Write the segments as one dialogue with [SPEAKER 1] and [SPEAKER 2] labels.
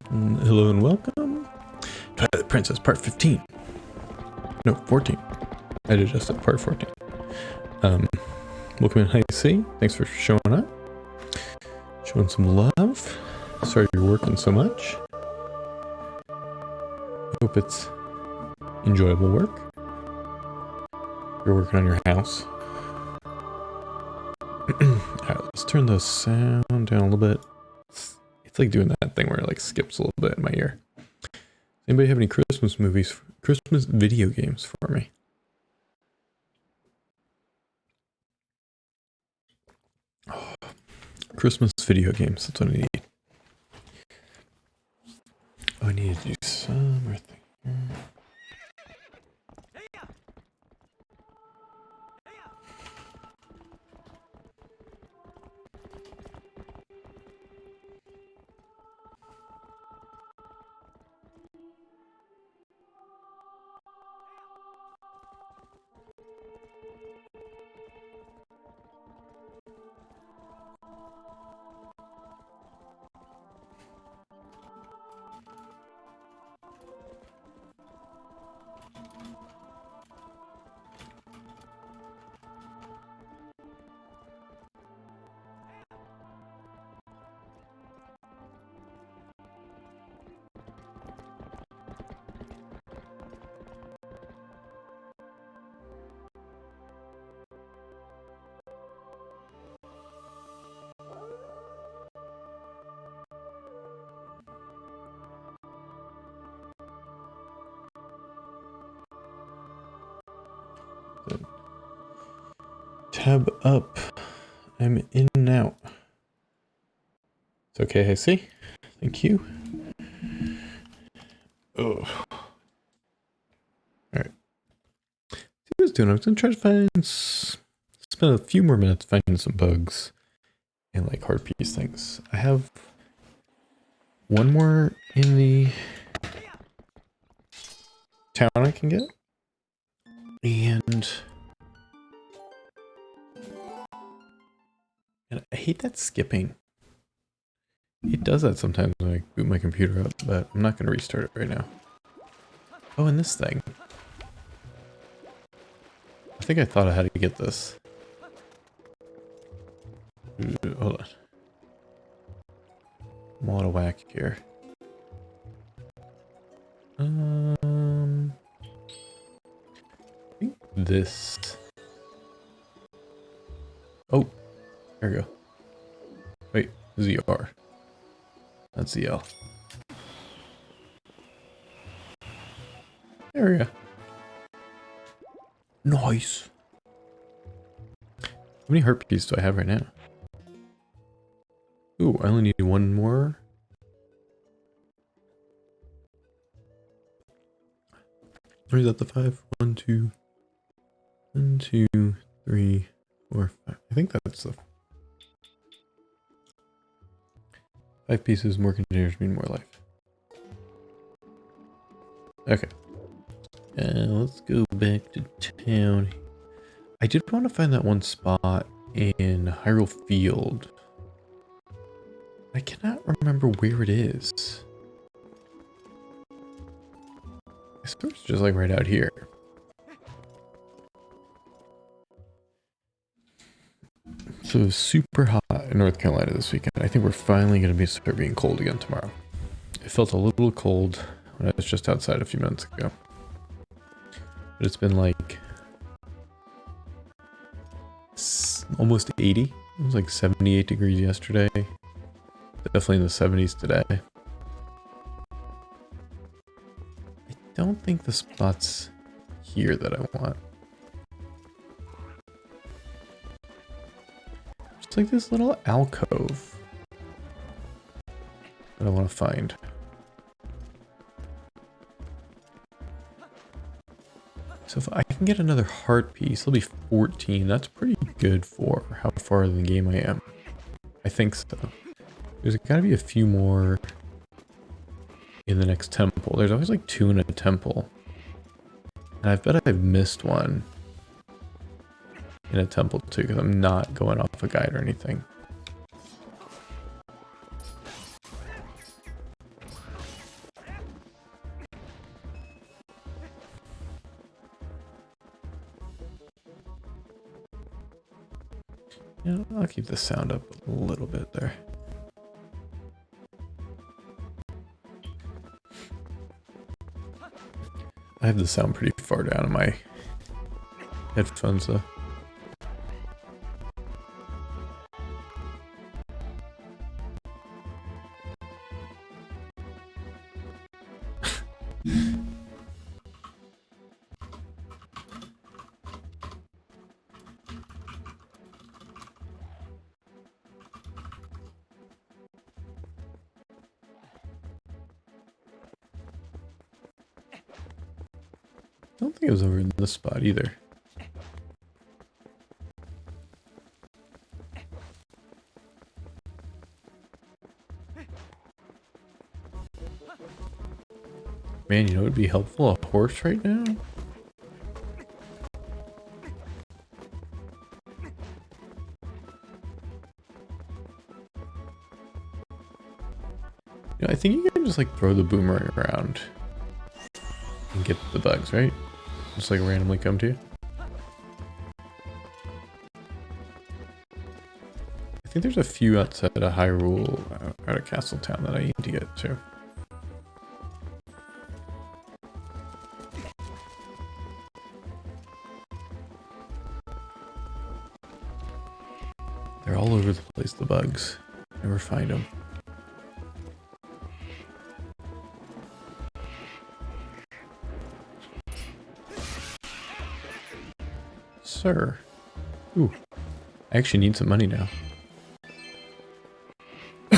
[SPEAKER 1] Hello and welcome. Twilight Princess Part 15. No, 14. I did just at Part 14. Welcome in, Hi C. Thanks for showing up. Showing some love. Sorry you're working so much. Hope it's enjoyable work. You're working on your house. Alright, let's turn the sound down a little bit. It's like doing that thing where it like skips a little bit in my ear. Anybody have any Christmas movies, Christmas video games for me? Oh, Christmas video games, that's what I need. Oh, I need to do some more thing here. Tab up. I'm in and out. It's okay, I see. Thank you. Oh. Alright. See what I was doing. I was gonna try to spend a few more minutes finding some bugs and like hard piece things. I have one more in the town I can get. And I hate that skipping. It does that sometimes when I boot my computer up, but I'm not going to restart it right now. Oh, and this thing. I think I thought I had to get this. Hold on. I'm all out of whack here. I think this. Oh, there we go. Wait, ZR. That's ZL. There we go. Nice. How many heart pieces do I have right now? Ooh, I only need one more. Or is that the 5? 1, 2, 1, 2, 3, 4, 5. I think that's the 5 pieces, more containers mean more life. Okay. Let's go back to town. I did want to find that one spot in Hyrule Field. I cannot remember where it is. I swear it's just like right out here. So it was super hot in North Carolina this weekend. I think we're finally going to start being cold again tomorrow. It felt a little cold when I was just outside a few minutes ago. But it's been like almost 80. It was like 78 degrees yesterday. Definitely in the 70s today. I don't think the spot's here that I want. Just like this little alcove that I want to find. So if I can get another heart piece, it'll be 14. That's pretty good for how far in the game I am. I think so. There's got to be a few more in the next temple. There's always like 2 in a temple. And I bet I've missed one in a temple too, because I'm not going off a guide or anything. Yeah, I'll keep the sound up a little bit there. I have the sound pretty far down in my headphones though. I don't think it was over in this spot either. Man, you know what would be helpful? A horse right now? You know, I think you can just like throw the boomerang around and get the bugs, right? Just like randomly come to you. I think there's a few outside of Hyrule, out of Castletown that I need to get to. They're all over the place, the bugs. Never find them. Sir. Ooh. I actually need some money now.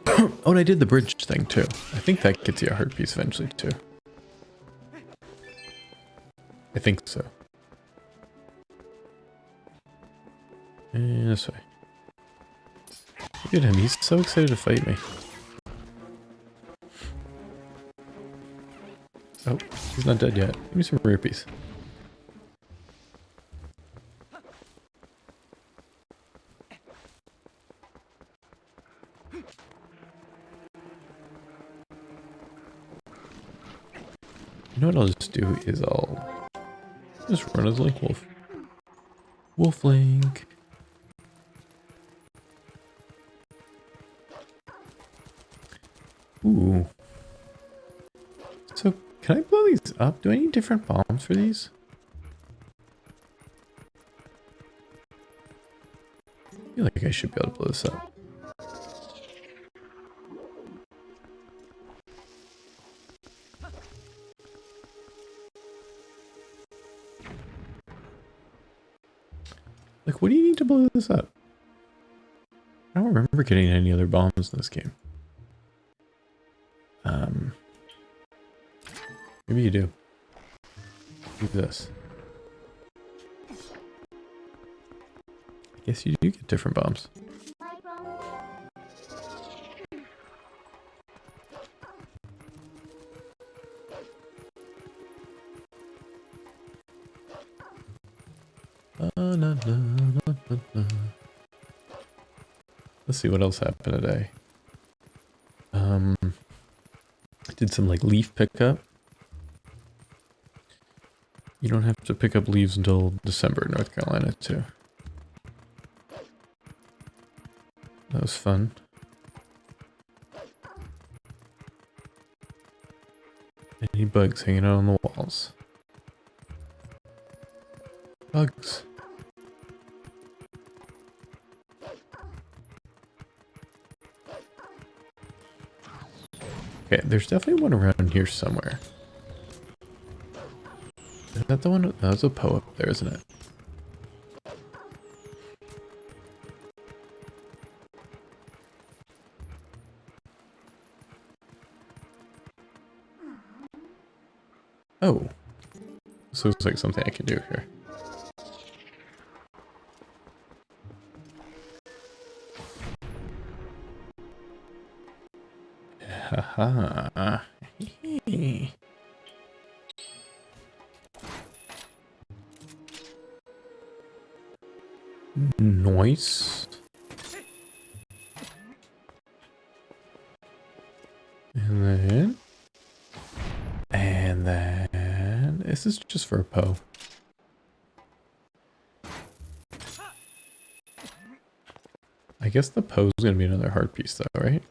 [SPEAKER 1] Oh, and I did the bridge thing too. I think that gets you a heart piece eventually too. I think so. And this way. Look at him, he's so excited to fight me. Oh, he's not dead yet. Give me some rupees. You know what I'll just do is I'll just run as Link Wolf. Wolf Link. Ooh. So, can I blow these up? Do I need different bombs for these? I feel like I should be able to blow this up. Like, what do you need to blow this up? I don't remember getting any other bombs in this game. Maybe you do. Do this. I guess you do get different bombs. Let's see what else happened today. I did some like leaf pickup. You don't have to pick up leaves until December in North Carolina too. That was fun. Any bugs hanging out on the walls? Bugs. Okay, there's definitely one around here somewhere. Is that the one? No, that's a Poe up there, isn't it? Oh. This looks like something I can do here. Haha. Nice. And then this is just for a Poe. I guess the Poe's gonna be another heart piece though, right?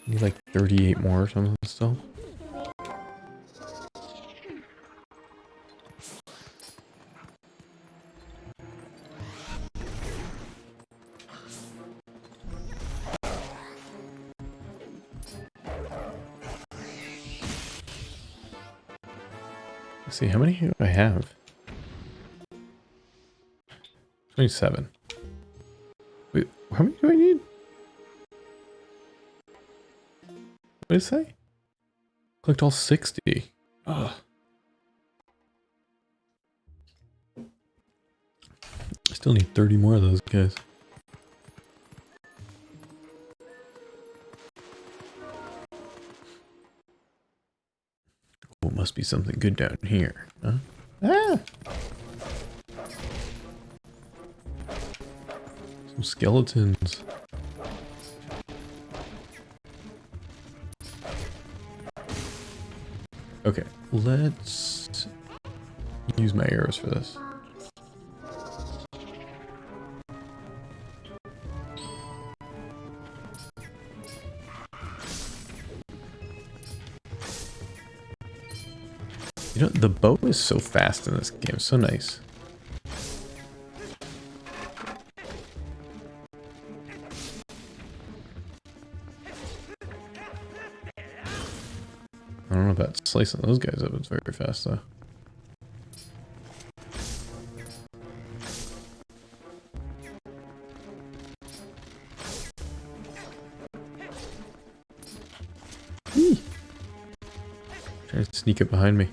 [SPEAKER 1] Need like 38 more or something still. Let's see, how many do I have? 27. Wait, how many do I need? What did it say? Collect all 60. Ugh. I still need 30 more of those guys. Oh, must be something good down here. Huh? Ah! Some skeletons. Okay, let's use my arrows for this. You know, the bow is so fast in this game, so nice. I don't know about slicing those guys up, it's very fast though. Eee! Trying to sneak it behind me.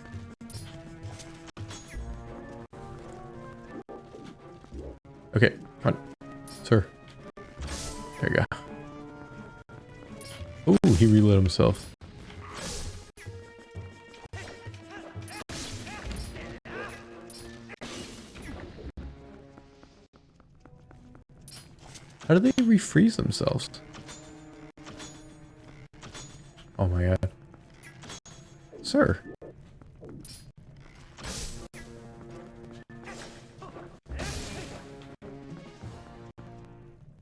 [SPEAKER 1] Okay, come on, sir. There you go. Oh, he relit himself. How do they refreeze themselves? Oh my god. Sir.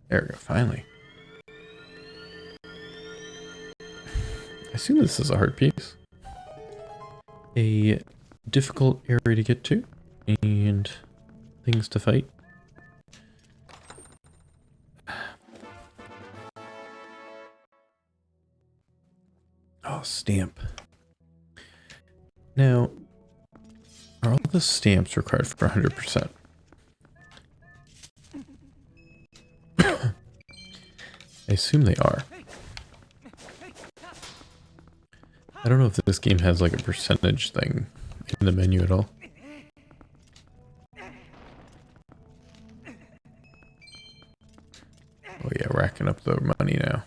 [SPEAKER 1] There we go, finally. I assume this is a heart piece. A difficult area to get to, and things to fight. Oh, stamp. Now, are all the stamps required for 100%? I assume they are. I don't know if this game has like a percentage thing in the menu at all. Oh yeah, racking up the money now.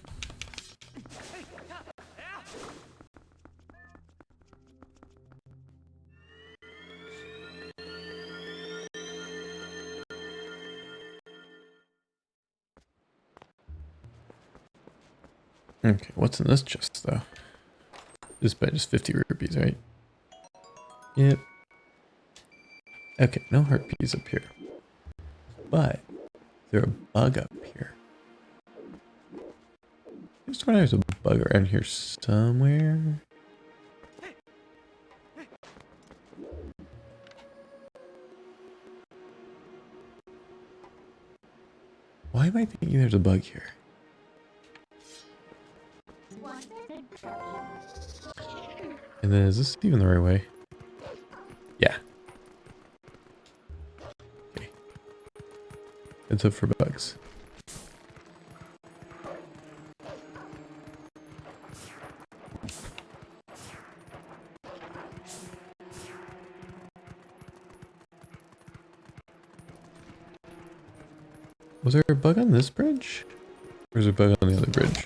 [SPEAKER 1] Okay, what's in this chest though? This bet is 50 rupees, right? Yep. Okay, no heart piece up here. But there's a bug up here. There's a bug around here somewhere. Why am I thinking there's a bug here? And then is this even the right way? Yeah. Okay. It's up for bugs. Was there a bug on this bridge? Or is there a bug on the other bridge?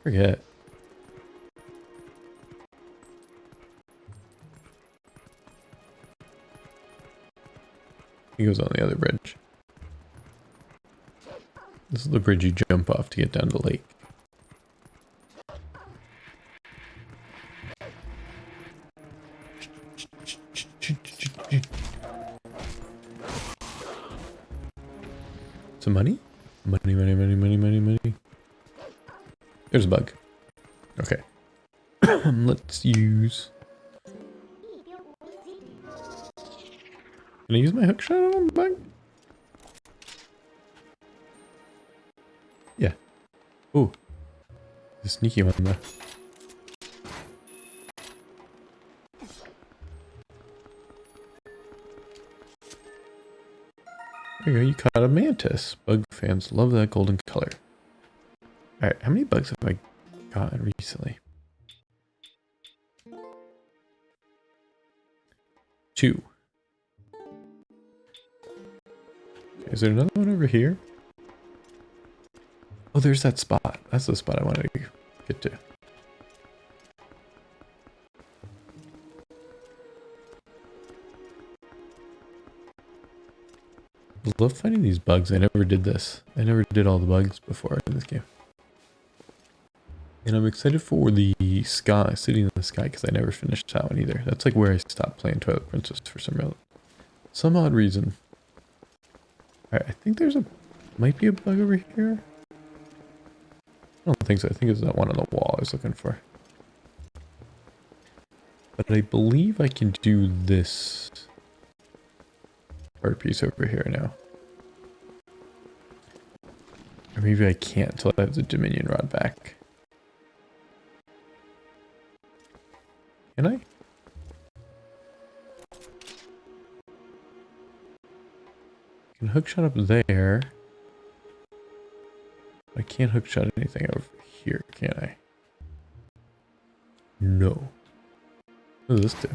[SPEAKER 1] Forget. He goes on the other bridge. This is the bridge you jump off to get down to the lake. Some money? Money, money, money, money, money, money. There's a bug. Okay. Let's use... Can I use my hook shot on the bug? Yeah. Ooh. The sneaky one though. There you go, you caught a mantis. Bug fans love that golden color. Alright, how many bugs have I gotten recently? 2. Okay, is there another one over here? Oh, there's that spot. That's the spot I wanted to get to. I love finding these bugs. I never did this. I never did all the bugs before in this game. And I'm excited for the sky, City in the Sky, because I never finished that one either. That's like where I stopped playing Twilight Princess for some odd reason. Alright, I think there's might be a bug over here. I don't think so. I think it's that one on the wall I was looking for. But I believe I can do this art piece over here now. Or maybe I can't until I have the Dominion rod back. Can I? I can hookshot up there. I can't hookshot anything over here, can I? No. What does this do?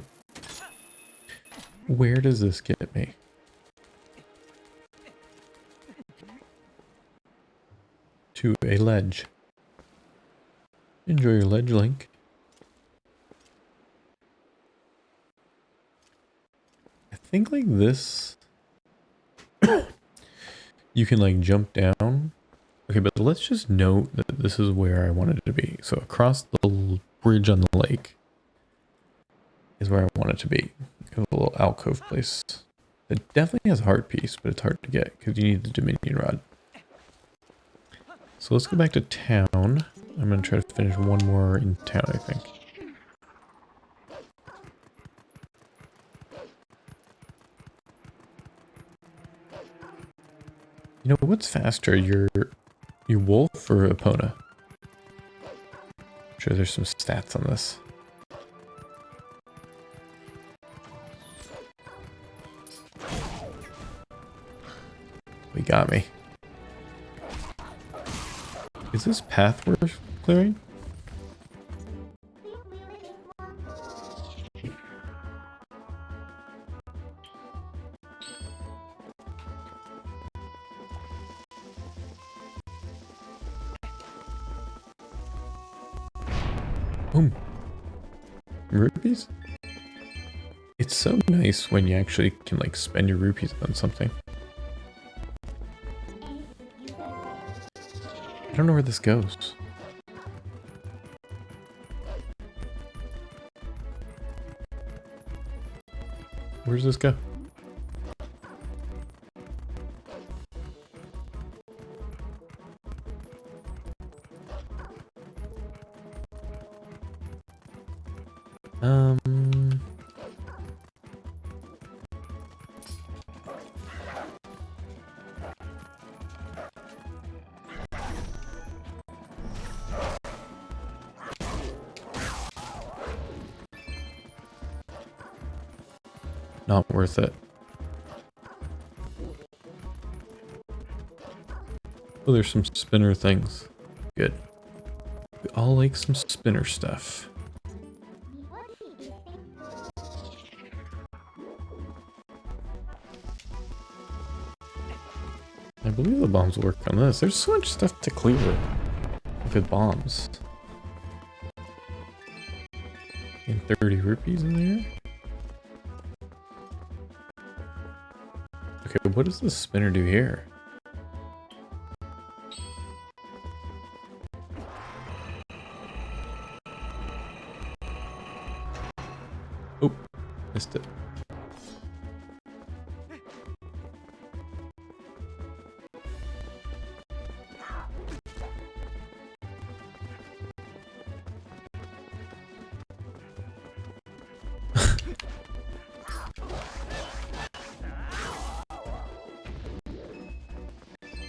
[SPEAKER 1] Where does this get me? To a ledge. Enjoy your ledge, Link. I think like this, you can like jump down. Okay, but let's just note that this is where I wanted it to be. So across the bridge on the lake is where I want it to be. A little alcove place. It definitely has a heart piece, but it's hard to get because you need the Dominion rod. So let's go back to town. I'm going to try to finish one more in town, I think. You know, what's faster, your wolf or Epona? I'm sure there's some stats on this. We got me. Is this path worth clearing? Boom. Rupees? It's so nice when you actually can like spend your rupees on something. I don't know where this goes. Where does this go? Not worth it. Oh, there's some spinner things. Good. We all like some spinner stuff. I believe the bombs work on this. There's so much stuff to clear with bombs. And 30 rupees in there. Okay, what does the spinner do here? Oh, missed it.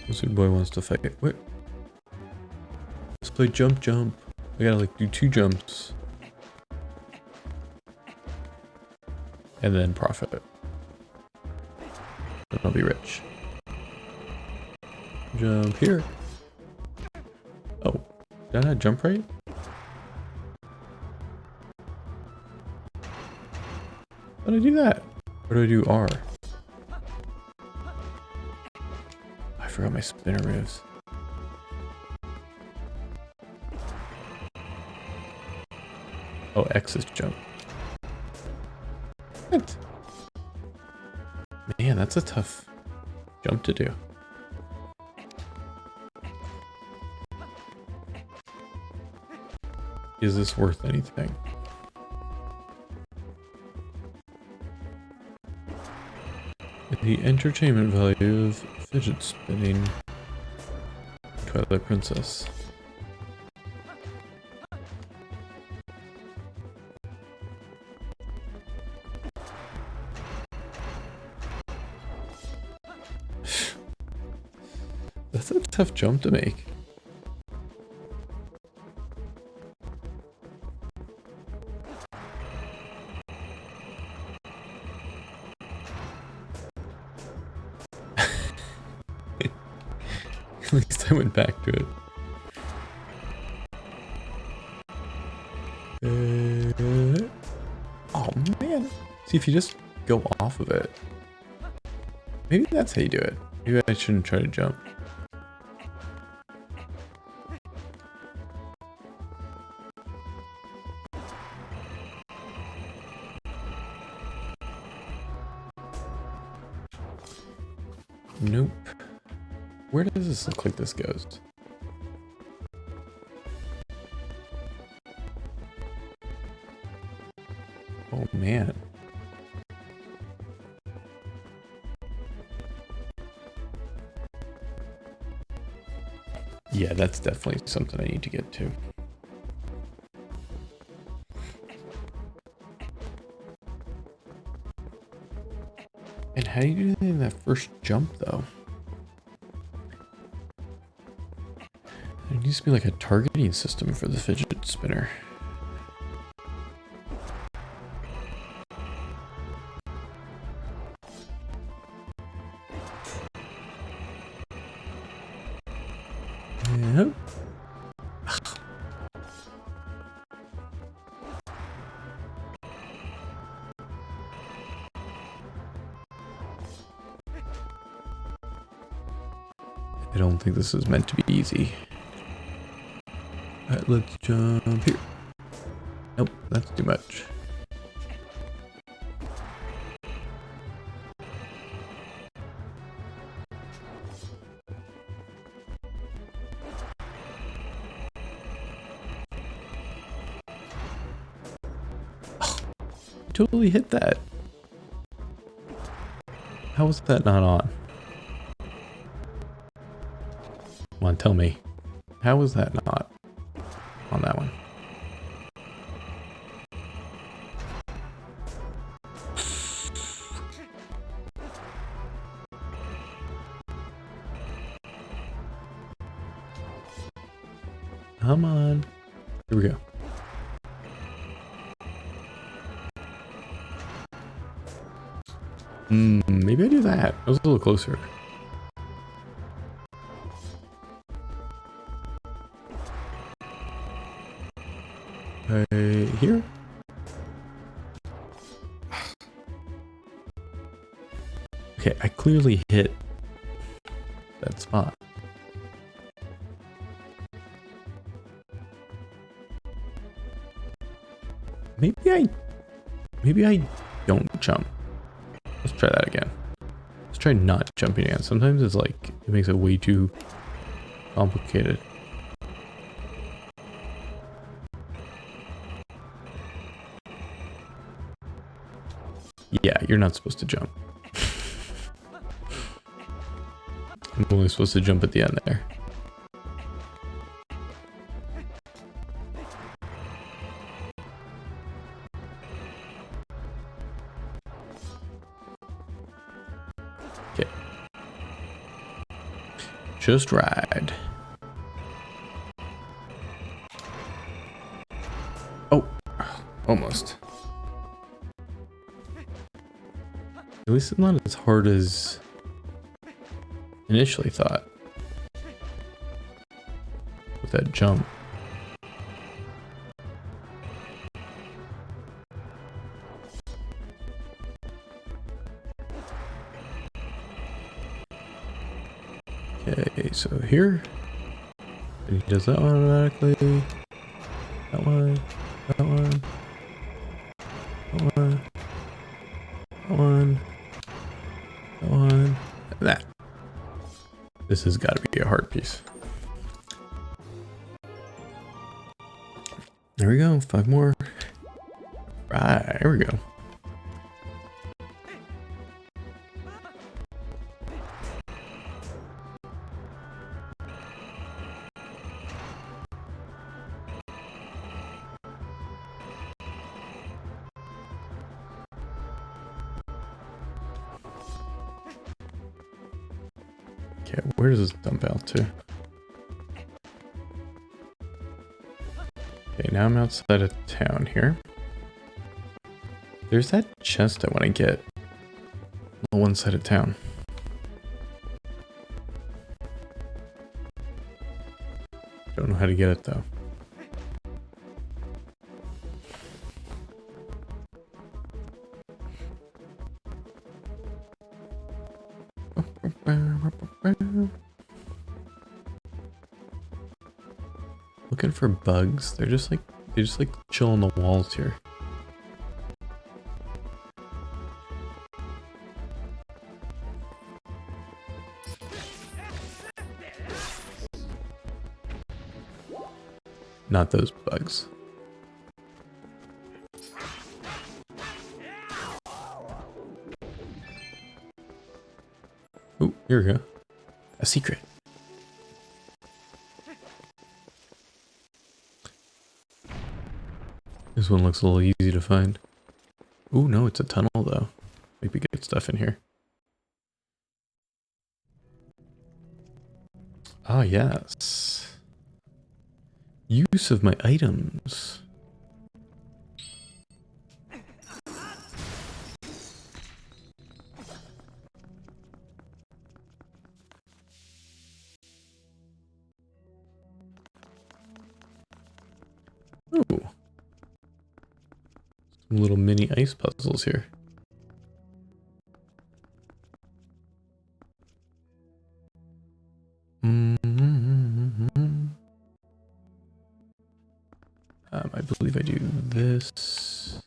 [SPEAKER 1] Lizard boy wants to fight. Wait. Let's play jump jump. I gotta like do 2 jumps. And then profit. Then I'll be rich. Jump here. Oh, did I not jump right? How do I do that? Or do I do R? I forgot my spinner moves. Oh, X is jump. What? Man, that's a tough jump to do. Is this worth anything? The entertainment value of fidget spinning. Twilight Princess. That's a tough jump to make. At least I went back to it. Oh man. See, if you just go off of it. Maybe that's how you do it. Maybe I shouldn't try to jump. Nope. Where does this look like this goes? Oh man. Yeah, that's definitely something I need to get to. And how do you do that first jump though? There needs to be like a targeting system for the fidget spinner. Yep. I don't think this is meant to be easy. Alright, let's jump here. Nope, that's too much. Oh, totally hit that. How was that not on? Come on, tell me. How was that not on that one? Come on. Here we go. Maybe I do that. I was a little closer. Here? Okay, I clearly hit that spot. Maybe I don't jump. Let's try that again. Let's try not jumping again. Sometimes it's like, it makes it way too complicated. Yeah, you're not supposed to jump. I'm only supposed to jump at the end there. Just ride. Oh, almost. At least it's not as hard as initially thought. With that jump. Okay, so here. And he does that one automatically. That one. That one. That one. That one. That one. And that. This has got to be a heart piece. There we go. 5 more. Right. Here we go. Okay, where does this dump out to? Okay, now I'm outside of town here. There's that chest I want to get on one side of town. Don't know how to get it though. Looking for bugs. They just like chill on the walls here. Not those bugs. Oh, here we go. A secret. This one looks a little easy to find. Oh no, it's a tunnel though. Maybe get stuff in here. Ah, yes. Use of my items. Ooh. Some little mini ice puzzles here. I believe I do this.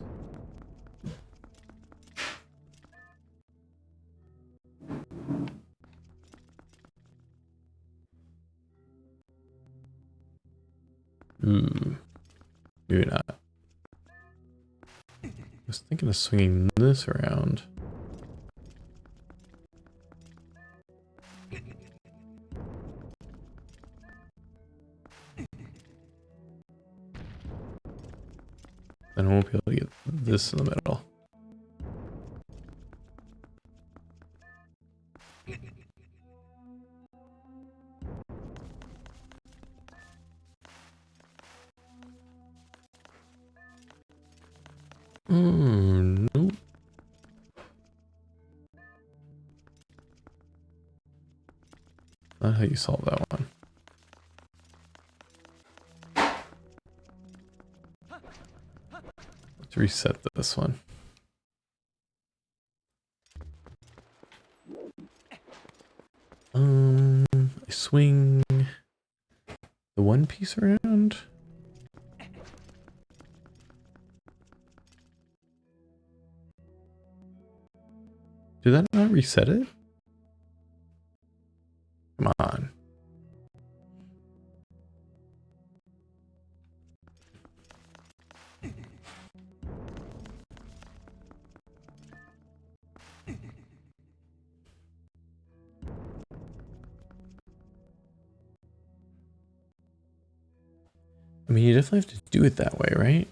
[SPEAKER 1] Ooh, maybe not. I was thinking of swinging this around. Then I won't be able to get this in the middle. Nope. Not how you solve that one. Let's reset this one. I swing the one piece around. Did that not reset it? Come on. I mean, you definitely have to do it that way, right?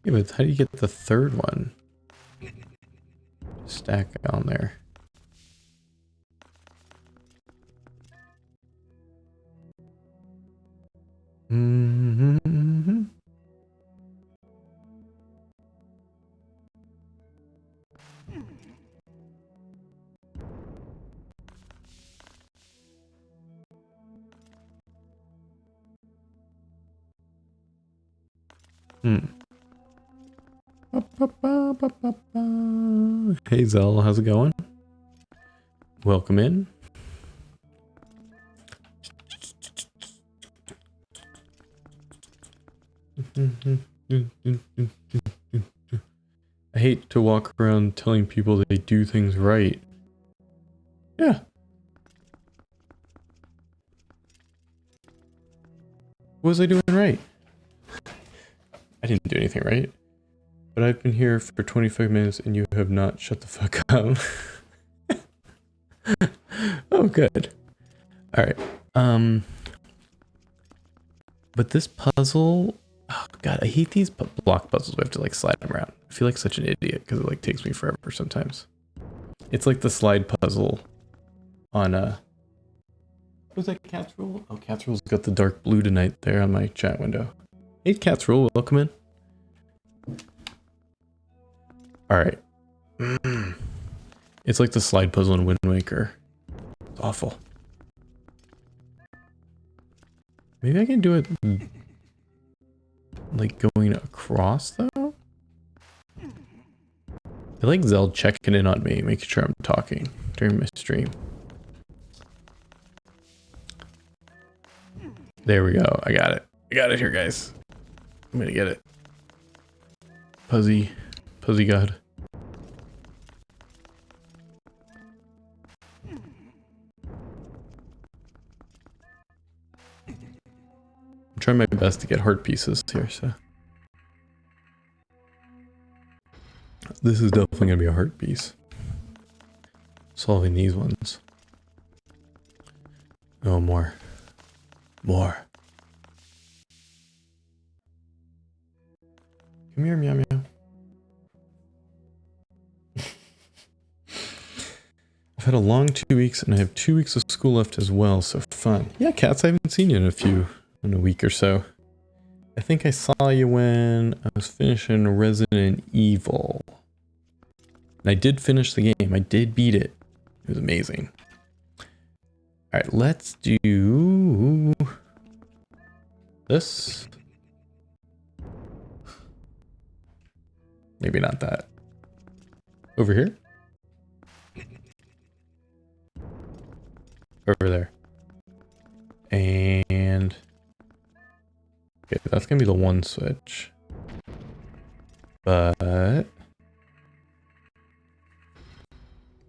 [SPEAKER 1] Yeah, but how do you get the third one? Stack on there. Mm-hmm. Hey Zell, how's it going? Welcome in. I hate to walk around telling people they do things right. Yeah. What was I doing right? I didn't do anything right. But I've been here for 25 minutes and you have not shut the fuck up. Oh, good. Alright. But this puzzle... Oh god, I hate these block puzzles. We have to like slide them around. I feel like such an idiot because it like takes me forever sometimes. It's like the slide puzzle on was that Cat's Rule? Oh, Cat's Rule's got the dark blue tonight there on my chat window. Hey Cat's Rule, welcome in. Alright. It's like the slide puzzle in Wind Waker. It's awful. Maybe I can do it like going across though? I like Zell checking in on me, making sure I'm talking during my stream. There we go. I got it. I got it here, guys. I'm gonna get it. Puzzy God. I'm trying my best to get heart pieces here, so. This is definitely gonna be a heart piece. Solving these ones. Oh, more. More. Come here, meow meow. I've had a long 2 weeks and I have 2 weeks of school left as well, so fun. Yeah, Cats, I haven't seen you in a week or so. I think I saw you when I was finishing Resident Evil. And I did finish the game. I did beat it. It was amazing. Alright, let's do this. Maybe not that. Over here? Over there. And okay, that's gonna be the one switch. But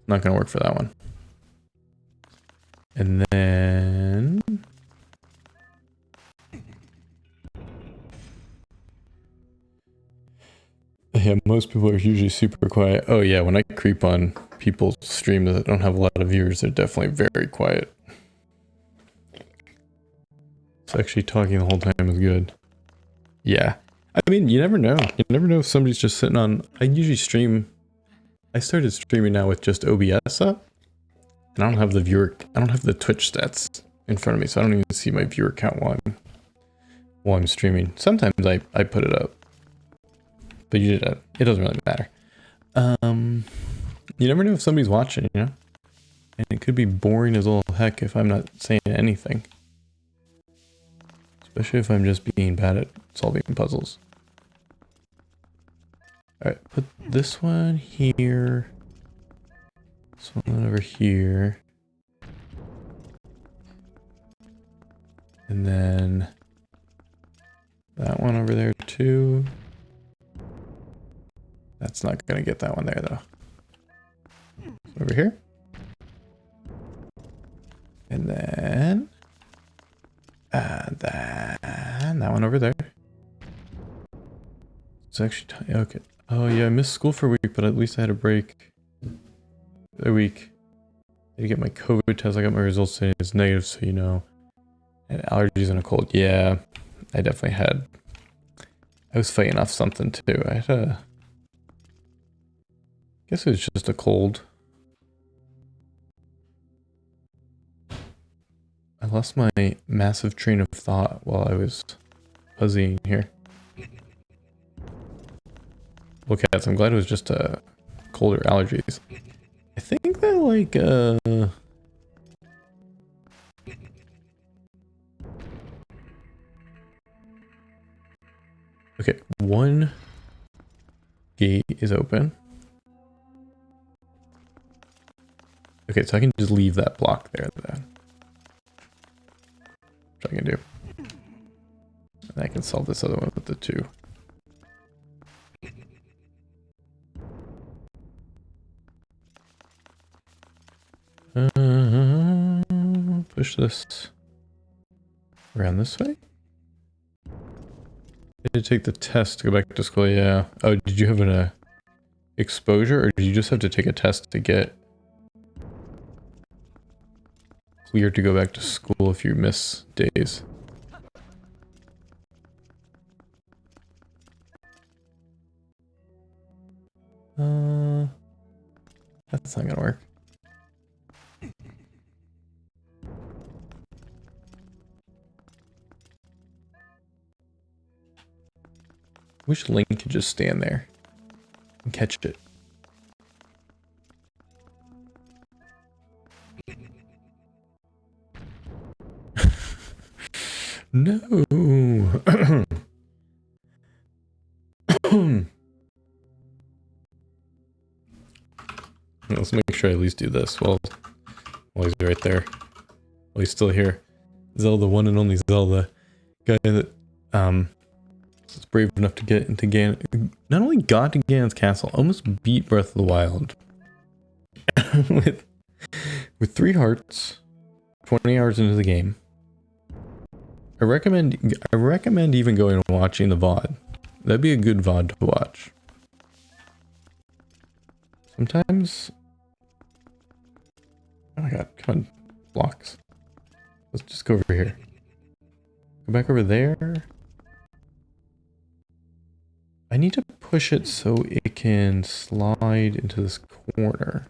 [SPEAKER 1] not gonna work for that one. And then yeah, most people are usually super quiet. Oh yeah, when I creep on people's stream that don't have a lot of viewers, they're definitely very quiet. So actually talking the whole time is good. Yeah. I mean, you never know. You never know if somebody's just sitting on... I usually stream... I started streaming now with just OBS up. And I don't have the viewer... I don't have the Twitch stats in front of me, so I don't even see my viewer count while I'm streaming. Sometimes I put it up. But it doesn't really matter. You never know if somebody's watching, you know? And it could be boring as all heck if I'm not saying anything. Especially if I'm just being bad at solving puzzles. Alright, put this one here. This one over here. And then that one over there too. That's not gonna get that one there though. Over here. And then that one over there. It's actually okay. Oh yeah, I missed school for a week, but at least I had a break. A week. I had to get my COVID test. I got my results today. It's negative, so you know. And allergies and a cold. Yeah, I definitely had I was fighting off something too. I had a... guess it was just a cold. I lost my massive train of thought while I was fuzzying here. Well, cats, I'm glad it was just cold or allergies. I think that like okay, one gate is open. Okay, so I can just leave that block there then. Which I can do. And I can solve this other one with the 2. Push this around this way. Did take the test to go back to school? Yeah. Oh, did you have an exposure, or did you just have to take a test to get cleared to go back to school if you miss days? That's not gonna work. Wish Link could just stand there and catch it. No. Let's make sure I at least do this while he's right there. While he's still here. Zelda, one and only Zelda. Guy that was brave enough to get into not only got to Ganon's castle, almost beat Breath of the Wild. with 3 hearts, 20 hours into the game. I recommend even going and watching the VOD. That'd be a good VOD to watch. Sometimes... oh my god, come on, blocks. Let's just go over here. Go back over there. I need to push it so it can slide into this corner.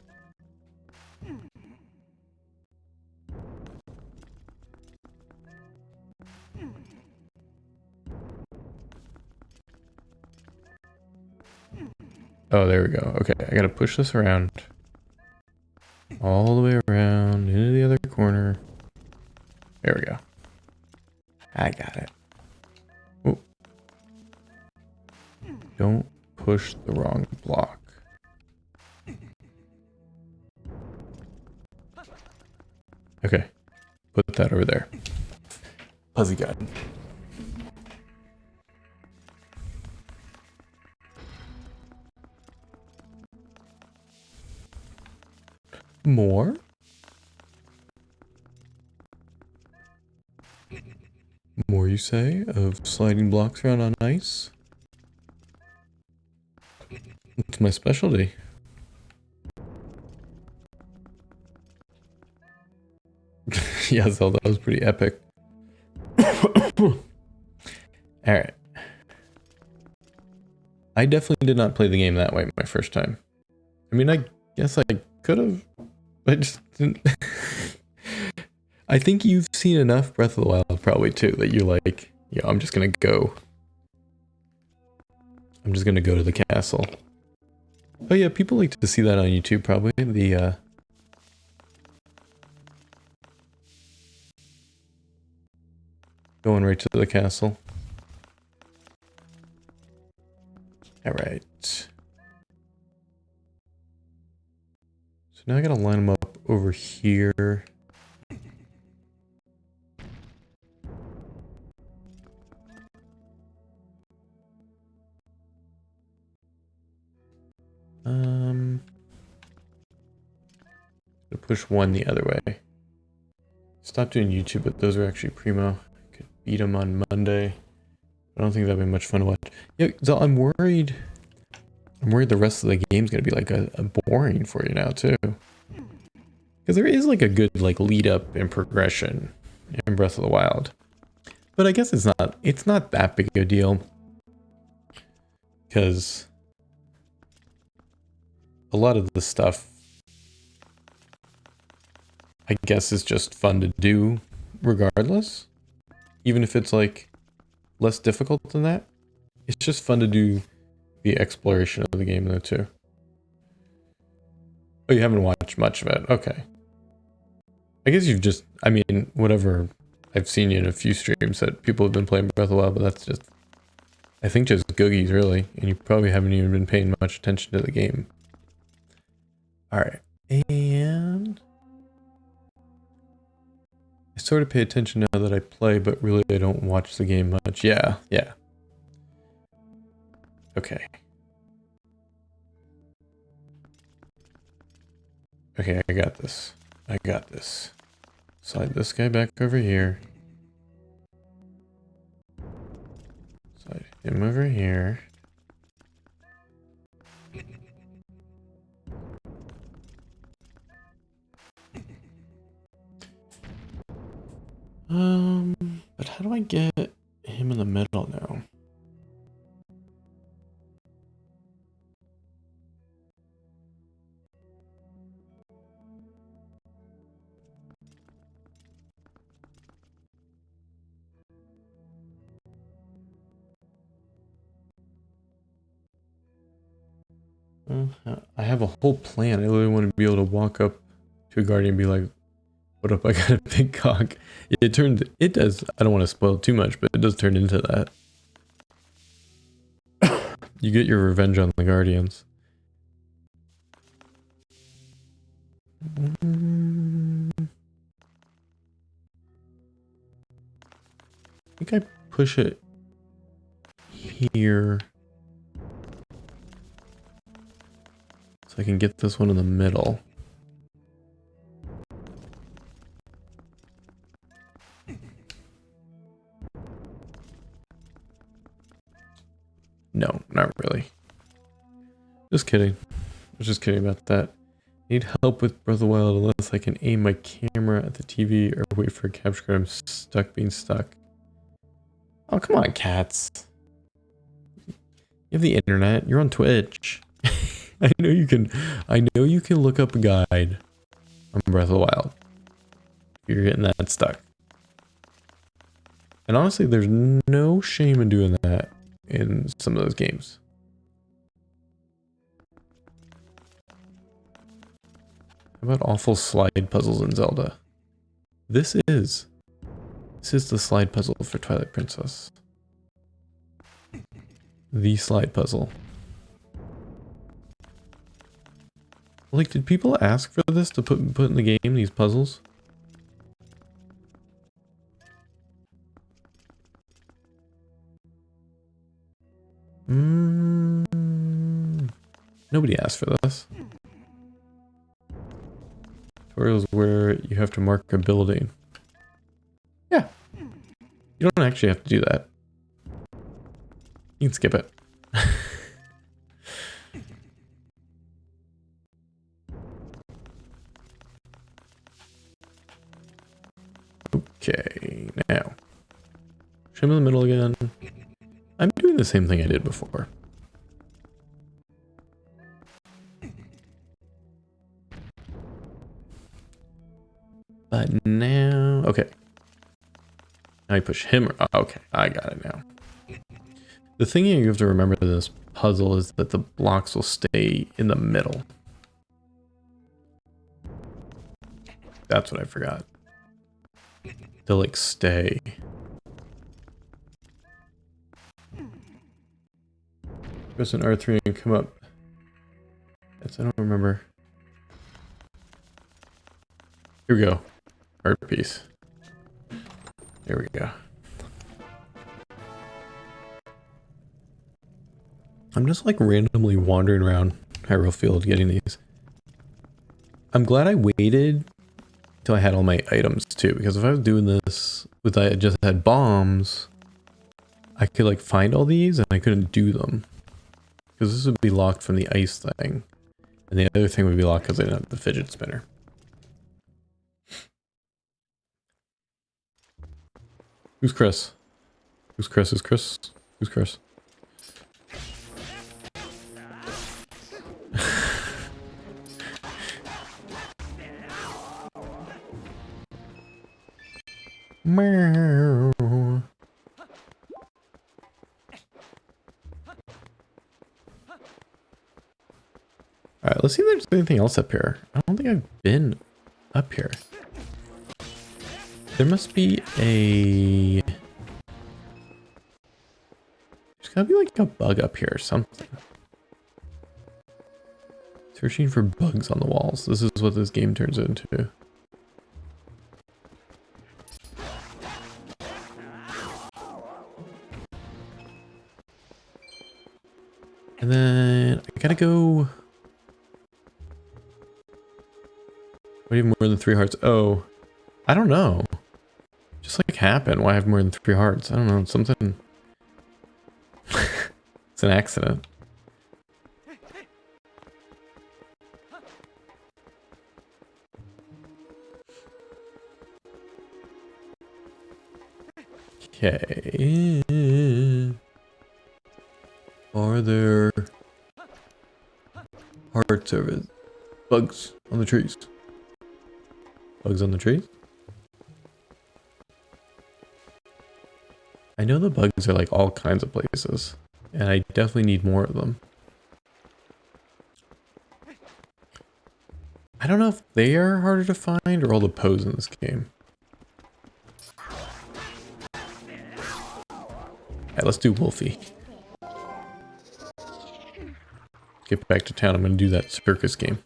[SPEAKER 1] Oh, there we go. Okay, I gotta push this around. All the way around into the other corner. There we go. I got it. Oh. Don't push the wrong block. Okay. Put that over there. Fuzzy guy. More? More, you say, of sliding blocks around on ice? It's my specialty. Yeah, Zelda, that was pretty epic. Alright. I definitely did not play the game that way my first time. I mean, I guess I could have, but I just didn't. I think you've seen enough Breath of the Wild probably too, that you're like, yeah, I'm just gonna go to the castle. Oh yeah, people like to see that on YouTube probably, the going right to the castle. Alright. So now I gotta line them up over here. Push one the other way. Stop doing YouTube, but those are actually primo. Could beat them on Monday. I don't think that'd be much fun to watch. Yeah, so I'm worried the rest of the game's gonna be like a boring for you now too. Because there is like a good like lead up and progression in Breath of the Wild. But I guess it's not that big a deal. because a lot of the stuff, I guess, is just fun to do regardless. Even if it's like less difficult than that, it's just fun to do the exploration of the game though too. Oh, you haven't watched much of it. Okay. I guess you've just, I mean, whatever. I've seen you in a few streams that people have been playing Breath of the Wild, but that's just, I think just googies really, and you probably haven't even been paying much attention to the game. Alright, and I sort of pay attention now that I play, but really I don't watch the game much. Yeah. Okay. Okay, I got this. Slide this guy back over here. Slide him over here. But how do I get him in the middle now? I have a whole plan. I literally want to be able to walk up to a guardian and be like, what up, I got a big cock. It does, I don't want to spoil too much, but it does turn into that. You get your revenge on the guardians. I think I push it here. So I can get this one in the middle. No, not really. Just kidding. I was just kidding about that. Need help with Breath of the Wild unless I can aim my camera at the TV or wait for a capture card. I'm being stuck. Oh, come on, cats. You have the internet. You're on Twitch. I know you can look up a guide on Breath of the Wild. You're getting that stuck. And honestly, there's no shame in doing that in some of those games. How about awful slide puzzles in Zelda? This is the slide puzzle for Twilight Princess. The slide puzzle. Like, did people ask for this to put in the game, these puzzles? Nobody asked for this. Tutorials where you have to mark a building. Yeah. You don't actually have to do that. You can skip it. Okay, now. Shim in the middle again. I'm doing the same thing I did before. But now, okay. Now I push him. Okay, I got it now. The thing you have to remember in this puzzle is that the blocks will stay in the middle. That's what I forgot. They'll like stay. Press an R3 and come up. Yes, I don't remember. Here we go. Art piece. There we go. I'm just like randomly wandering around Hyrule Field getting these. I'm glad I waited till I had all my items too, because if I was doing this with I just had bombs, I could like find all these and I couldn't do them. Because this would be locked from the ice thing. And the other thing would be locked because I didn't have the fidget spinner. Who's Chris? Who's Chris? Who's Chris? Who's Chris? Meow. Alright, let's see if there's anything else up here. I don't think I've been up here. There must be a... There's gotta be like a bug up here or something. Searching for bugs on the walls. This is what this game turns into. And then I gotta go... What do you have more than 3 hearts? Oh, I don't know. Just like happened. Why I have more than 3 hearts? I don't know. Something. It's an accident. Okay. Are there hearts over it? Bugs on the trees? Bugs on the trees? I know the bugs are like all kinds of places, and I definitely need more of them. I don't know if they are harder to find or all the Poes in this game. Alright, let's do Wolfie. Get back to town. I'm going to do that circus game.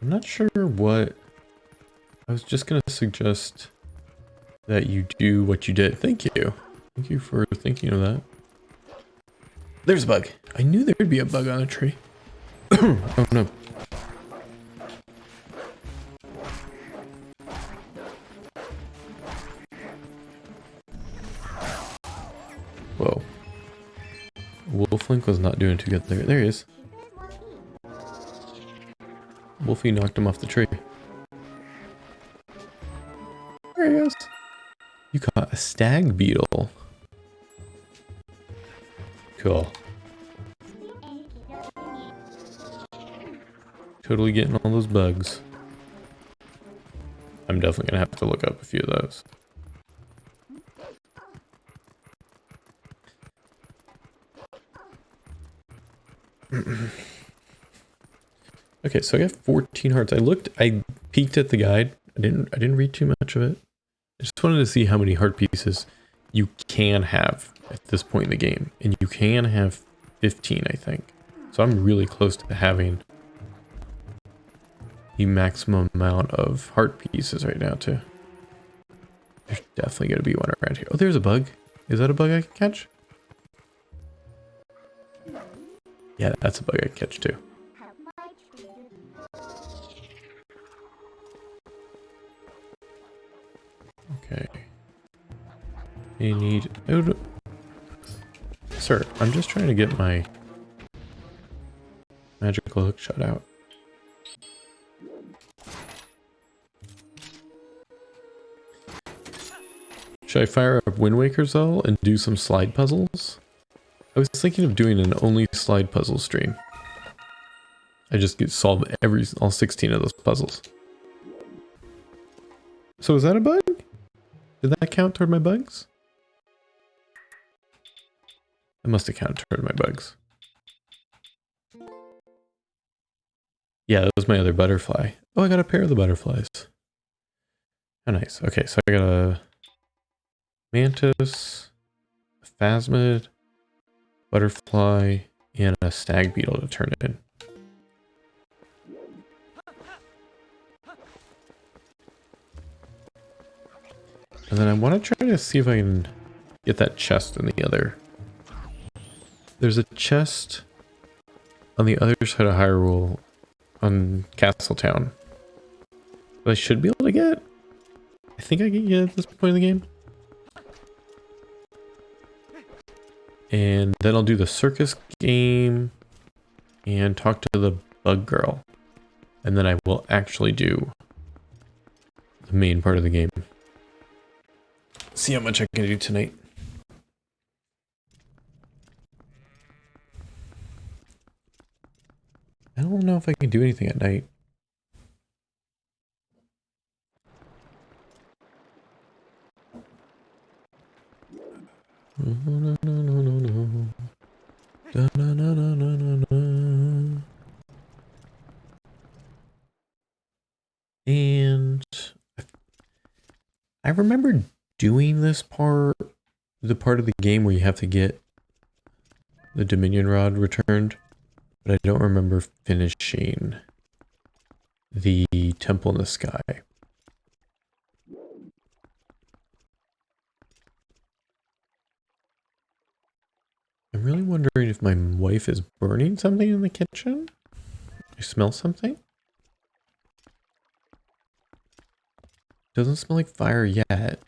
[SPEAKER 1] I'm not sure what... I was just going to suggest that you do what you did. Thank you. Thank you for thinking of that. There's a bug. I knew there'd be a bug on a tree. Oh no. Whoa. Wolflink was not doing too good there. There he is. Wolfie knocked him off the tree. There he goes. You caught a stag beetle. Cool. Totally getting all those bugs. I'm definitely gonna have to look up a few of those. Okay, so I got 14 hearts. I peeked at the guide. I didn't read too much of it. I just wanted to see how many heart pieces you can have at this point in the game. And you can have 15, I think. So I'm really close to having the maximum amount of heart pieces right now too. There's definitely gonna be one around here. Oh, there's a bug. Is that a bug I can catch? Yeah, that's a bug I can catch too. Okay. You need... Oh, no. Sir, I'm just trying to get my magical hook shot out. Should I fire up Wind Waker's all and do some slide puzzles? I was thinking of doing an only slide puzzle stream. I just solve all 16 of those puzzles. So is that a bug? Did that count toward my bugs? That must have counted toward my bugs. Yeah, that was my other butterfly. Oh, I got a pair of the butterflies. Oh, nice. Okay, so I got a mantis, a phasmid, butterfly, and a stag beetle to turn in. And then I want to try to see if I can get that chest in the other. There's a chest on the other side of Hyrule on Castletown that I should be able to get. I think I can get it at this point in the game. And then I'll do the circus game and talk to the bug girl. And then I will actually do the main part of the game. See how much I can do tonight. I don't know if I can do anything at night. No, no, no, no, no, no. Da, na, na, na, na, na, na. And I remember doing this part, the part of the game where you have to get the Dominion Rod returned, but I don't remember finishing the Temple in the Sky. I'm really wondering if my wife is burning something in the kitchen. I smell something. Doesn't smell like fire yet.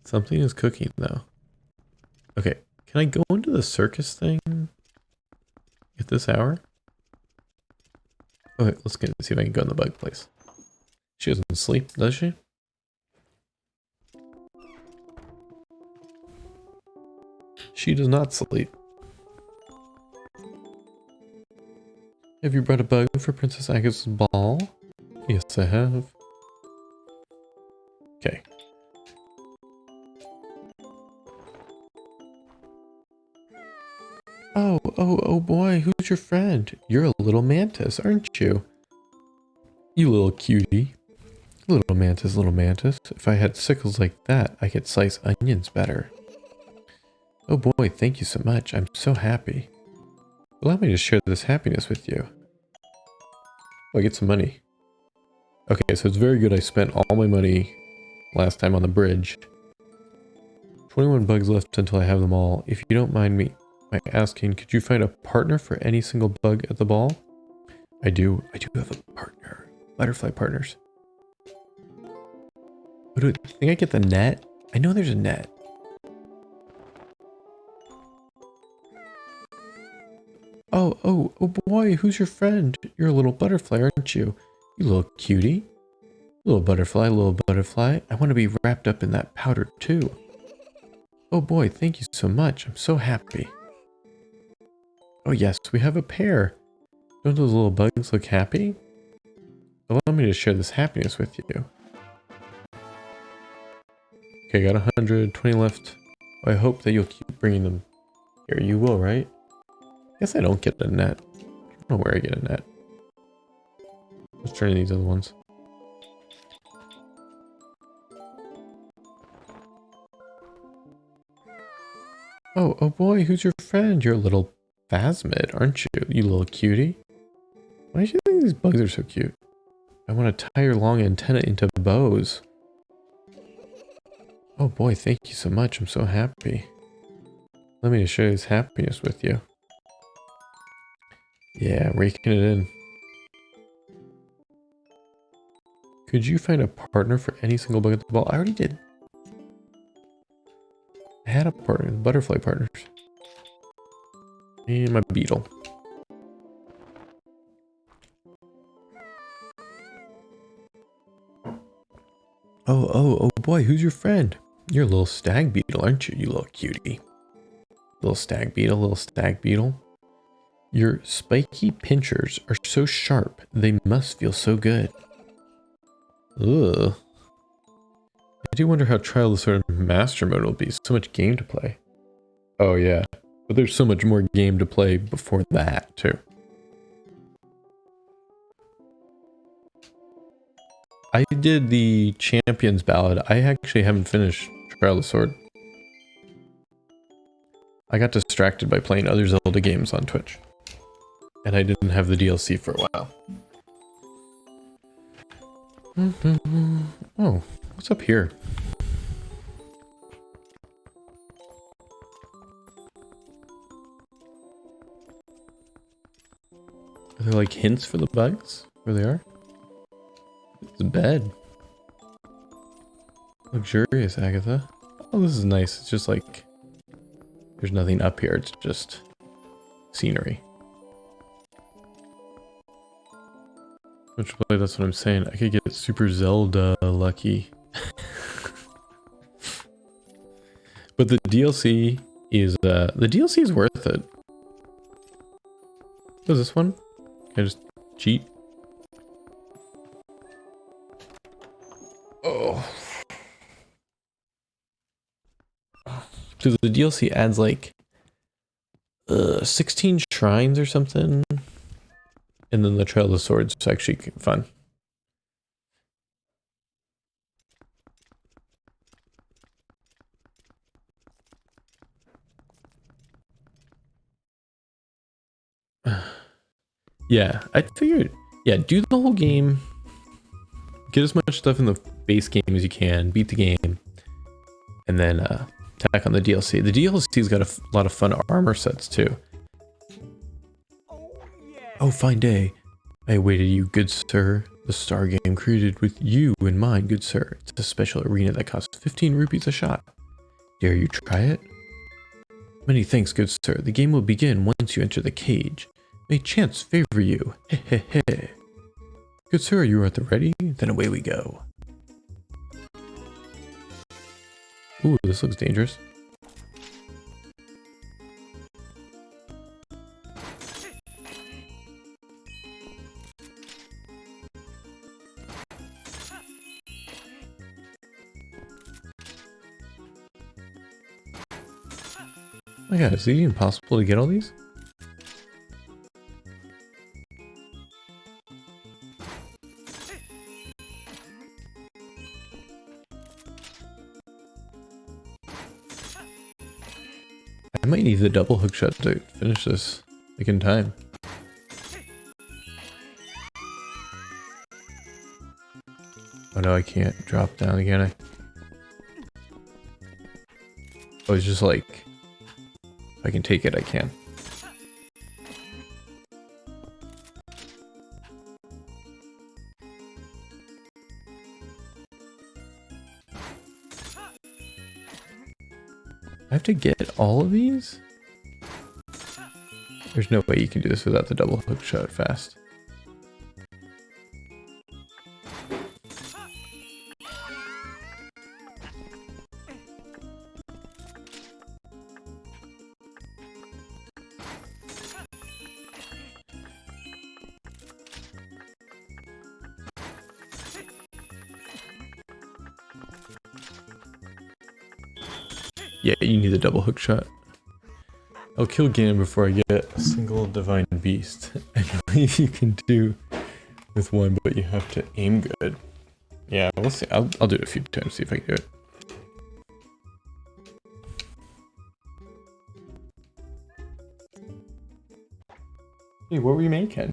[SPEAKER 1] Something is cooking though. Okay, can I go into the circus thing at this hour? Okay, let's see if I can go in the bug place. She doesn't sleep, does she? She does not sleep. Have you brought a bug for Princess Agatha's ball? Yes, I have. Okay. Oh boy, who's your friend? You're a little mantis, aren't you? You little cutie. Little mantis, little mantis. If I had sickles like that, I could slice onions better. Oh boy, thank you so much. I'm so happy. Allow me to share this happiness with you. Oh, I get some money. Okay, so it's very good I spent all my money last time on the bridge. 21 bugs left until I have them all. If you don't mind me asking, could you find a partner for any single bug at the ball? I do have a partner. Butterfly partners. Oh, do I think I get the net? I know there's a net. Oh boy, who's your friend? You're a little butterfly, aren't you? You little cutie. Little butterfly, I want to be wrapped up in that powder too. Oh boy, thank you so much. I'm so happy. Oh yes, we have a pair. Don't those little bugs look happy? Allow me to share this happiness with you. Okay, got 120 left. I hope that you'll keep bringing them here. You will, right? Guess I don't get a net. I don't know where I get a net. Let's try these other ones. Oh boy, who's your friend? You're a little phasmid, aren't you? You little cutie. Why do you think these bugs are so cute? I want to tie your long antenna into bows. Oh boy, thank you so much. I'm so happy. Let me share this happiness with you. Yeah, raking it in. Could you find a partner for any single bug at the ball? I already did. I had a partner, the butterfly partners. And my beetle. Oh boy, who's your friend? You're a little stag beetle, aren't you, you little cutie? Little stag beetle. Your spiky pinchers are so sharp, they must feel so good. Ugh. I do wonder how Trial of the Sword Master Mode will be. So much game to play. Oh yeah, but there's so much more game to play before that too. I did the Champions Ballad. I actually haven't finished Trial of the Sword. I got distracted by playing other Zelda games on Twitch. And I didn't have the DLC for a while. Oh, what's up here? Are there like hints for the bugs? Where they are? It's a bed. Luxurious, Agatha. Oh, this is nice. It's just like... There's nothing up here. It's just... scenery. Which way, that's what I'm saying. I could get Super Zelda lucky. But the DLC is worth it. What is this one? Can I just cheat? Oh. Because the DLC adds like 16 shrines or something. And then the Trail of the Swords is actually fun. Yeah, I figured, yeah, do the whole game. Get as much stuff in the base game as you can, beat the game, and then tack on the DLC. The DLC's got a lot of fun armor sets too. Oh, fine day. I awaited you, good sir. The star game created with you in mind, good sir. It's a special arena that costs 15 rupees a shot. Dare you try it? Many thanks, good sir. The game will begin once you enter the cage. May chance favor you. He he he. Good sir, you are at the ready? Then away we go. Ooh, this looks dangerous. Oh my god, is it even possible to get all these? I might need the double hook shot to finish this like in time. Oh no, I can't drop down again. Oh, it's just like, if I can take it, I can. I have to get all of these? There's no way you can do this without the double hook shot fast. Yeah, you need the double hook shot. I'll kill Ganon before I get a single divine beast. I believe you can do with one, but you have to aim good. Yeah, we'll see. I'll do it a few times, see if I can do it. Hey, what were you making?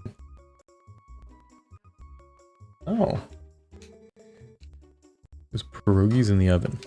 [SPEAKER 1] Oh. There's pierogies in the oven.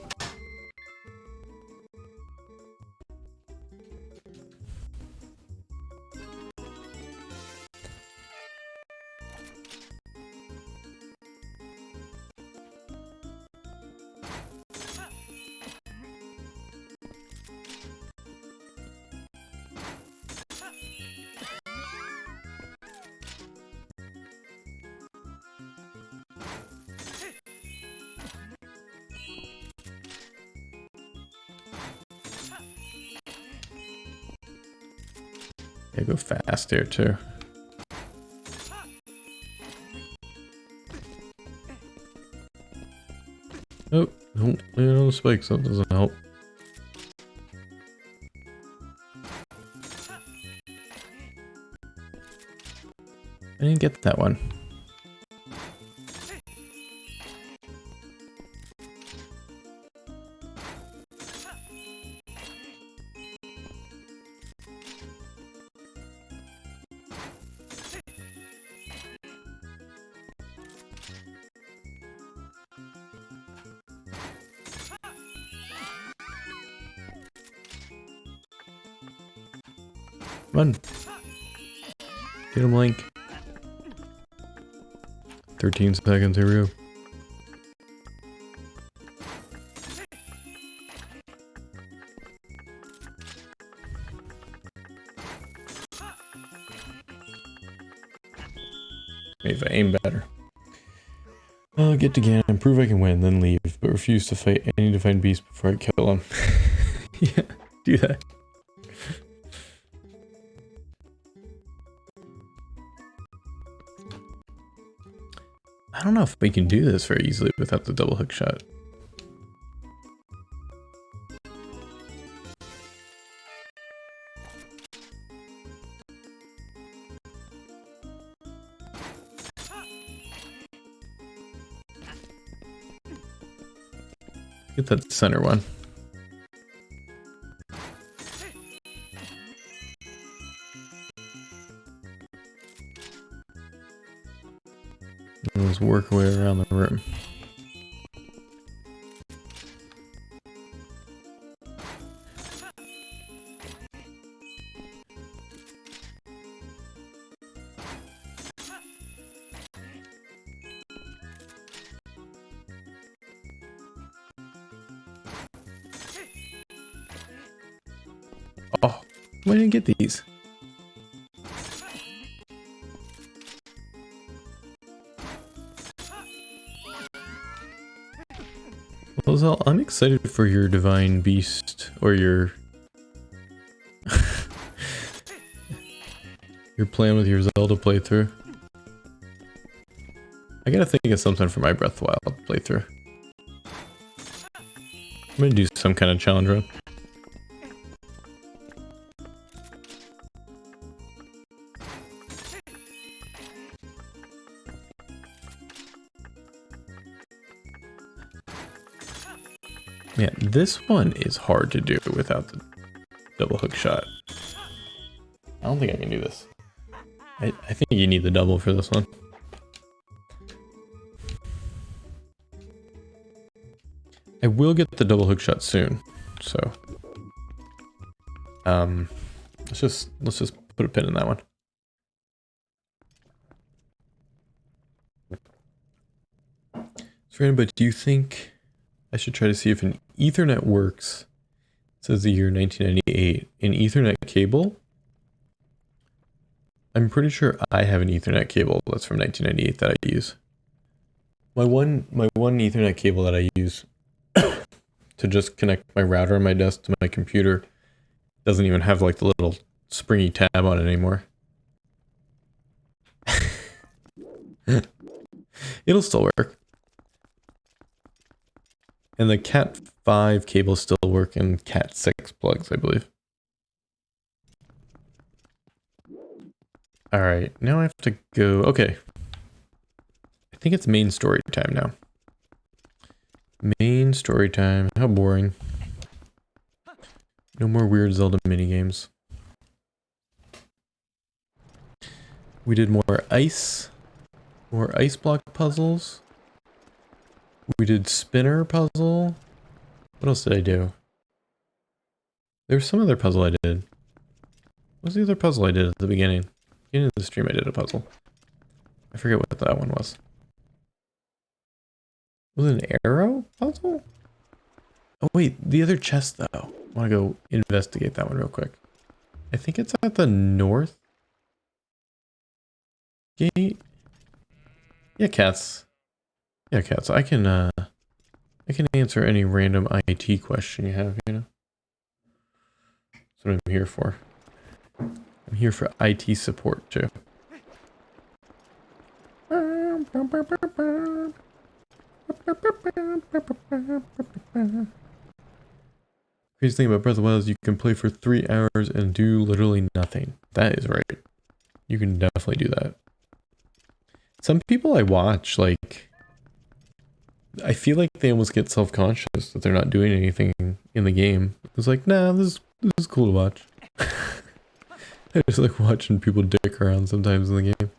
[SPEAKER 1] Yeah, go fast there too. Oh, don't land on the spikes, that doesn't help. I didn't get that one. Come on. Get him, Link. 13 seconds, here we go. Maybe if I aim better. I'll get to Ganon, prove I can win, then leave, but refuse to fight any divine beast before I kill him. Yeah, do that. I don't know if we can do this very easily without the double hook shot. Get that center one. Let's work our way around the room. Oh, why didn't I get these? Well, Zal, I'm excited for your Divine Beast, or your your plan with your Zelda playthrough. I gotta think of something for my Breath of the Wild playthrough. I'm gonna do some kind of challenge run. Yeah, this one is hard to do without the double hook shot. I don't think I can do this. I think you need the double for this one. I will get the double hook shot soon, so let's just put a pin in that one. So anybody, do you think I should try to see if an Ethernet works? It says the year 1998. An Ethernet cable? I'm pretty sure I have an Ethernet cable that's from 1998 that I use. My one Ethernet cable that I use to just connect my router on my desk to my computer doesn't even have like the little springy tab on it anymore. It'll still work. And the Cat 5 cables still work in Cat 6 plugs, I believe. Alright, now I have to go... Okay. I think it's main story time now. Main story time. How boring. No more weird Zelda minigames. We did more ice block puzzles. We did spinner puzzle. What else did I do? There was some other puzzle I did. What was the other puzzle I did at the beginning? Beginning of the stream I did a puzzle. I forget what that one was. Was it an arrow puzzle? Oh wait, the other chest though. I want to go investigate that one real quick. I think it's at the north gate. Yeah, cats. Yeah, cats. I can answer any random IT question you have, you know. That's what I'm here for. I'm here for IT support too. Crazy thing about Breath of the Wild is you can play for 3 hours and do literally nothing. That is right. You can definitely do that. Some people I watch, like, I feel like they almost get self-conscious that they're not doing anything in the game. It's like, nah, this is cool to watch. I just like watching people dick around sometimes in the game.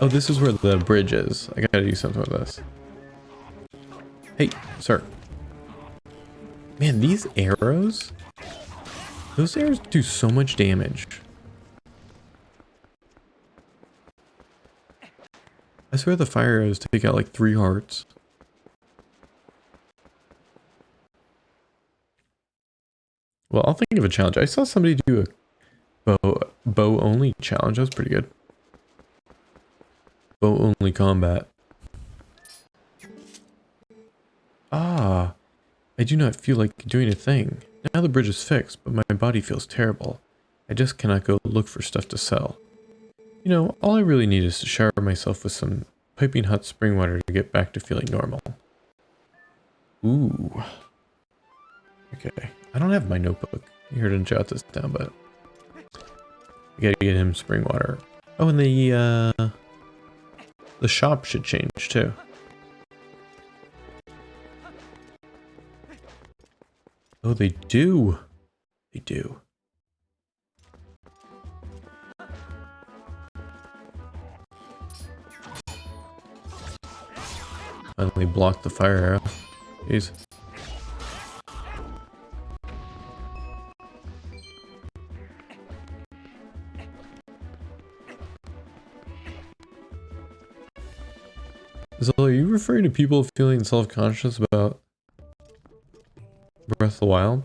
[SPEAKER 1] Oh, this is where the bridge is. I gotta do something with this. Hey, sir. Man, these arrows? Those arrows do so much damage. I swear the fire arrows take out like 3 hearts. Well, I'll think of a challenge. I saw somebody do a bow only challenge. That was pretty good. Bow only combat. Ah, I do not feel like doing a thing. Now the bridge is fixed, but my body feels terrible. I just cannot go look for stuff to sell. You know, all I really need is to shower myself with some piping hot spring water to get back to feeling normal. Ooh. Okay. I don't have my notebook. Here to jot this down, but I gotta get him spring water. Oh, and the shop should change too. Oh, they do. They do. Finally blocked the fire arrow. Jeez. So are you referring to people feeling self-conscious about Breath of the Wild?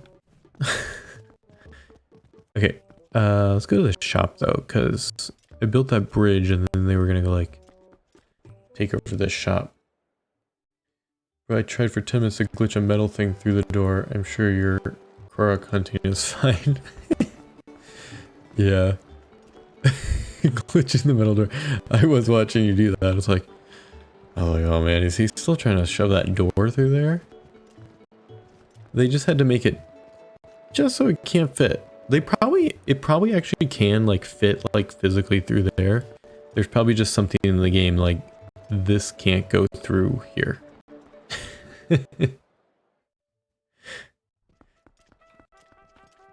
[SPEAKER 1] Okay, let's go to the shop though, because I built that bridge and then they were gonna go like take over this shop. I tried for 10 minutes to glitch a metal thing through the door. I'm sure your Korok hunting is fine. Yeah. Glitching the metal door. I was watching you do that. It's like, oh man, is he still trying to shove that door through there? They just had to make it just so it can't fit. It probably actually can like fit like physically through there. There's probably just something in the game like this can't go through here.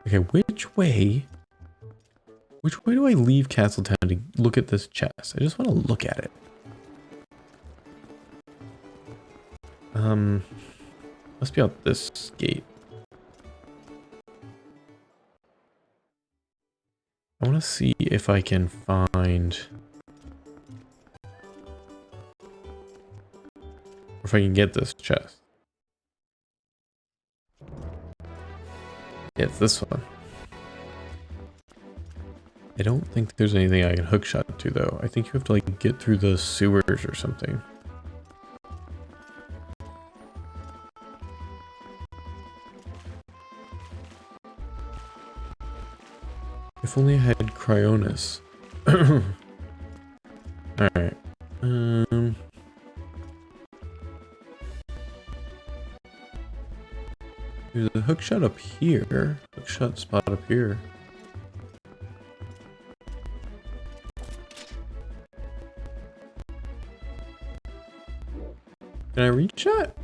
[SPEAKER 1] Okay, which way do I leave Castletown to look at this chest? I just want to look at it. Must be out this gate. I want to see if I can find... or if I can get this chest. Yeah, it's this one. I don't think there's anything I can hookshot to though. I think you have to like get through the sewers or something. If only I had Cryonis. Alright. There's a hookshot up here. Hookshot spot up here. Can I reach that?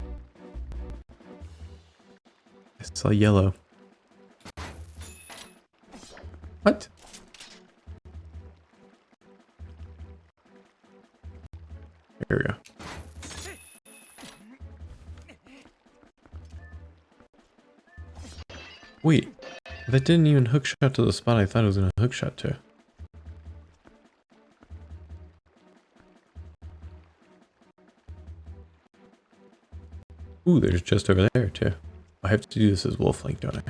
[SPEAKER 1] I saw yellow. What? There we go. Wait, that didn't even hookshot to the spot I thought it was gonna hookshot to. Ooh, there's just over there too. I have to do this as Wolf Link, don't I?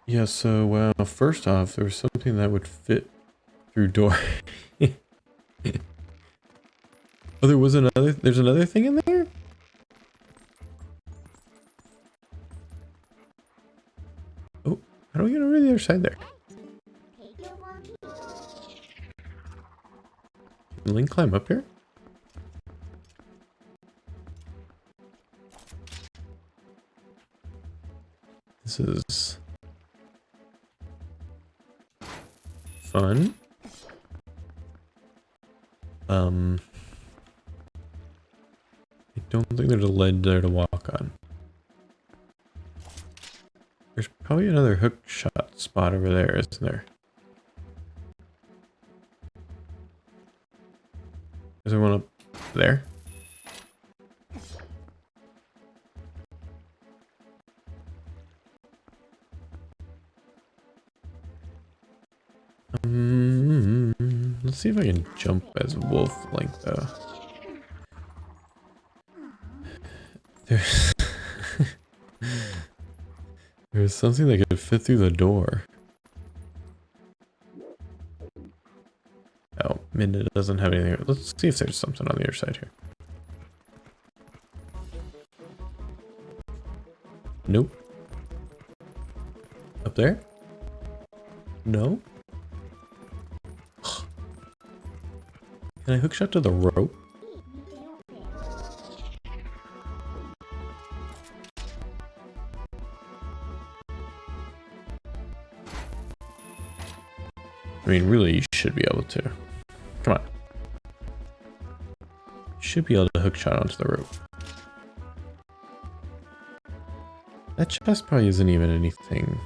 [SPEAKER 1] Yeah, so first off, there was something that would fit through door. Oh, there's another thing in there? Oh, how do we get over to the other side there? Can Link climb up here? This is fun. I don't think there's a ledge there to walk on. There's probably another hook shot spot over there, isn't there? Is there one up there? Let's see if I can jump as Wolf Link though. There's something that could fit through the door. Oh, Midna doesn't have anything. Let's see if there's something on the other side here. there? No? Can I hookshot to the rope? I mean, really, you should be able to. Come on. You should be able to hookshot onto the rope. That chest probably isn't even anything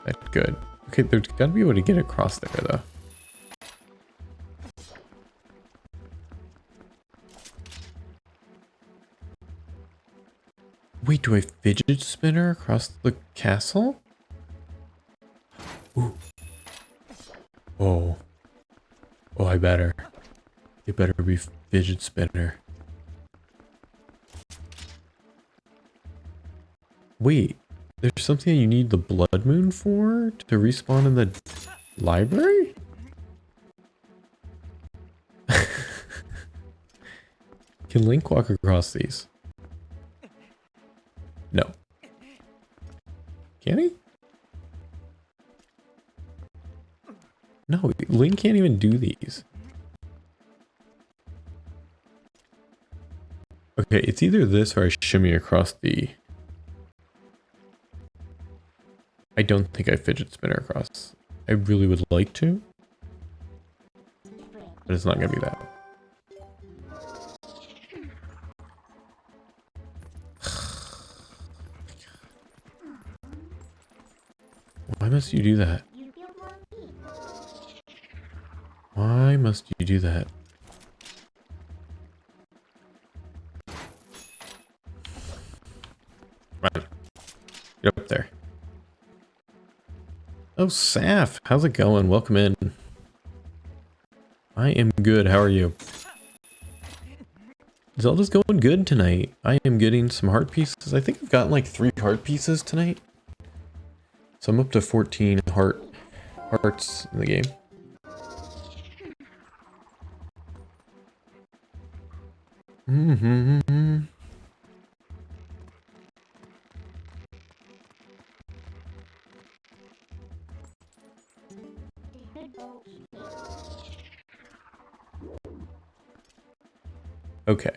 [SPEAKER 1] that good. Okay, there's gotta be a way to get across there, though. Wait, do I fidget spinner across the castle? Ooh. Oh. Oh, I better. It better be fidget spinner. Wait, there's something you need the blood moon for to respawn in the library? Can Link walk across these? No. Can he? No, Link can't even do these. Okay, it's either this or I shimmy across the... I don't think I fidget spinner across. I really would like to. But it's not gonna be that. Why must you do that? Why must you do that? Come on. Get up there. Oh, Saf, how's it going? Welcome in. I am good. How are you? Zelda's going good tonight. I am getting some heart pieces. I think I've gotten like 3 heart pieces tonight. So I'm up to 14 hearts in the game. Okay.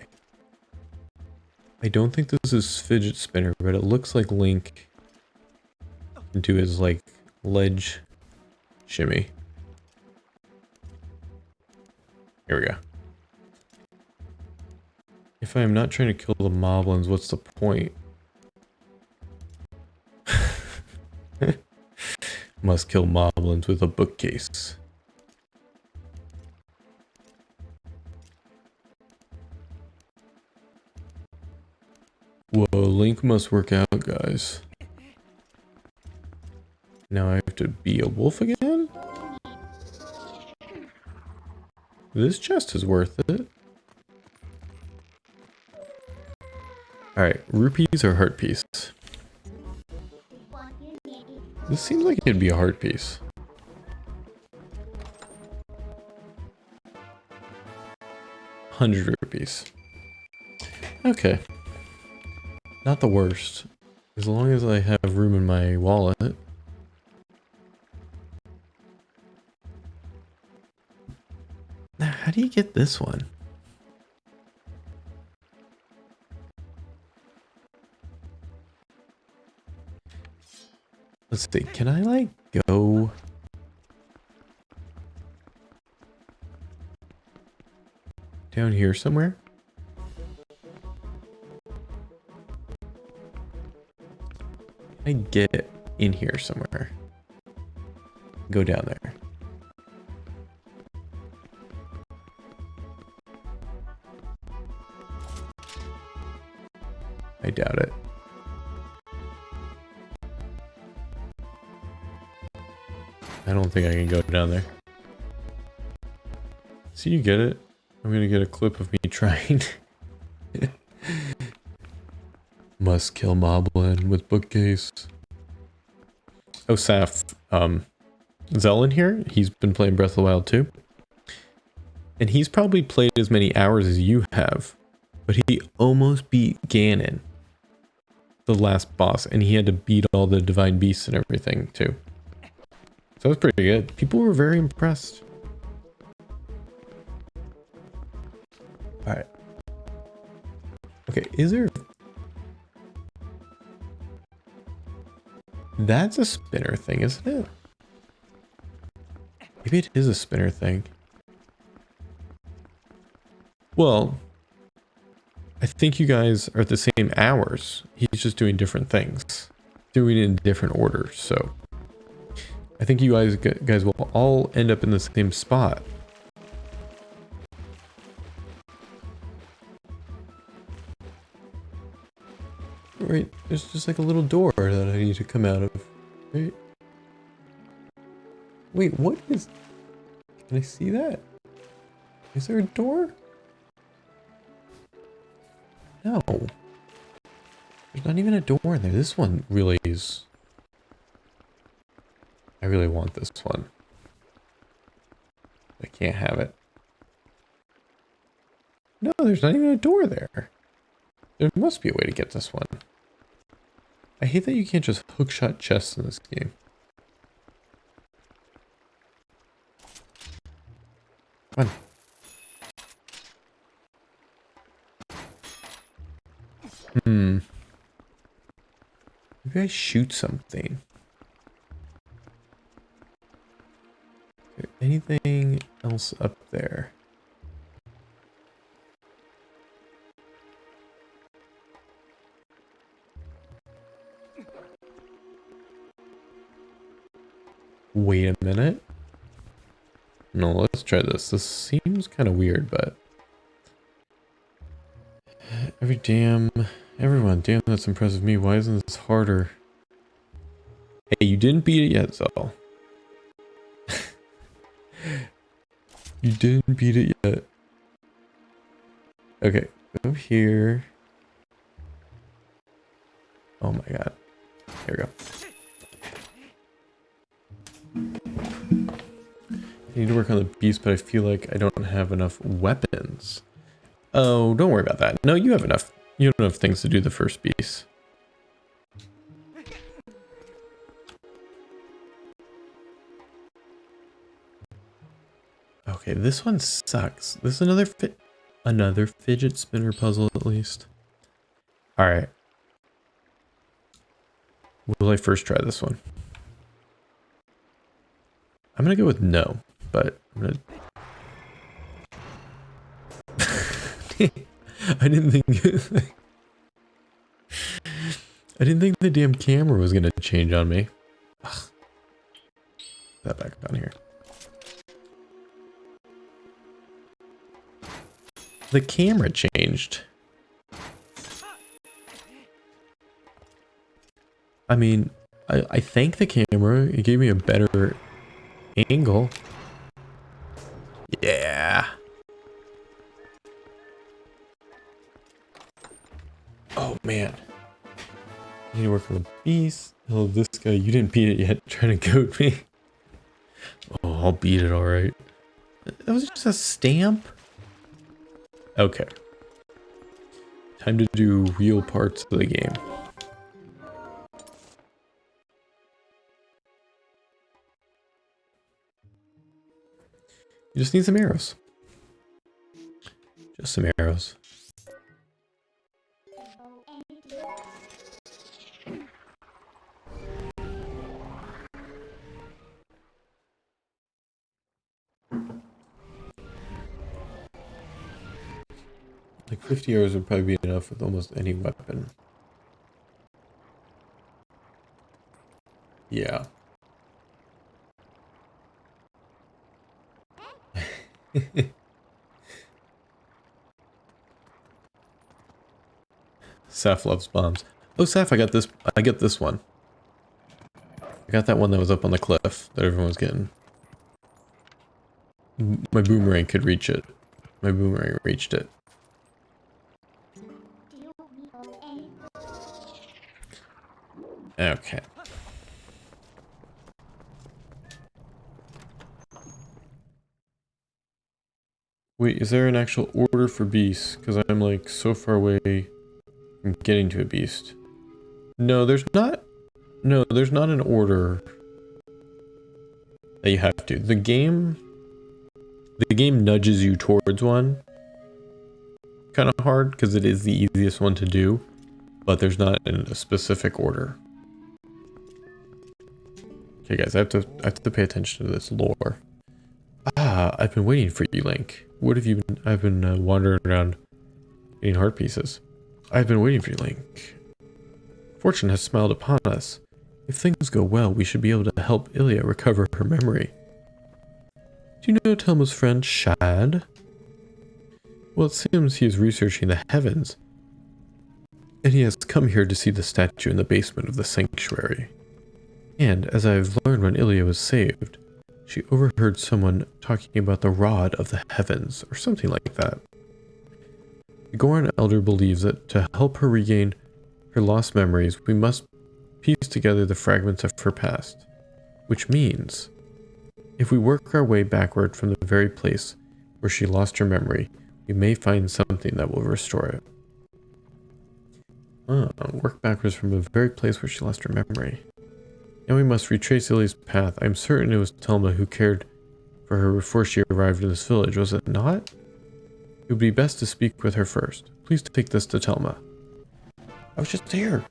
[SPEAKER 1] I don't think this is fidget spinner, but it looks like Link into his like ledge shimmy. Here we go. If I am not trying to kill the moblins, what's the point? Must kill moblins with a bookcase. Whoa, Link must work out, guys. Now I have to be a wolf again? This chest is worth it. Alright, rupees or heart piece? This seems like it'd be a heart piece. ₹100. Okay. Not the worst. As long as I have room in my wallet. Now, how do you get this one? Let's see, can I like go down here somewhere? Can I get in here somewhere? Go down there. I doubt it. I don't think I can go down there. So you get it? I'm gonna get a clip of me trying. Must kill moblin with bookcase. Oh, Saf. Zell in here, he's been playing Breath of the Wild too. And he's probably played as many hours as you have. But he almost beat Ganon. the last boss, and he had to beat all the divine beasts and everything too. So it was pretty good. People were very impressed. Alright. Okay, is there... That's a spinner thing, isn't it? Maybe it is a spinner thing. Well, I think you guys are at the same hours. He's just doing different things. Doing it in different orders, so... I think you guys will all end up in the same spot. Right, there's just like a little door that I need to come out of. Right? Wait, what is... Can I see that? Is there a door? No. There's not even a door in there. This one really is... I really want this one. I can't have it. No, there's not even a door there. There must be a way to get this one. I hate that you can't just hookshot chests in this game. Come on. Maybe I shoot something. Is there anything else up there? Wait a minute. No, let's try this. This seems kind of weird, but... Everyone, damn, that's impressive me. Why isn't this harder? Hey, you didn't beat it yet, Zal. You didn't beat it yet. Okay, go here. Oh my god. Here we go. I need to work on the beast, but I feel like I don't have enough weapons. Oh, don't worry about that. No, you have enough. You have enough things to do the first beast. Okay, this one sucks. This is another fidget spinner puzzle at least. All right. Will I first try this one? I'm gonna go with no, but I'm gonna... I didn't think the damn camera was gonna change on me. Ugh. Put that back on here. The camera changed. I mean, I thank the camera. It gave me a better angle. Yeah. Oh man. I need to work on the beast. Oh, this guy, you didn't beat it yet. Trying to goat me. Oh, I'll beat it, alright. That was just a stamp? Okay. Time to do real parts of the game. You just need some arrows. Just some arrows. Like 50 arrows would probably be enough with almost any weapon. Yeah. Saf loves bombs. Oh, Saf, I got this. I get this one. I got that one that was up on the cliff that everyone was getting. My boomerang could reach it. My boomerang reached it. Okay. Wait, is there an actual order for beasts? Because I'm like so far away from getting to a beast. No, there's not. No, there's not an order that you have to. The game nudges you towards one. Kind of hard because it is the easiest one to do, but there's not in a specific order. Okay, guys, I have to pay attention to this lore. Ah, I've been waiting for you, Link. What have you been? I've been wandering around getting heart pieces. I've been waiting for you, Link. Fortune has smiled upon us. If things go well, we should be able to help Ilya recover her memory. Do you know Telma's friend, Shad? Well, it seems he is researching the heavens, and he has come here to see the statue in the basement of the sanctuary. And, as I have learned when Ilya was saved, she overheard someone talking about the Rod of the Heavens, or something like that. The Goron Elder believes that to help her regain her lost memories, we must piece together the fragments of her past. Which means, if we work our way backward from the very place where she lost her memory, we may find something that will restore it. Work backwards from the very place where she lost her memory. Now we must retrace Ilya's path. I'm certain it was Telma who cared for her before she arrived in this village, was it not? It would be best to speak with her first. Please take this to Telma. I was just here.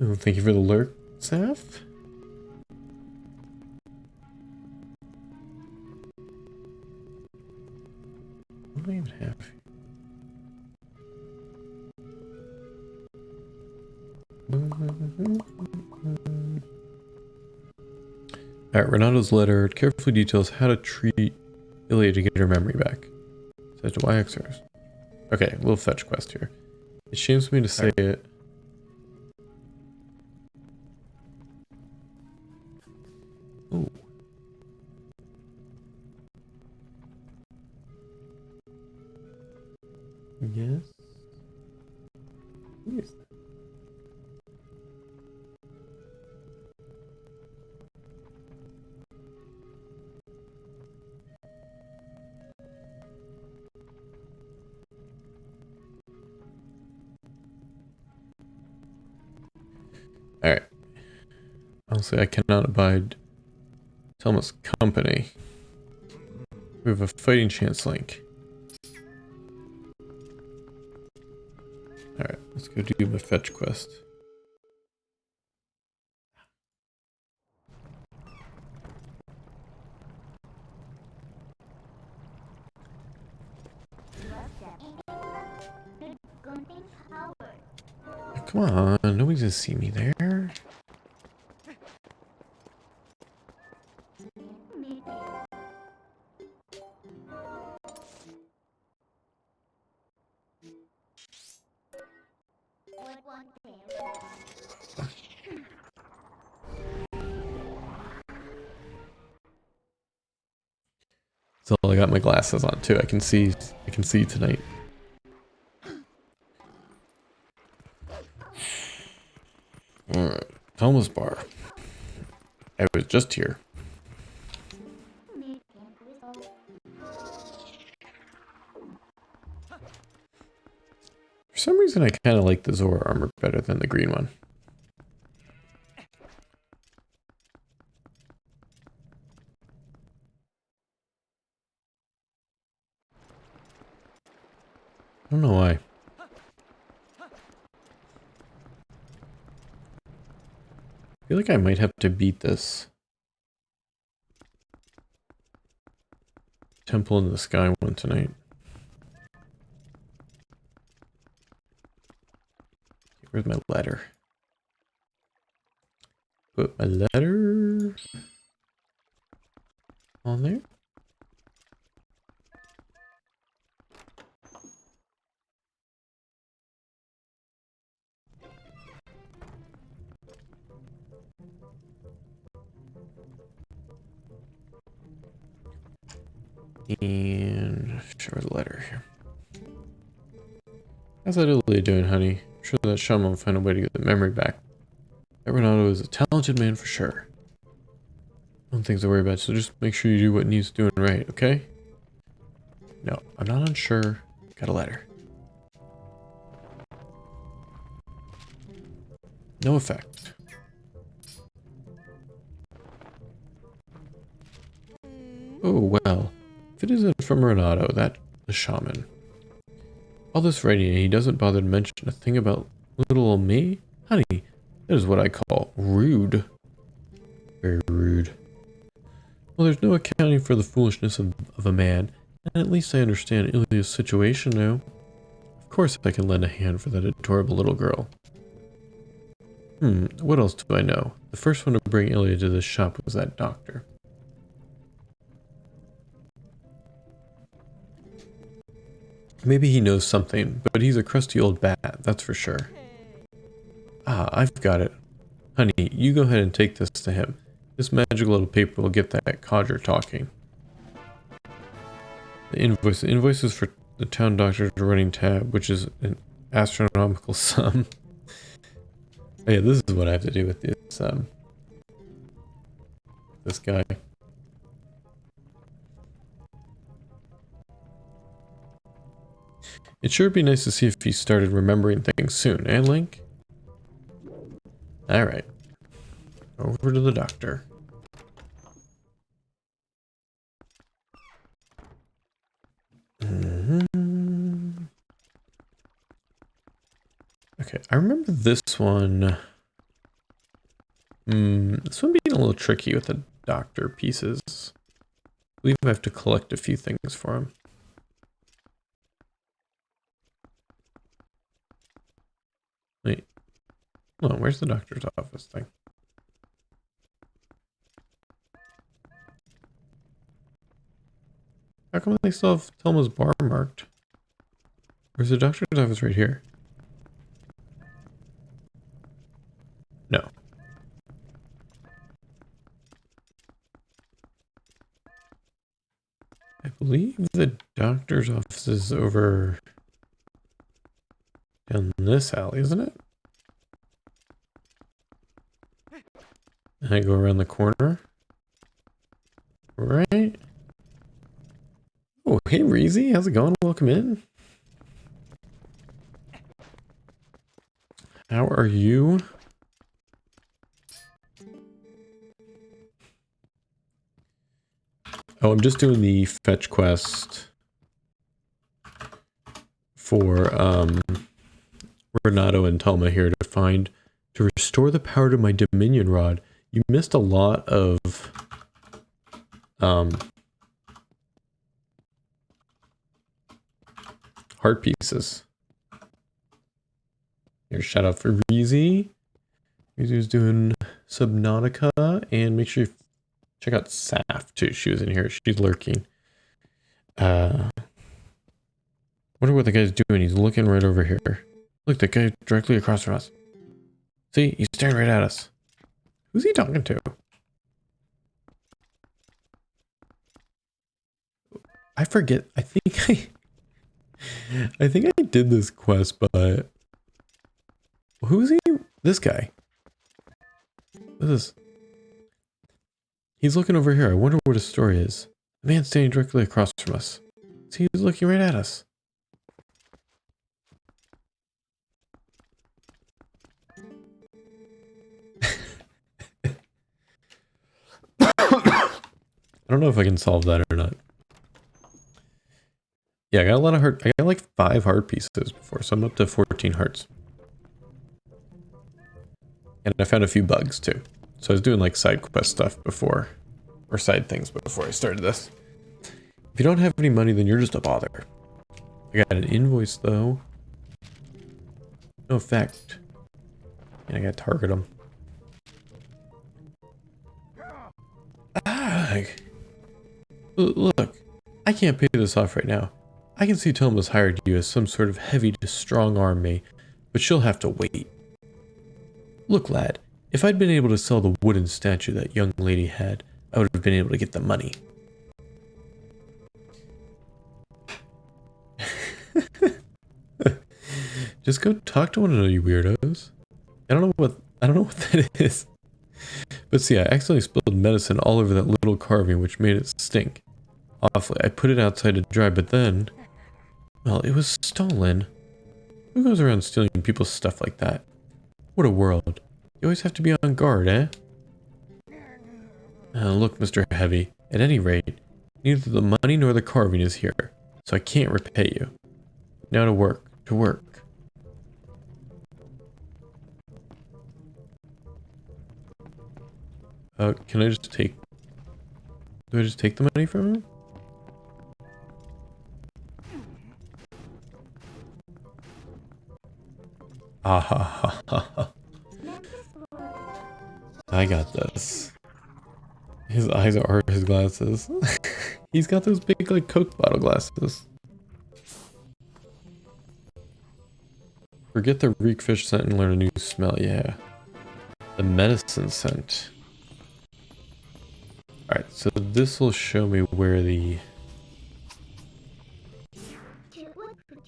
[SPEAKER 1] Oh, thank you for the lurk, Saf. What do I even have? Alright, Renato's letter carefully details how to treat Ilya to get her memory back. Says to YXers. Okay, little fetch quest here. It shames me to say it. Ooh. Yes. Who is that? Alright. Honestly, I cannot abide Telma's company. We have a fighting chance, Link. Alright, let's go do my fetch quest. Come on, nobody's gonna see me there. So I got my glasses on too. I can see tonight. Alright, Thomas Bar. I was just here. For some reason I kinda like the Zora armor better than the green one. I don't know why. I feel like I might have to beat this Temple in the Sky one tonight. Where's my letter? Put my letter on there. And show her the letter here. How's that Ilya doing, honey? I'm sure that Shaman will find a way to get the memory back. That Renato is a talented man for sure. No things to worry about, so just make sure you do what needs doing right, okay? No, I'm not unsure. Got a letter. No effect. Oh, well. If it isn't from Renato, that the shaman. All this writing and he doesn't bother to mention a thing about little old me? Honey, that is what I call rude. Very rude. Well, there's no accounting for the foolishness of a man, and at least I understand Ilya's situation now. Of course I can lend a hand for that adorable little girl. What else do I know? The first one to bring Ilya to this shop was that doctor. Maybe he knows something, but he's a crusty old bat, that's for sure. Ah, I've got it. Honey, you go ahead and take this to him. This magical little paper will get that codger talking. The invoice is for the town doctor's running tab, which is an astronomical sum. Oh yeah, this is what I have to do with this guy. It sure would be nice to see if he started remembering things soon, eh, Link? Alright. Over to the doctor. Okay, I remember this one. This one being a little tricky with the doctor pieces. I believe I have to collect a few things for him. Wait. Oh, where's the doctor's office thing? How come they still have Telma's bar marked? Where's the doctor's office right here? No. I believe the doctor's office is over down this alley, isn't it? And I go around the corner. Right? Oh, hey Reezy, how's it going? Welcome in. How are you? Oh, I'm just doing the fetch quest for Renato and Telma here to restore the power to my Dominion Rod. You missed a lot of heart pieces. Here's shout out for Reezy. Reezy's doing Subnautica, and make sure you check out Saf too. She was in here. She's lurking. Wonder what the guy's doing. He's looking right over here. Look, that guy directly across from us. See, he's staring right at us. Who's he talking to? I forget. I think I did this quest, but who's he? This guy. What is this? He's looking over here. I wonder what his story is. The man standing directly across from us. See, he's looking right at us. I don't know if I can solve that or not. Yeah, I got a lot of heart. I got like 5 heart pieces before, so I'm up to 14 hearts. And I found a few bugs too. So I was doing like side quest stuff before, or side things before I started this. If you don't have any money, then you're just a bother. I got an invoice though. No effect. And I gotta target them. Ah! Look, I can't pay this off right now. I can see Telma's hired you as some sort of heavy to strong arm me, but she'll have to wait. Look, lad, if I'd been able to sell the wooden statue that young lady had, I would have been able to get the money. Just go talk to one another, you weirdos. I don't know what that is. But see, I accidentally spilled medicine all over that little carving, which made it stink awfully. I put it outside to dry, but then, well, it was stolen. Who goes around stealing people's stuff like that? What a world. You always have to be on guard, eh? Look, Mr. Heavy. At any rate, neither the money nor the carving is here, so I can't repay you. Now to work. To work. Can I just take... Do I just take the money from him? Ah ha ha ha ha. I got this. His eyes are his glasses. He's got those big, like, Coke bottle glasses. Forget the reek fish scent and learn a new smell, yeah. The medicine scent. Alright, so this will show me where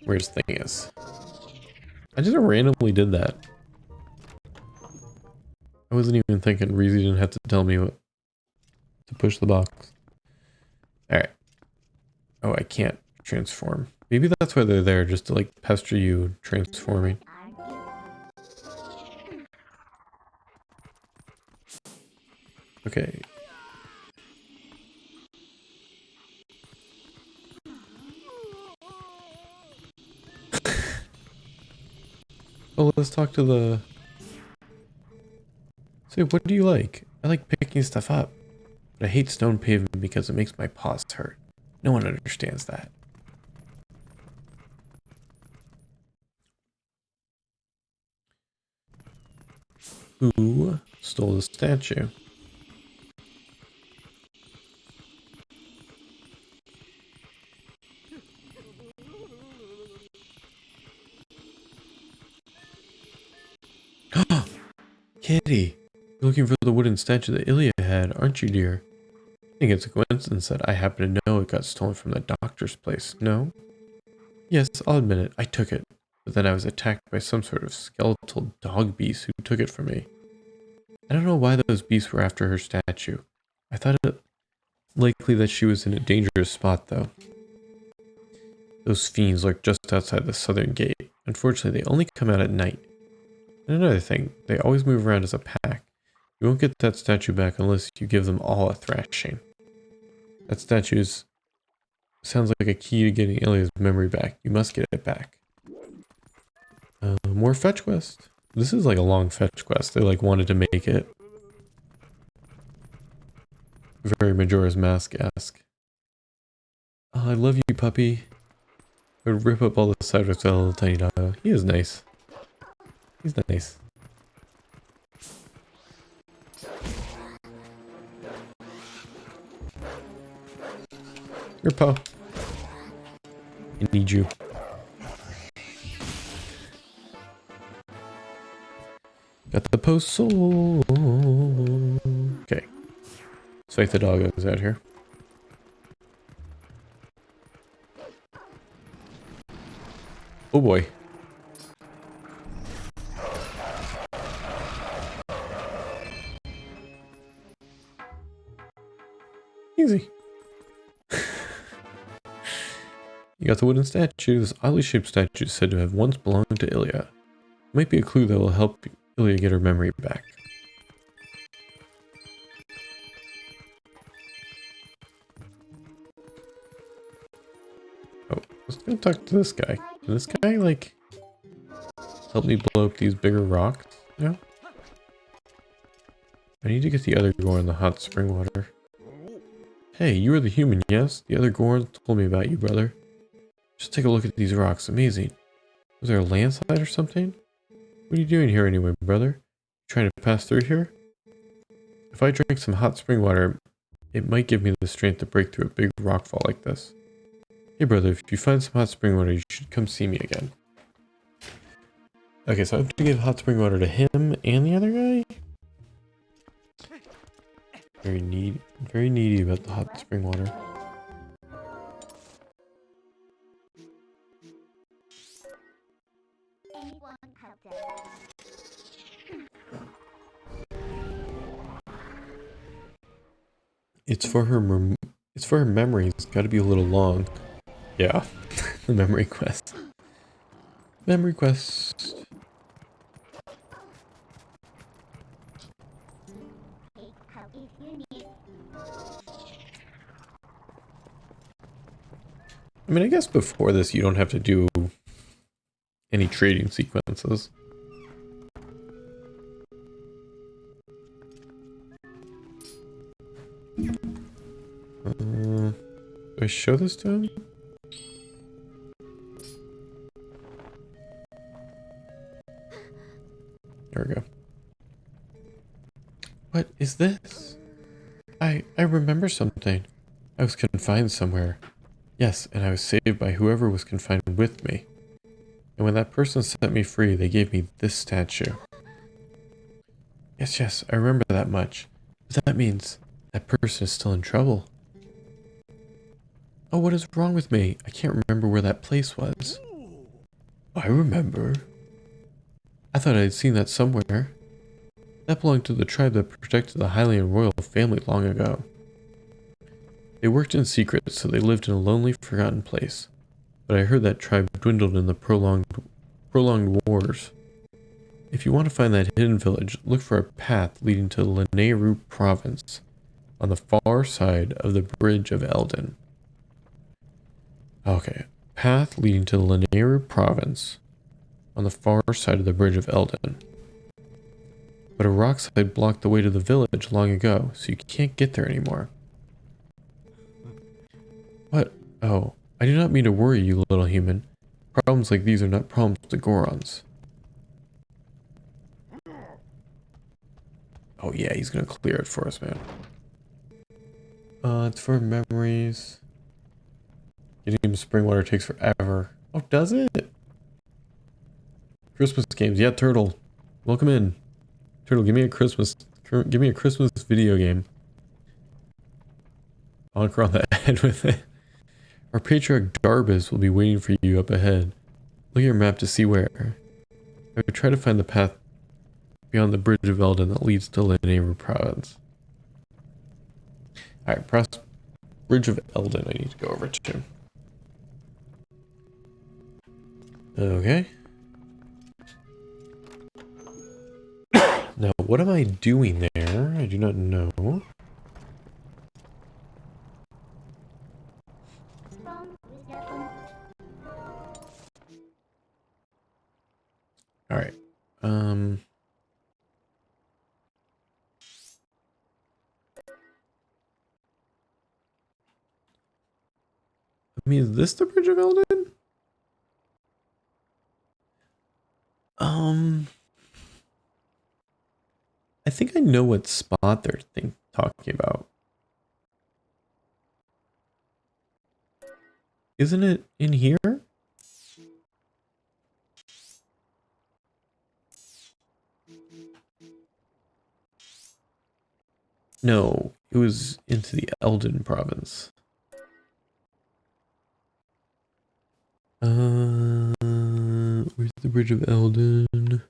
[SPEAKER 1] where his thing is. I just randomly did that. I wasn't even thinking. Reezy didn't have to tell me what to push the box. Alright. Oh, I can't transform. Maybe that's why they're there, just to like pester you transforming. Okay. Oh, let's talk to the... Say, what do you like? I like picking stuff up, but I hate stone pavement because it makes my paws hurt. No one understands that. Who stole the statue? Kitty, you're looking for the wooden statue that Ilya had, aren't you, dear? I think it's a coincidence that I happen to know it got stolen from the doctor's place, no? Yes, I'll admit it, I took it. But then I was attacked by some sort of skeletal dog beast who took it from me. I don't know why those beasts were after her statue. I thought it likely that she was in a dangerous spot, though. Those fiends lurk just outside the southern gate. Unfortunately, they only come out at night. And another thing, they always move around as a pack. You won't get that statue back unless you give them all a thrashing. That statue sounds like a key to getting Ilya's memory back. You must get it back. More fetch quest. This is like a long fetch quest. They like wanted to make it very Majora's Mask-esque. Oh, I love you, puppy. I would rip up all the sides of that little tiny dog. He is nice. He's nice. Here, Poe. I need you. Got the post soul. Okay. Let's fight the doggos out here. Oh boy. Easy. You got the wooden statue. This oddly shaped statue is said to have once belonged to Ilya. It might be a clue that will help Ilya get her memory back. Oh, let's go talk to this guy. Can this guy, like, help me blow up these bigger rocks? No? I need to get the other Goron in the hot spring water. Hey, you are the human, yes? The other Gorons told me about you, brother. Just take a look at these rocks. Amazing. Was there a landslide or something? What are you doing here anyway, brother? Trying to pass through here? If I drink some hot spring water, it might give me the strength to break through a big rockfall like this. Hey, brother, if you find some hot spring water, you should come see me again. Okay, so I have to give hot spring water to him and the other guy? Very needy about the hot spring water. It's for her memory. It's got to be a little long. Yeah, the memory quest. Memory quest. I mean, I guess before this you don't have to do any trading sequences. Do I show this to him? There we go. What is this? I remember something. I was confined somewhere. Yes, and I was saved by whoever was confined with me. And when that person set me free, they gave me this statue. Yes, I remember that much. But that means that person is still in trouble. Oh, what is wrong with me? I can't remember where that place was. I remember. I thought I had seen that somewhere. That belonged to the tribe that protected the Hylian royal family long ago. They worked in secret, so they lived in a lonely, forgotten place. But I heard that tribe dwindled in the prolonged wars. If you want to find that hidden village, look for a path leading to Lanayru province, on the far side of the Bridge of Eldin. Okay, path leading to Lanayru province, on the far side of the Bridge of Eldin. But a rock slide blocked the way to the village long ago, so you can't get there anymore. What? Oh, I do not mean to worry you, little human. Problems like these are not problems to Gorons. Oh yeah, he's gonna clear it for us, man. It's for memories. Getting spring water takes forever. Oh, does it? Christmas games. Yeah, Turtle. Welcome in. Turtle, give me a Christmas video game. I'll crawl the head with it. Our patriarch Darbus will be waiting for you up ahead. Look at your map to see where. I would try to find the path beyond the Bridge of Eldin that leads to Lanayru province. Alright, Bridge of Eldin I need to go over to. Okay. Now, what am I doing there? I do not know. Alright. I mean, is this the Bridge of Eldin? I think I know what spot they're talking about. Isn't it in here? No, it was into the Eldin province. Where's the Bridge of Eldin?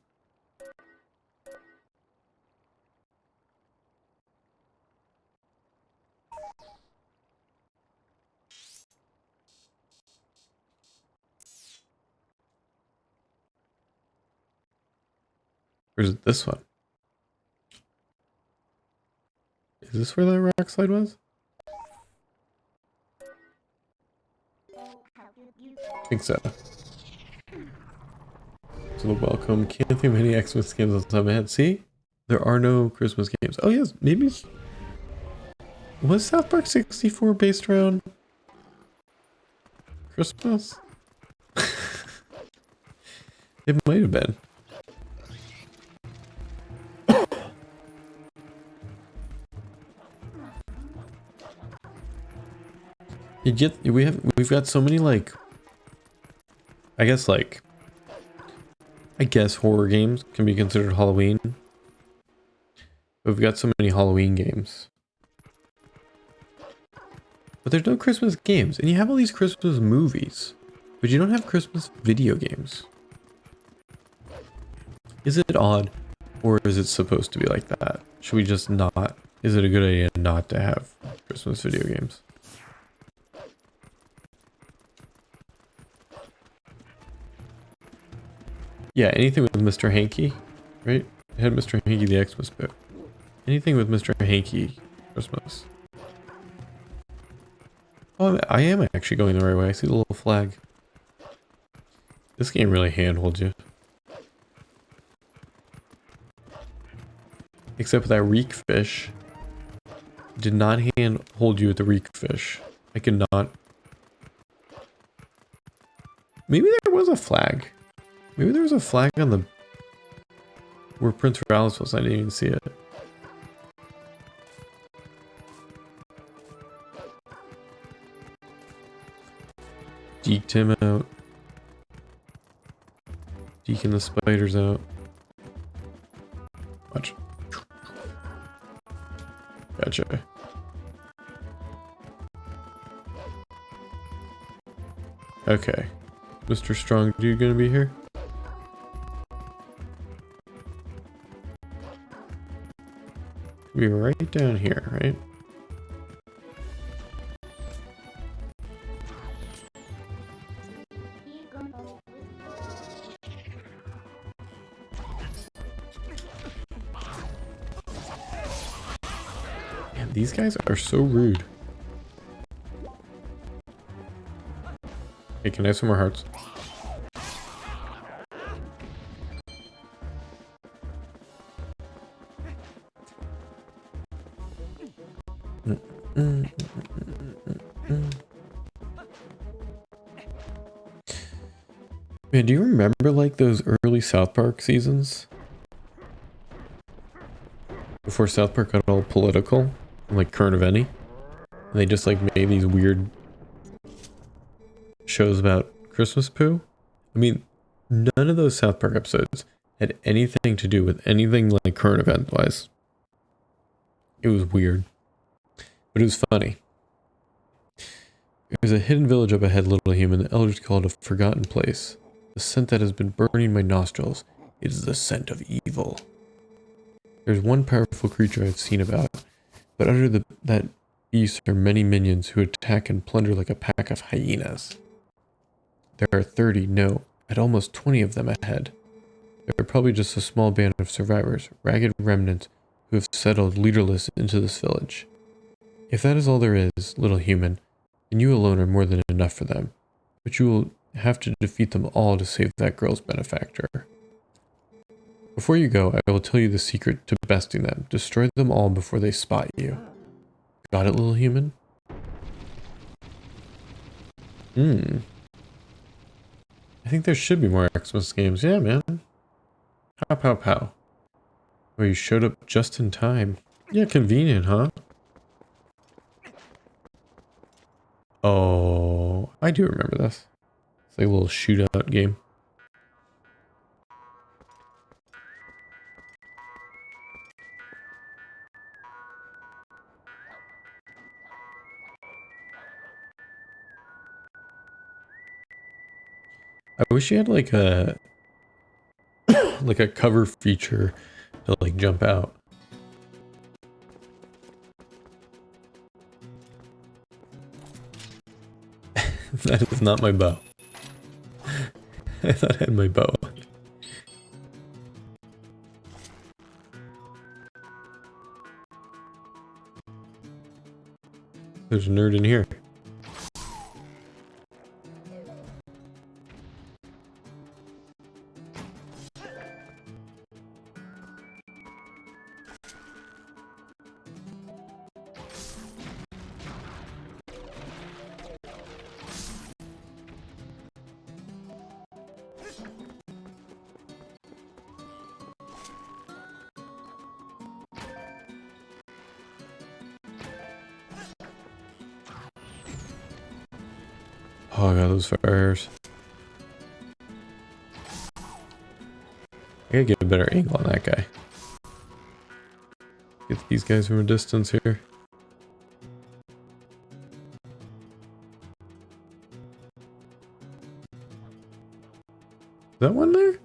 [SPEAKER 1] Or is it this one? Is this where that rock slide was? I think so. So the welcome. Can't think of any Xmas games on the top of my head. See? There are no Christmas games. Oh yes, maybe. Was South Park 64 based around Christmas? It might have been. We've got so many like I guess horror games can be considered Halloween. We've got so many Halloween games. But there's no Christmas games, and you have all these Christmas movies, but you don't have Christmas video games. Is it odd, or is it supposed to be like that? Should we just not? Is it a good idea not to have Christmas video games? Yeah, anything with Mr. Hanky, right? It had Mr. Hanky the Xmas book. Anything with Mr. Hanky Christmas. Oh, I am actually going the right way. I see the little flag. This game really handholds you. Except that reek fish did not handhold you with the reek fish. I could not. Maybe there was a flag. Maybe there was a flag on the... where Prince Rallis was. I didn't even see it. Deked him out. Deking the spiders out. Watch. Gotcha. Okay. Mr. Strong Dude gonna be here? Be right down here, right? Man, these guys are so rude. Hey, can I have some more hearts? Man, do you remember like those early South Park seasons? Before South Park got all political, and, like current eventy, and they just like made these weird shows about Christmas poo. I mean, none of those South Park episodes had anything to do with anything like current event wise. It was weird, but it was funny. There's a hidden village up ahead, little human. The elders call it a forgotten place. The scent that has been burning my nostrils. It is the scent of evil. There's one powerful creature I've seen about, but under that beast are many minions who attack and plunder like a pack of hyenas. There are 30, no, at almost 20 of them ahead. They are probably just a small band of survivors, ragged remnants who have settled leaderless into this village. If that is all there is, little human, then you alone are more than enough for them. But you will have to defeat them all to save that girl's benefactor. Before you go, I will tell you the secret to besting them. Destroy them all before they spot you. Got it, little human? I think there should be more Xmas games. Yeah, man. Pow, pow, pow. Oh, you showed up just in time. Yeah, convenient, huh? Oh, I do remember this. It's like a little shootout game. I wish you had like a like a cover feature to like jump out. That is not my bow. I thought I had my bow. There's a nerd in here. Oh, I got those fires. I gotta get a better angle on that guy. Get these guys from a distance here. Is that one there?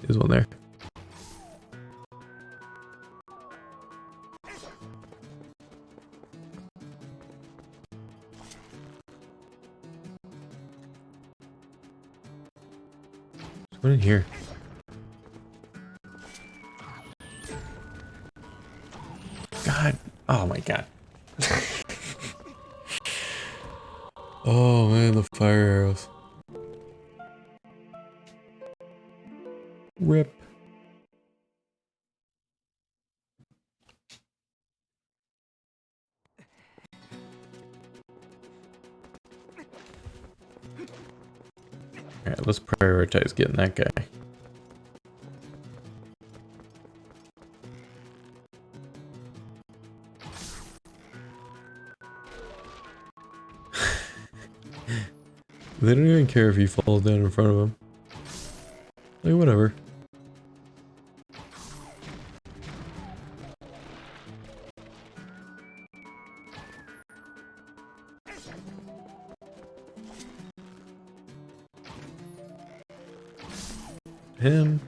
[SPEAKER 1] There's one there. There's one in here. God. Oh my god. Oh man, the fire arrows. Rip. Alright, let's prioritize getting that guy. They don't even care if he falls down in front of them. Like, whatever. Him.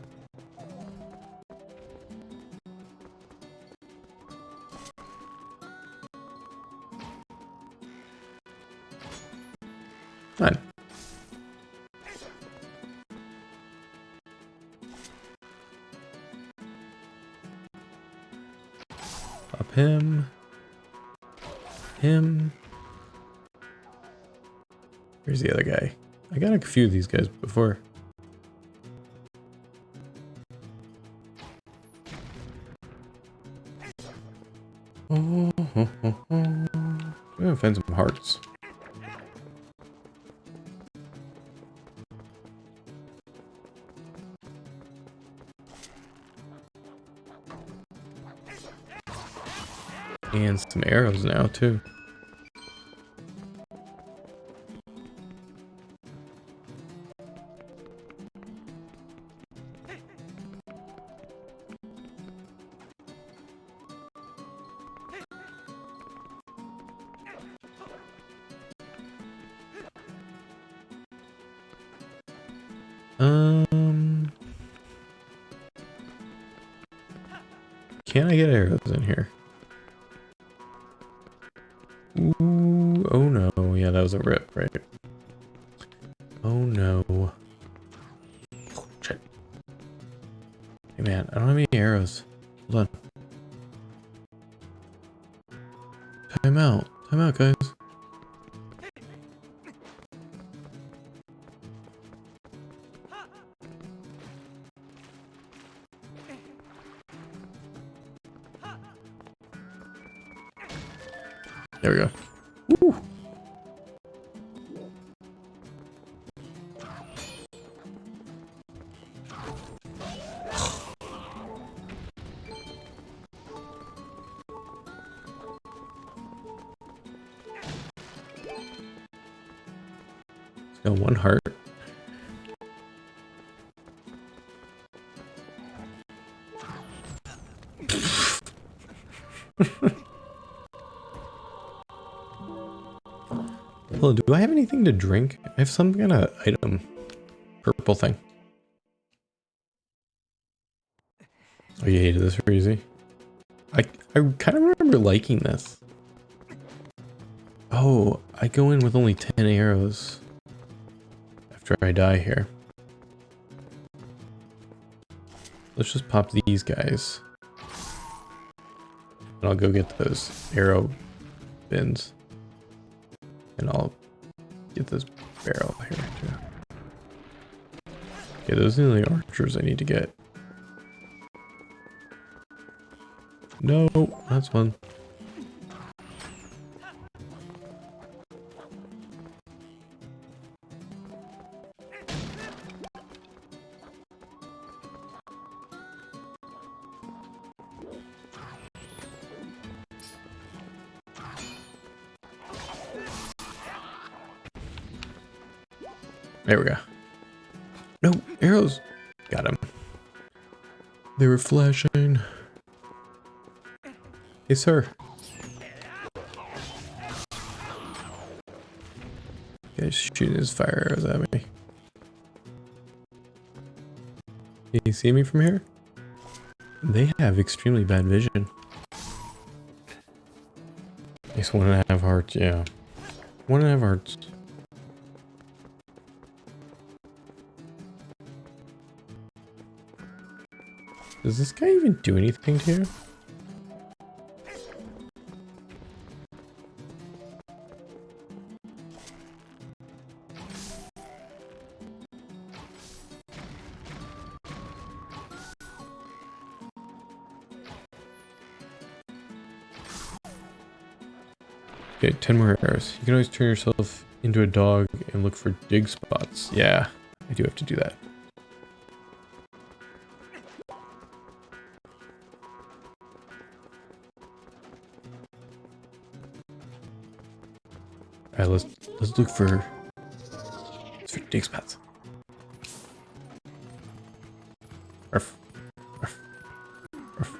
[SPEAKER 1] Fine. Up him. Him. Where's the other guy? I got a few of these guys before. Oh, I'm gonna find some hearts. And some arrows now too. Can I get arrows in here? Ooh, oh no. Yeah, that was a rip, right? Oh no. Oh, shit. Hey man, I don't have any arrows. Hold on. Time out. Time out, guys. There we go. Woo. Got one heart. Well, do I have anything to drink? I have some kind of item. Purple thing. Oh, you hated this, Reezy? I kind of remember liking this. Oh, I go in with only 10 arrows after I die here. Let's just pop these guys. And I'll go get those arrow bins. And I'll get this barrel here too. Okay, those are the only archers I need to get. No, that's one. There we go. No, arrows. Got him. They were flashing. Hey, sir. Guy's shooting his fire arrows at me. Can you see me from here? They have extremely bad vision. At least 1.5 hearts, yeah. 1.5 hearts. Does this guy even do anything to you? Okay, 10 more arrows. You can always turn yourself into a dog and look for dig spots. Yeah, I do have to do that. Alright, let's look for dig spots. Arf, arf, arf, arf.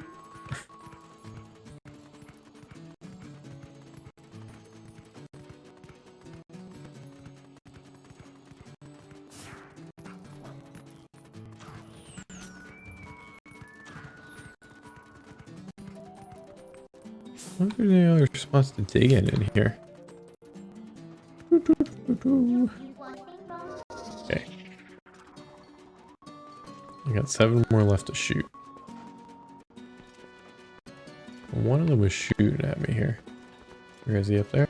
[SPEAKER 1] I wonder if there's any other spots to dig in here. Okay. I got 7 more left to shoot. One of them was shooting at me here. Where is he up there?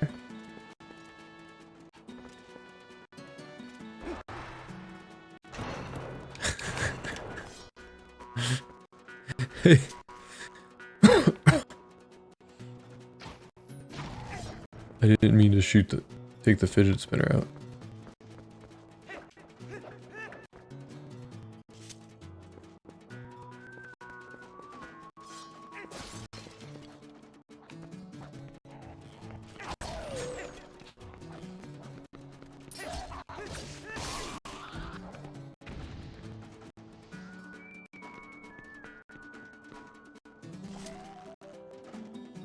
[SPEAKER 1] I didn't mean to take the fidget spinner out.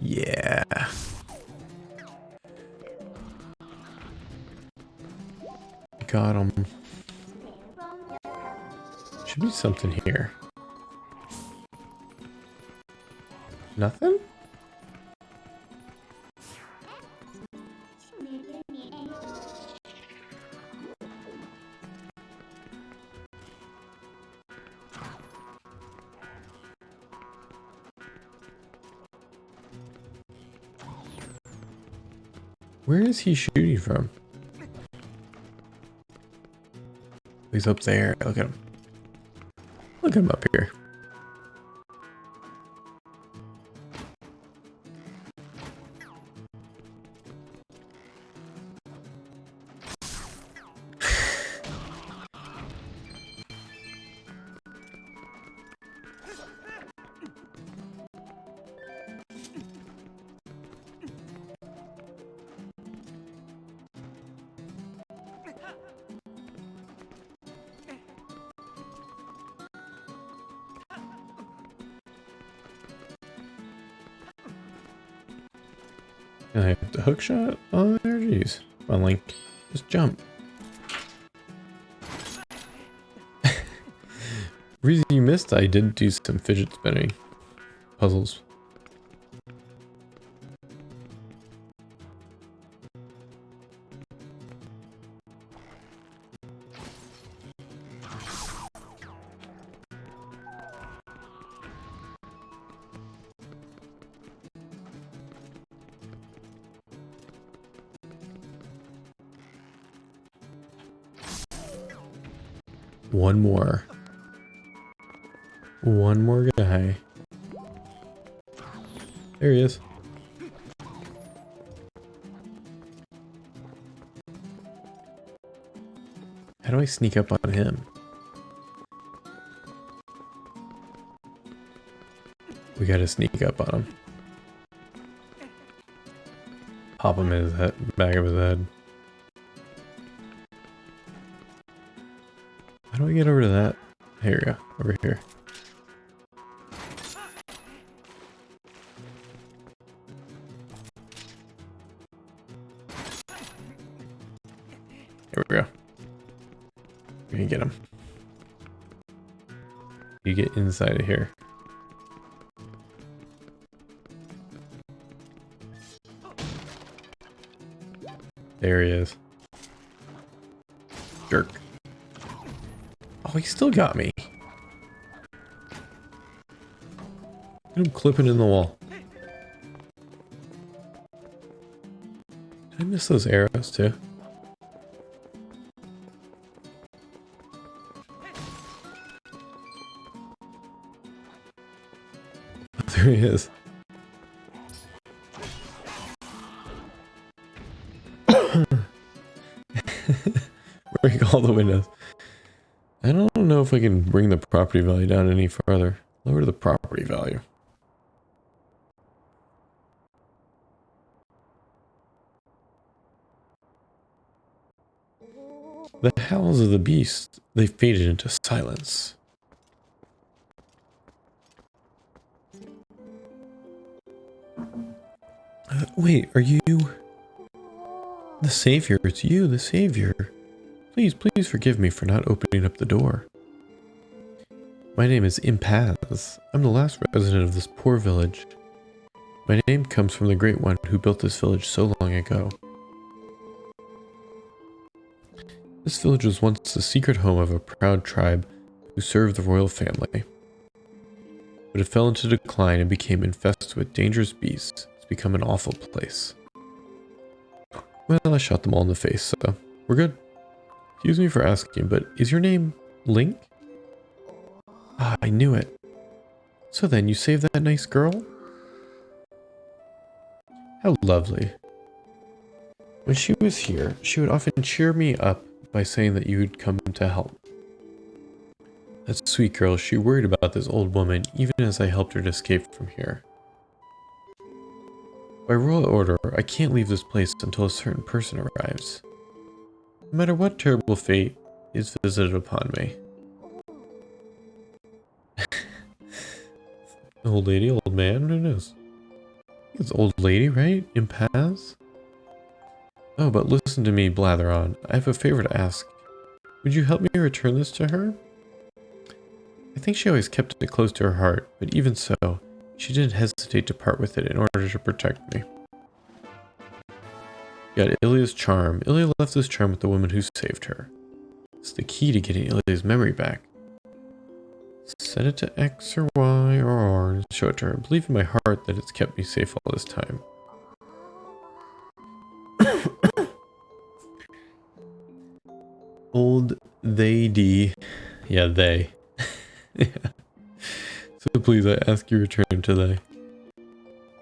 [SPEAKER 1] Yeah. Got him. Should be something here. Nothing? Where is he shooting from? He's up there. Look at him. Look at him up here. And I have the hook shot. Oh, there, jeez. Come on, Link. Just jump. Reason you missed, I did do some fidget spinning puzzles. One more. One more guy. There he is. How do I sneak up on him? We gotta sneak up on him. Pop him in his head, back of his head. How do I get over to that? Here we go, over here. Here we go. We can get him. You get inside of here. There he is. Jerk. Oh, he still got me. Get him clipping in the wall. Did I miss those arrows too? There he is. Break all the windows. I don't know if I can bring the property value down any farther. Lower the property value. The howls of the beast, they faded into silence. Wait, are you... The Savior? It's you, the Savior. Please, please forgive me for not opening up the door. My name is Impaz. I'm the last resident of this poor village. My name comes from the Great One who built this village so long ago. This village was once the secret home of a proud tribe who served the royal family. But it fell into decline and became infested with dangerous beasts. It's become an awful place. Well, I shot them all in the face, so we're good. Excuse me for asking, but is your name Link? Ah, I knew it. So then, you saved that nice girl? How lovely. When she was here, she would often cheer me up by saying that you would come to help. That sweet girl, she worried about this old woman even as I helped her to escape from here. By royal order, I can't leave this place until a certain person arrives. No matter what terrible fate is visited upon me. Old lady, old man, who knows? It's old lady, right? Impaz? Oh, but listen to me blather on. I have a favor to ask. Would you help me return this to her? I think she always kept it close to her heart, but even so, she didn't hesitate to part with it in order to protect me. Got Ilya's charm. Ilya left this charm with the woman who saved her. It's the key to getting Ilya's memory back. Set it to X or Y or R and show it to her. Believe in my heart that it's kept me safe all this time. Old they. Yeah, they. Yeah. So please, I ask you return to they.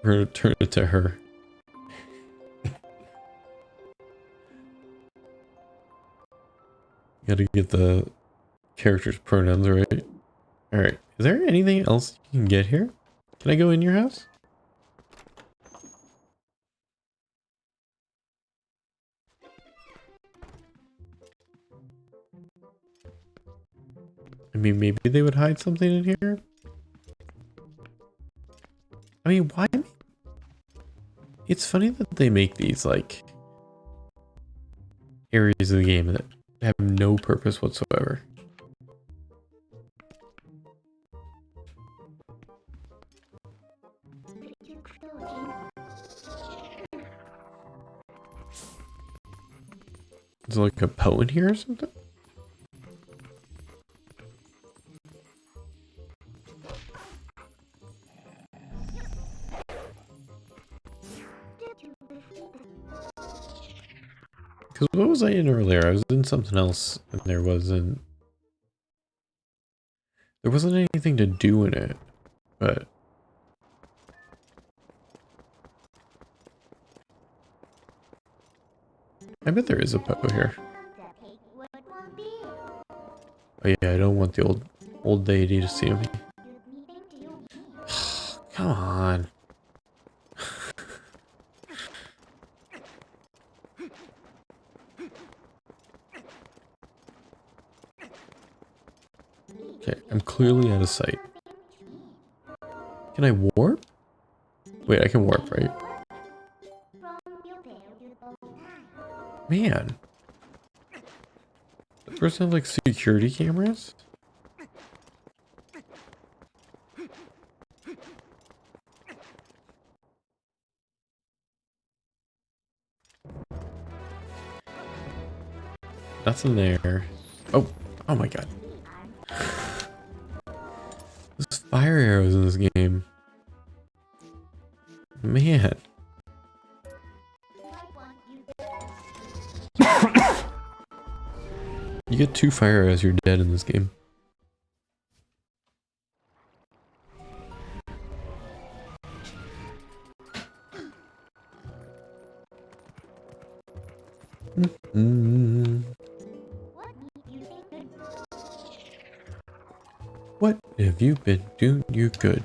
[SPEAKER 1] Return it to her. Gotta get the character's pronouns right. Alright, is there anything else you can get here? Can I go in your house? I mean, maybe they would hide something in here? I mean, why? It's funny that they make these, like, areas of the game that have no purpose whatsoever. Is there like a Poe in here or something? Because what was I in earlier? I was in something else and there wasn't anything to do in it, but I bet there is a Poe here. Oh yeah, I don't want the old deity to see me. Come on. Okay, I'm clearly out of sight. Can I warp? Wait, I can warp, right? Man. The person have like security cameras? Nothing there. Oh my god. There's fire arrows in this game. Man. You get 2 fire arrows, you're dead in this game. Have you been doing you good?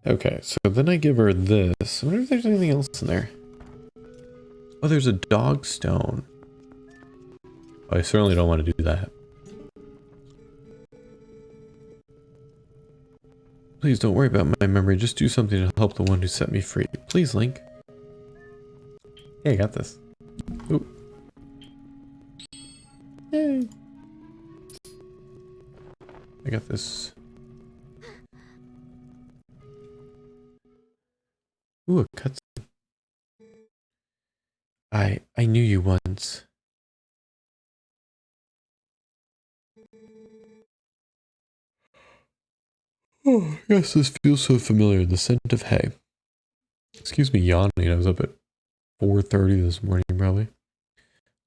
[SPEAKER 1] Okay, so then I give her this. I wonder if there's anything else in there. Oh, there's a dog stone. Oh, I certainly don't want to do that. Please don't worry about my memory. Just do something to help the one who set me free. Please, Link. Hey, I got this. Ooh. Yay. I got this. Ooh, a cutscene. I knew you once. Oh, yes, this feels so familiar. The scent of hay. Excuse me yawning. I was up at 4:30 this morning, probably.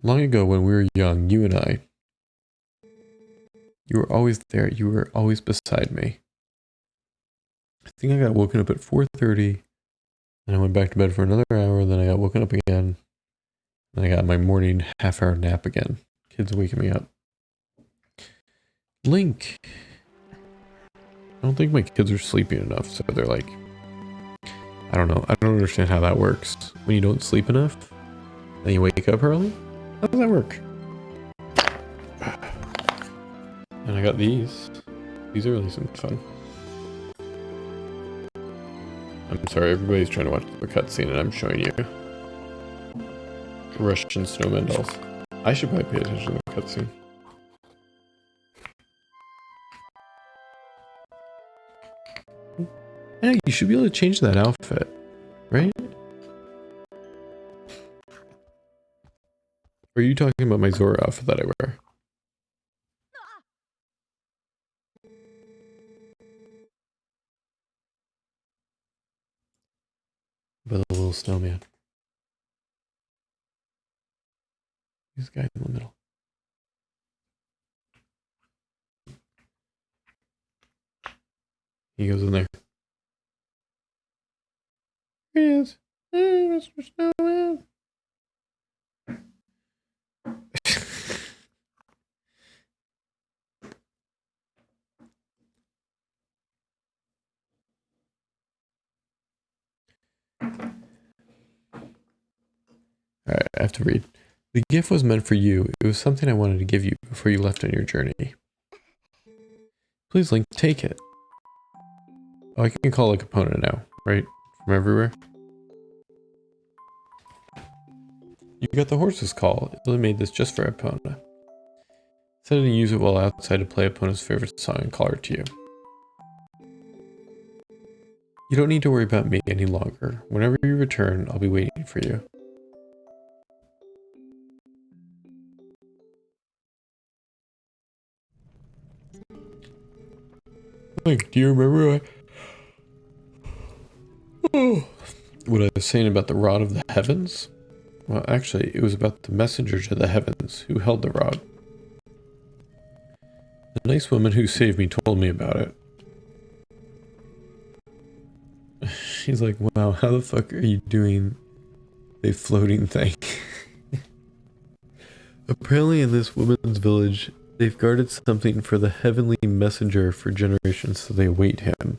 [SPEAKER 1] Long ago when we were young, you and I. You were always there. You were always beside me. I think I got woken up at 4:30. And I went back to bed for another hour. Then I got woken up again. And I got my morning half-hour nap again. Kids waking me up. Link. I don't think my kids are sleeping enough, so they're like... I don't know. I don't understand how that works. When you don't sleep enough, then you wake up early? How does that work? And I got these. These are really some fun. I'm sorry, everybody's trying to watch the cutscene and I'm showing you. Russian snowman dolls. I should probably pay attention to the cutscene. Yeah, you should be able to change that outfit, right? Or are you talking about my Zora outfit that I wear? With a little snowman. This guy in the middle. He goes in there. Here he is. Hey, Mr. Snowman. Alright, I have to read. The gift was meant for you. It was something I wanted to give you before you left on your journey. Please, Link, take it. Oh, I can call a component now, right? From everywhere. You got the horse's call. It really made this just for Epona. Said to use it while outside to play Epona's favorite song and call her to you. You don't need to worry about me any longer. Whenever you return, I'll be waiting for you. Link, do you remember what I was saying about the Rod of the Heavens? Well, actually, it was about the messenger to the heavens who held the rod. The nice woman who saved me told me about it. She's like, wow, how the fuck are you doing a floating thing? Apparently in this woman's village, they've guarded something for the heavenly messenger for generations, so they await him.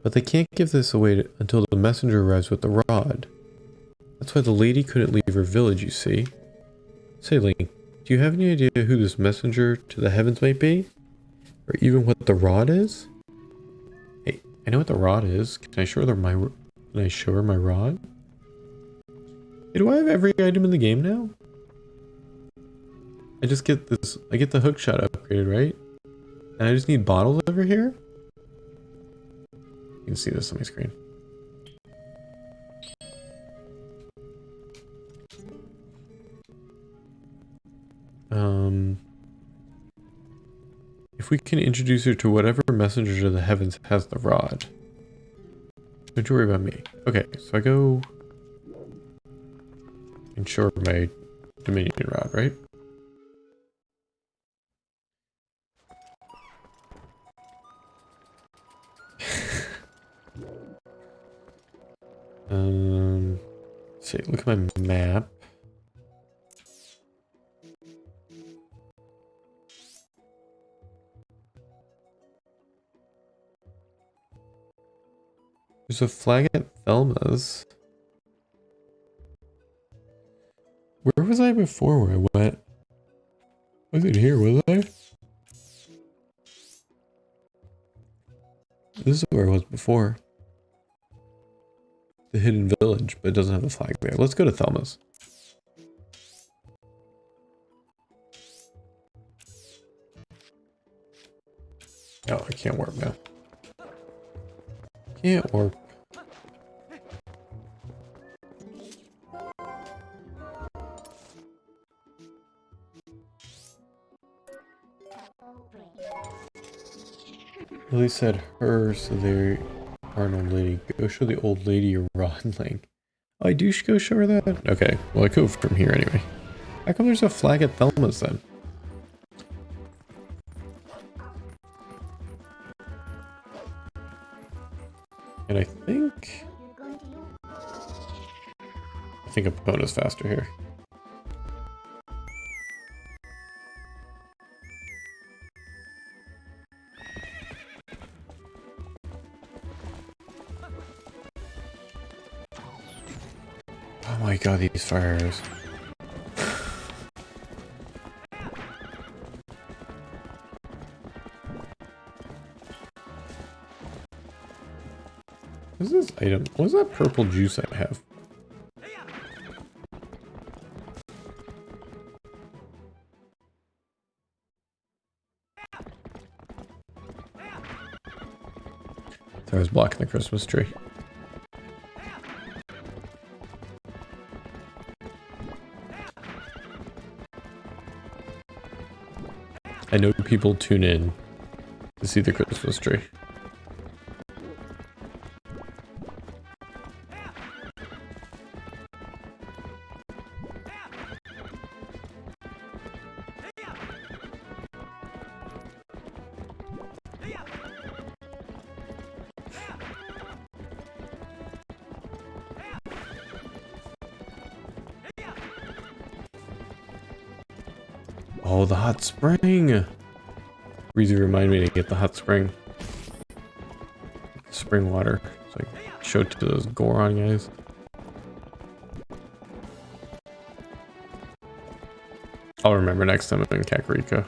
[SPEAKER 1] But they can't give this away until the messenger arrives with the rod. That's why the lady couldn't leave her village, you see. Say, Link, do you have any idea who this messenger to the heavens might be? Or even what the rod is? Hey, I know what the rod is. Can I show her my rod? Hey, do I have every item in the game now? I just get this, I get the hook shot upgraded, right? And I just need bottles over here? You can see this on my screen. If we can introduce her to whatever messenger to the heavens has the rod. Don't you worry about me. Okay, so I go and show her my Dominion rod, right? Let's see, look at my map. There's a flag at Thelma's. Where was I before where I went? I wasn't here, was I? This is where I was before. The hidden village, but it doesn't have a flag there. Let's go to Thelma's. Oh, I can't warp now. Can't warp. Lily said her, so there are an old lady. Go show the old lady your rod link. Oh, I do go show her that? Okay, well I go from here anyway. How come there's a flag at Thelma's then? And I think Epona's faster here. Oh my god, these fire arrows. What is this item? What is that purple juice I have? I was blocking the Christmas tree. I know people tune in to see the Christmas tree. Oh, the hot spring! Reezy remind me to get the hot spring. Spring water. So I show it to those Goron guys. I'll remember next time I'm in Kakariko.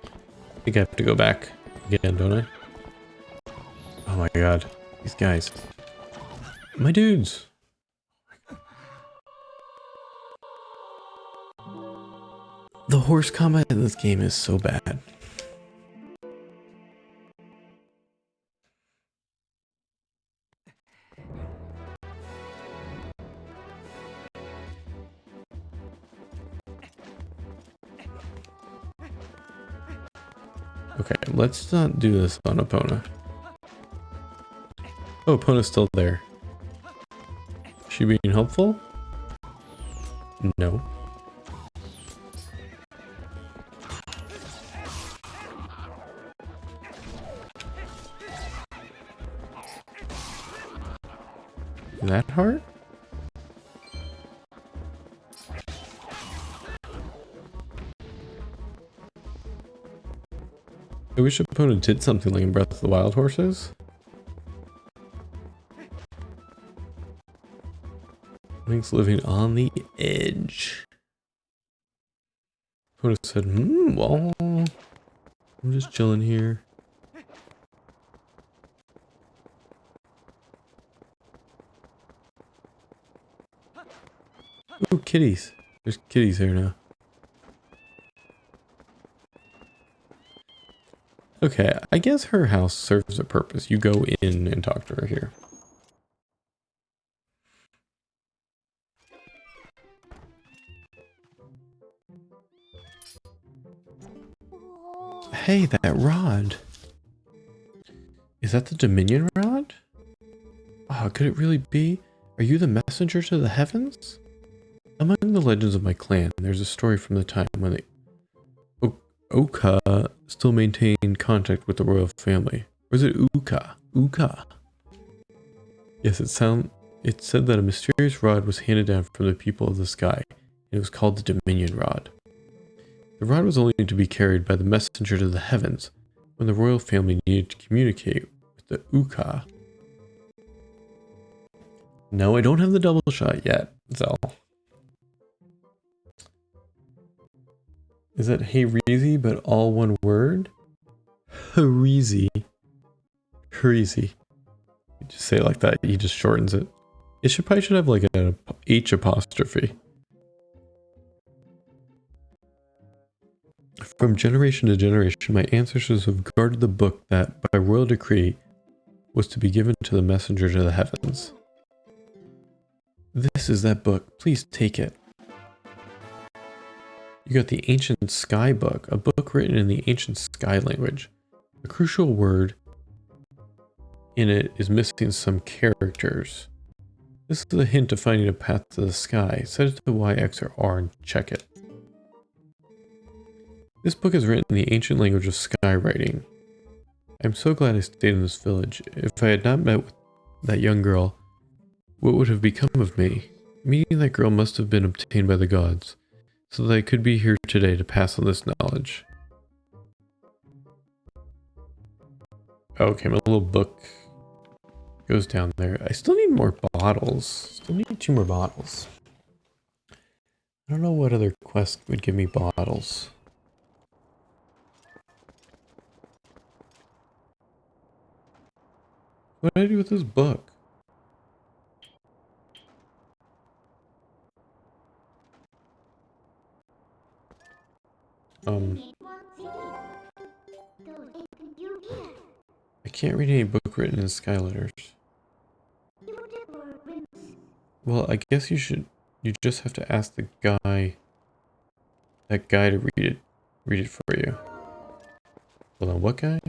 [SPEAKER 1] I think I have to go back again, don't I? Oh my god. These guys. My dudes! The horse combat in this game is so bad. Okay, let's not do this on Epona. Oh, Epona's still there. Is she being helpful? No. That hard? I wish Epona did something like in Breath of the Wild horses. Link's living on the edge. Epona said, well, I'm just chilling here. Ooh, kitties. There's kitties here now. Okay, I guess her house serves a purpose. You go in and talk to her here. Hey, that rod. Is that the Dominion rod? Oh, could it really be? Are you the messenger to the heavens? Among the legends of my clan, there's a story from the time when the Oka still maintained contact with the royal family. Or is it Uka? Uka. Yes, it said that a mysterious rod was handed down from the people of the sky. And it was called the Dominion Rod. The rod was only to be carried by the messenger to the heavens when the royal family needed to communicate with the Uka No, I don't have the double shot yet, so. Is that hey Reezy, but all one word? Hareezy. Hareezy. You just say it like that, he just shortens it. It probably should have like an H apostrophe. From generation to generation, my ancestors have guarded the book that, by royal decree, was to be given to the messenger to the heavens. This is that book. Please take it. You got the Ancient Sky Book, a book written in the Ancient Sky language. A crucial word in it is missing some characters. This is a hint of finding a path to the sky. Set it to Y, X, or R and check it. This book is written in the ancient language of skywriting. I'm so glad I stayed in this village. If I had not met with that young girl, what would have become of me? Meeting that girl must have been obtained by the gods, so that I could be here today to pass on this knowledge. Okay, my little book goes down there. I still need more bottles. Still need 2 more bottles. I don't know what other quest would give me bottles. What did I do with this book? I can't read any book written in sky letters. Well, I guess you just have to ask that guy to read it for you. Hold on, what guy?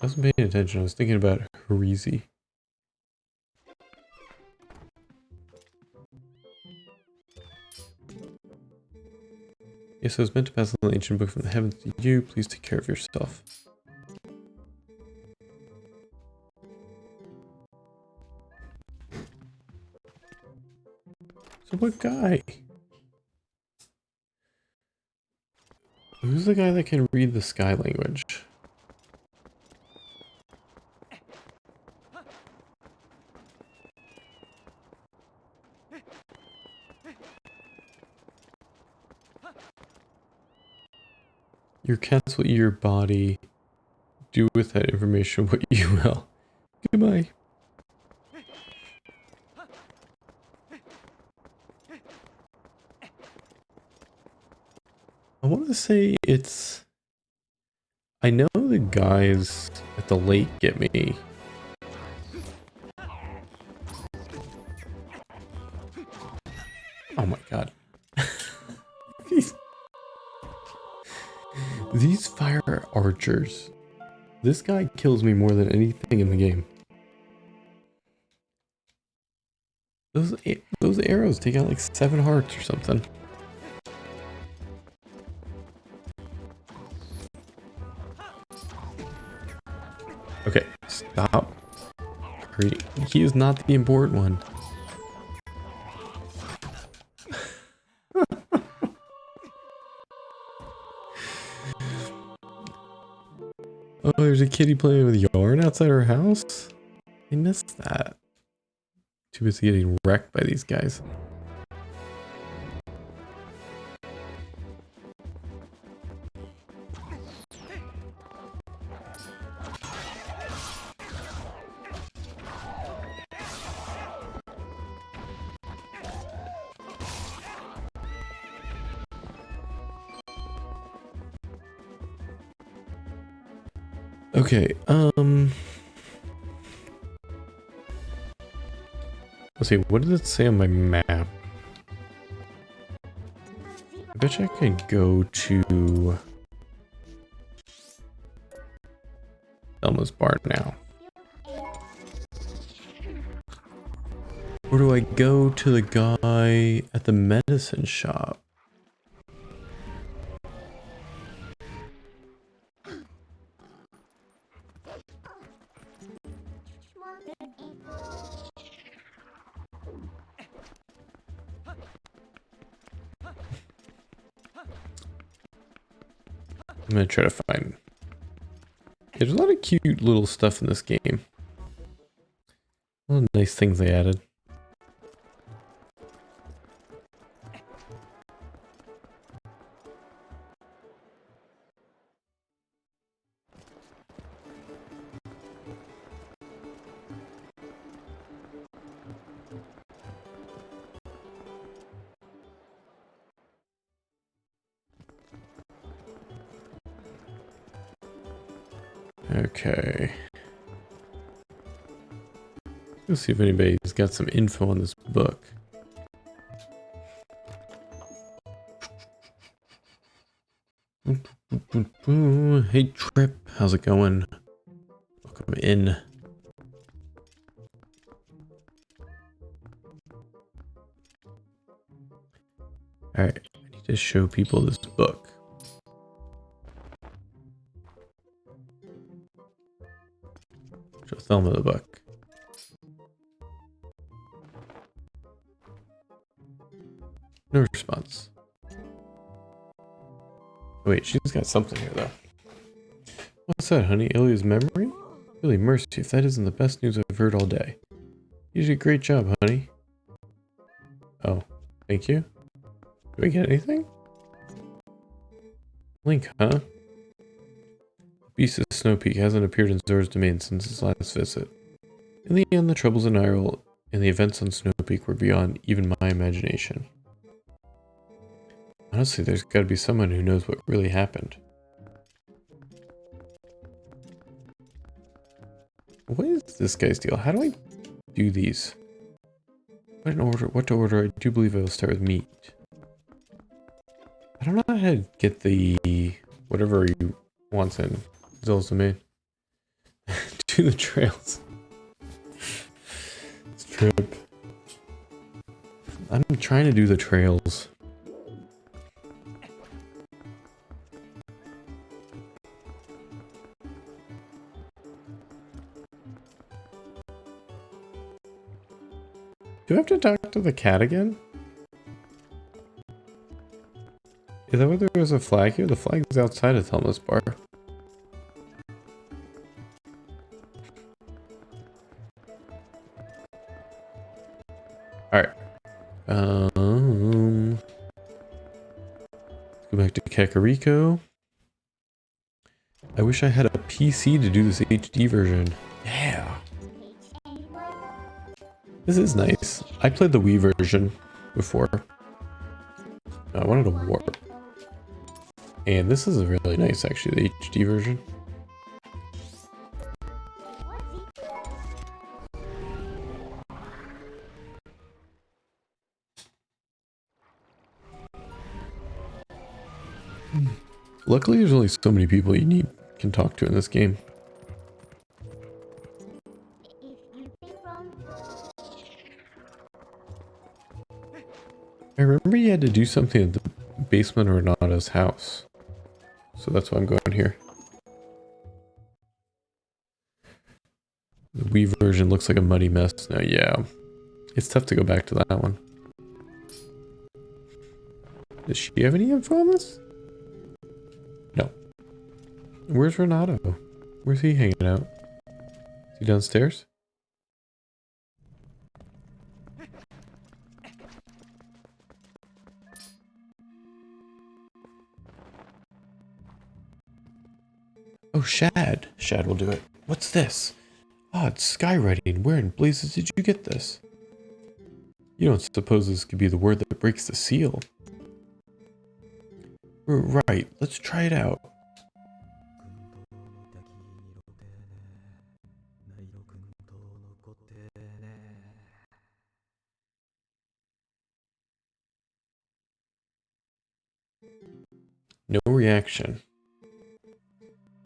[SPEAKER 1] I wasn't paying attention, I was thinking about Hareezy. Yes, I was meant to pass on the ancient book from the heavens to you. Please take care of yourself. So what guy? Who's the guy that can read the sky language? Your cats will eat your body. Do with that information what you will. Goodbye. I want to say it's... I know the guys at the lake get me. Oh my god. These fire archers. This guy kills me more than anything in the game. Those arrows take out like 7 hearts or something. Okay, stop. He is not the important one. Oh, there's a kitty playing with yarn outside her house? I missed that. Too busy getting wrecked by these guys. Okay, let's see, what did it say on my map? I bet you I could go to Elmo's Bar now. Or do I go to the guy at the medicine shop? I'm gonna try to find... Yeah, there's a lot of cute little stuff in this game. I'm gonna try to find... There's a lot of cute little stuff in this game. I'm gonna try to find... There's a lot of cute little stuff in this game. I'm gonna try to find... There's a lot of cute little stuff in this game. I'm gonna try to find... There's a lot of cute little stuff in this game. I'm gonna try to find... All the nice things they added. Okay. Let's see if anybody's got some info on this book. Hey Trip, how's it going? Welcome in. Alright, I need to show people this book. Show Thelma the book. No response. Wait, she's got something here though. What's that, honey? Ilya's memory? Really, mercy, if that isn't the best news I've heard all day. You did a great job, honey. Oh, thank you. Do I get anything? Link, huh? The beast of Snow Peak hasn't appeared in Zora's domain since his last visit. In the end, the troubles in Hyrule and the events on Snow Peak were beyond even my imagination. Honestly, there's got to be someone who knows what really happened. What is this guy's deal? How do I do these? What to order? I do believe I will start with meat. I don't know how to get the whatever you want in Zora's domain. Do the trails. It's Trip. I'm trying to do the trails. Do I have to talk to the cat again? Is that why there was a flag here? The flag's outside of Thelma's bar. Alright. Let's go back to Kakariko. I wish I had a PC to do this HD version. Yeah. This is nice. I played the Wii version before. I wanted a warp. And this is really nice, actually, the HD version. Luckily, there's only so many people you can talk to in this game. I remember you had to do something at the basement of Renata's house. So that's why I'm going here. The Wii version looks like a muddy mess now. Yeah. It's tough to go back to that one. Does she have any info on this? No. Where's Renato? Where's he hanging out? Is he downstairs? Oh, Shad. Shad will do it. What's this? Ah, it's skywriting. Where in blazes did you get this? You don't suppose this could be the word that breaks the seal? Right, let's try it out. No reaction.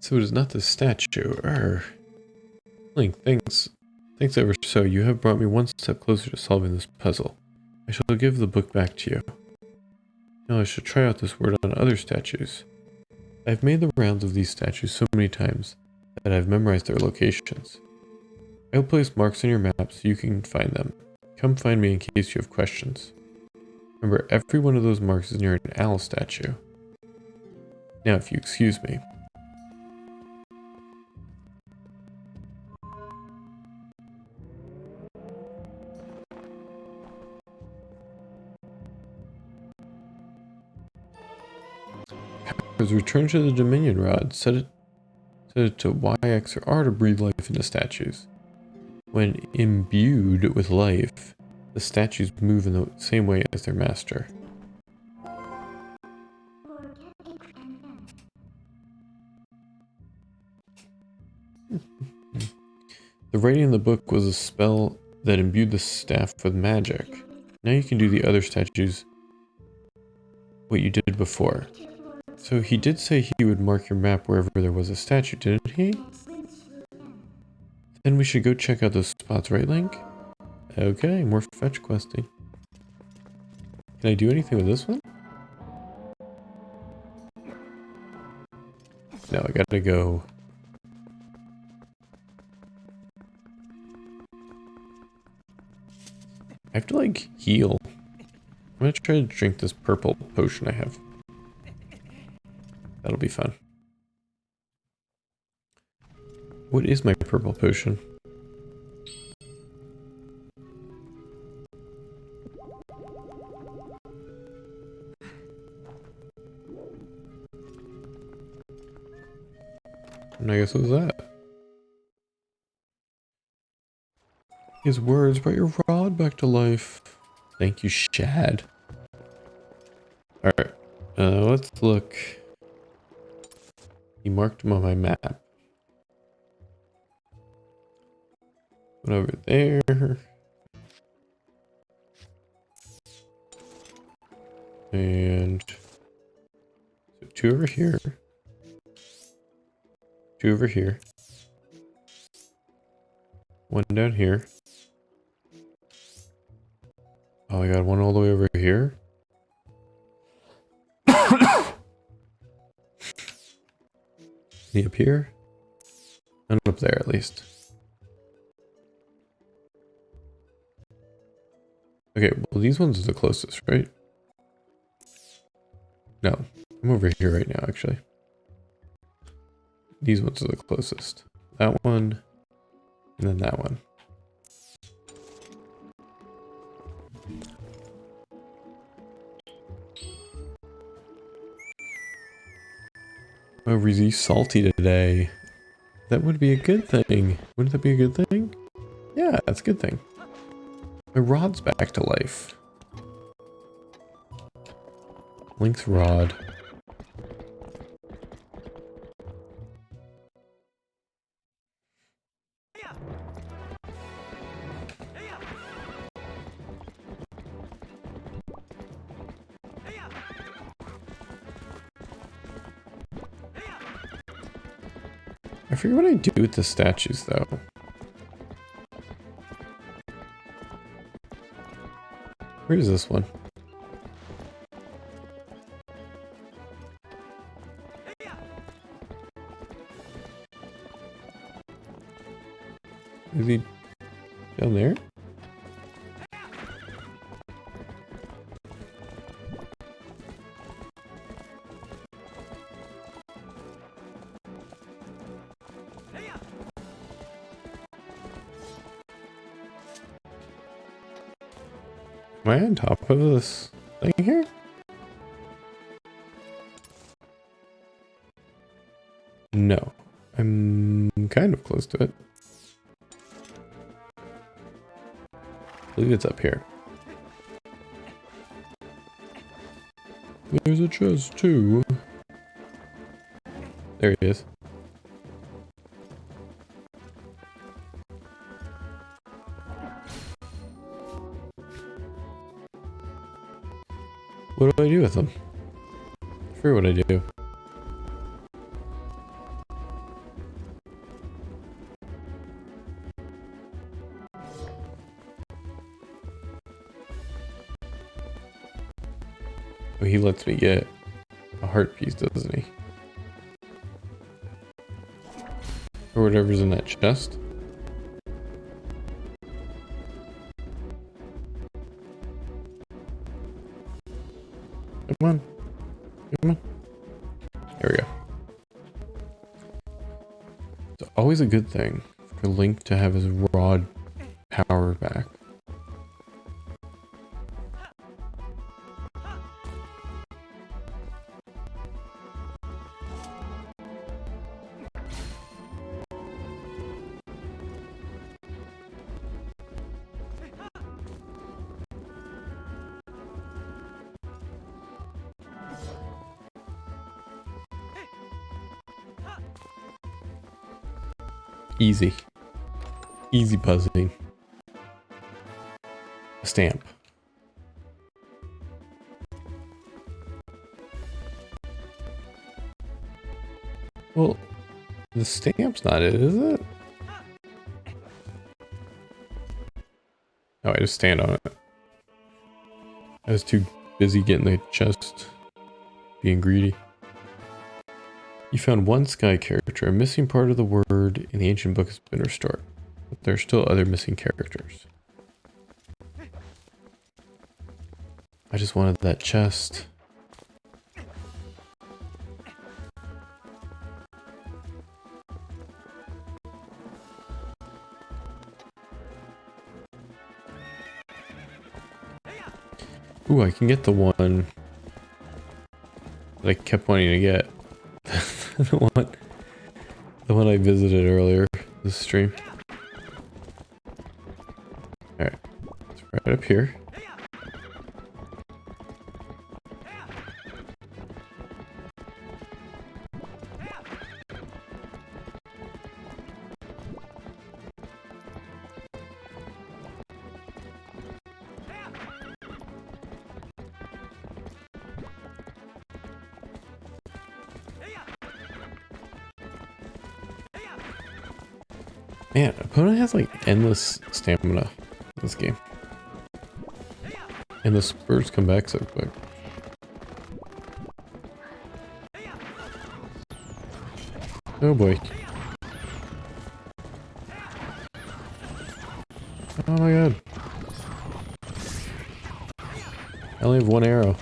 [SPEAKER 1] So it is not the statue. Link, thanks. Thanks ever so. You have brought me one step closer to solving this puzzle. I shall give the book back to you. Now I should try out this word on other statues. I have made the rounds of these statues so many times that I have memorized their locations. I will place marks on your map so you can find them. Come find me in case you have questions. Remember, every one of those marks is near an owl statue. Now, if you excuse me. markers. Return to the Dominion Rod. Set it to Y, X, or R to breathe life into statues. When imbued with life, the statues move in the same way as their master. The writing in the book was a spell that imbued the staff with magic. Now you can do the other statues what you did before. So he did say he would mark your map wherever there was a statue, didn't he? Then we should go check out those spots, right, Link? Okay, more fetch questing. Can I do anything with this one? No, I gotta go. I have to, like, heal. I'm gonna try to drink this purple potion I have. That'll be fun. What is my purple potion? And I guess it was that. His words brought your rod back to life. Thank you, Shad. Alright. Let's look. He marked them on my map. One over there. And so 2 over here. 2 over here. 1 down here. Oh, I got 1 all the way over here. Any up here? None up there, at least. Okay, well, these ones are the closest, right? No, I'm over here right now, actually. These ones are the closest. That one, and then that one. Oh, Rizzy's salty today. That would be a good thing. Wouldn't that be a good thing? Yeah, that's a good thing. My rod's back to life. Link's rod. I forget what I do with the statues, though. Where is this one? Is he down there? Am I on top of this thing here? No. I'm kind of close to it. I believe it's up here. There's a chest too. There he is. What do I do with them? I forget what I do. Oh, he lets me get a heart piece, doesn't he? Or whatever's in that chest. Come on. Come on. There we go. It's always a good thing for Link to have his rod power back. Easy. Easy buzzing. A stamp. Well, the stamp's not it, is it? Oh, I just stand on it. I was too busy getting the chest, being greedy. You found one sky character. A missing part of the word in the ancient book has been restored. But there are still other missing characters. I just wanted that chest. Ooh, I can get the one that I kept wanting to get. the one I visited earlier this stream. Alright, it's right up here. Man, opponent has like endless stamina in this game. And the spurs come back so quick. Oh boy. Oh my god. I only have one arrow.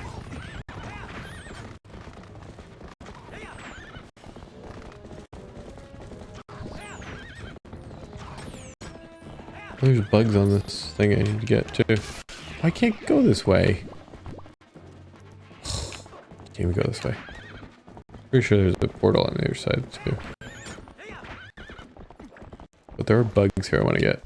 [SPEAKER 1] There's bugs on this thing I need to get to. I can't go this way. Can't even go this way. Pretty sure there's a portal on the other side too. But there are bugs here I want to get.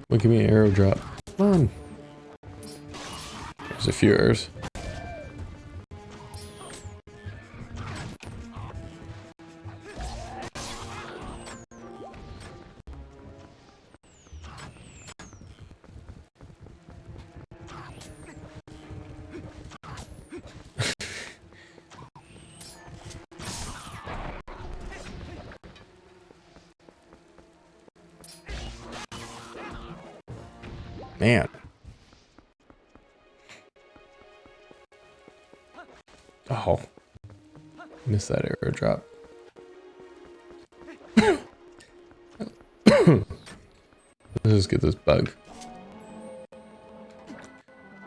[SPEAKER 1] Well, give me an arrow drop. Come on. There's a few arrows. Man. Oh. Missed that arrow drop. Let's just get this bug.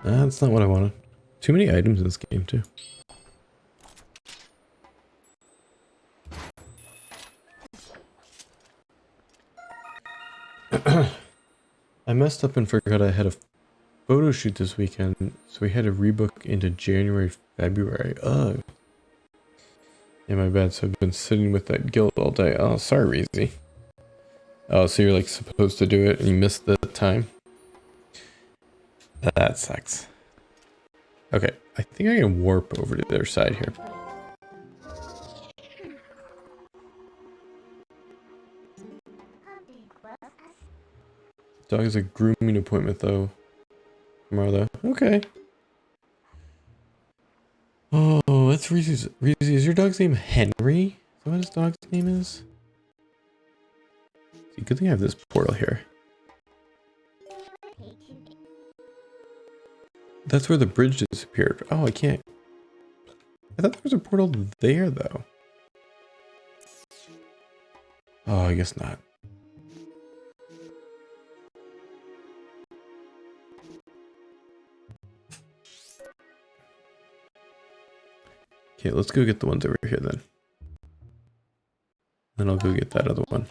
[SPEAKER 1] That's not what I wanted. Too many items in this game too. I messed up and forgot I had a photo shoot this weekend, so we had to rebook into January, February. Ugh. Yeah, my bad. So I've been sitting with that guilt all day. Oh, sorry, Reezy. Oh, so you're like supposed to do it and you missed the time? That sucks. Okay, I think I can warp over to the other side here. Dog has a grooming appointment though. Tomorrow though. Okay. Oh, that's Reezy's. Reezy, is your dog's name Henry? Is that what his dog's name is? See, good thing I have this portal here. That's where the bridge disappeared. Oh, I can't. I thought there was a portal there though. Oh, I guess not. Okay, let's go get the ones over here then. Then I'll go get that other one.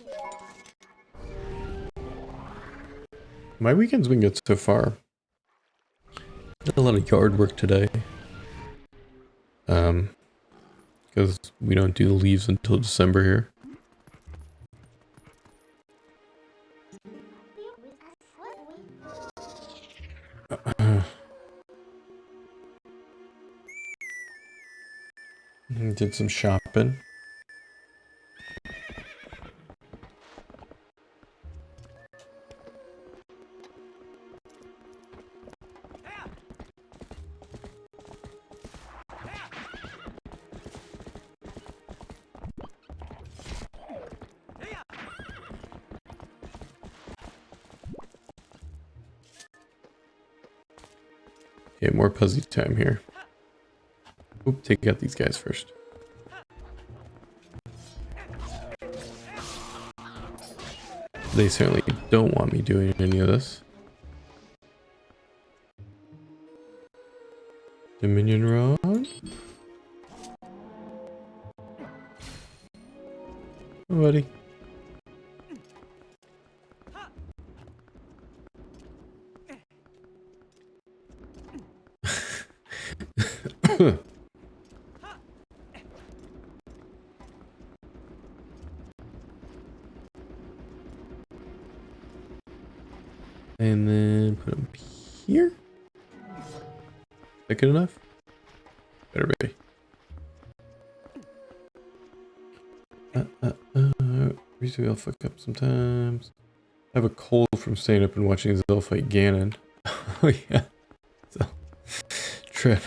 [SPEAKER 1] My weekend's been good so far. Did a lot of yard work today. Because we don't do the leaves until December here. Did some shopping. Okay, more puzzle time here. Oop, take out these guys first. They certainly don't want me doing any of this. Dominion Rod. Oh, buddy. And then put them here. Is that good enough? Better be. Usually I'll fuck up sometimes. I have a cold from staying up and watching Zell fight Ganon. Oh yeah. Zell. Trip.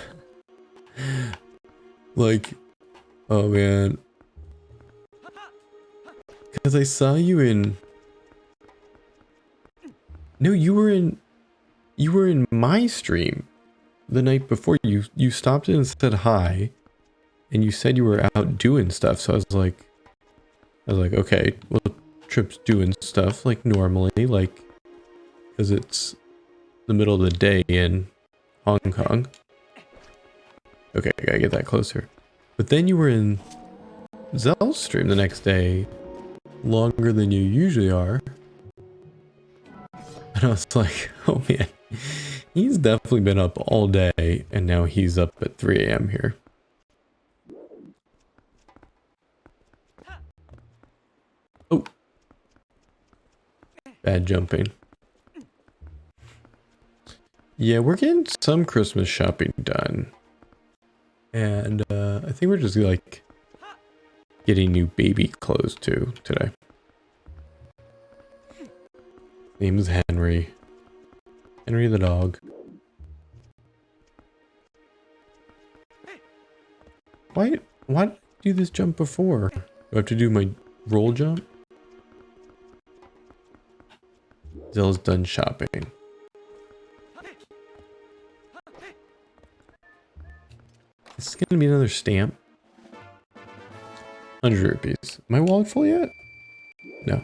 [SPEAKER 1] Like, oh man. Because I saw you in... No, you were in my stream the night before. You stopped in and said hi, and you said you were out doing stuff. So I was like, okay, well, Trip's doing stuff like normally, like, because it's the middle of the day in Hong Kong. Okay, I gotta get that closer. But then you were in Zell's stream the next day, longer than you usually are. And I was like, oh man, he's definitely been up all day, and now he's up at 3 AM here. Oh. Bad jumping. Yeah, we're getting some Christmas shopping done. And I think we're just like getting new baby clothes too today. Name is Henry. Henry the dog. Why did I do this jump before? Do I have to do my roll jump? Zell's done shopping. This is gonna be another stamp. 100 rupees. Am I wallet full yet? No.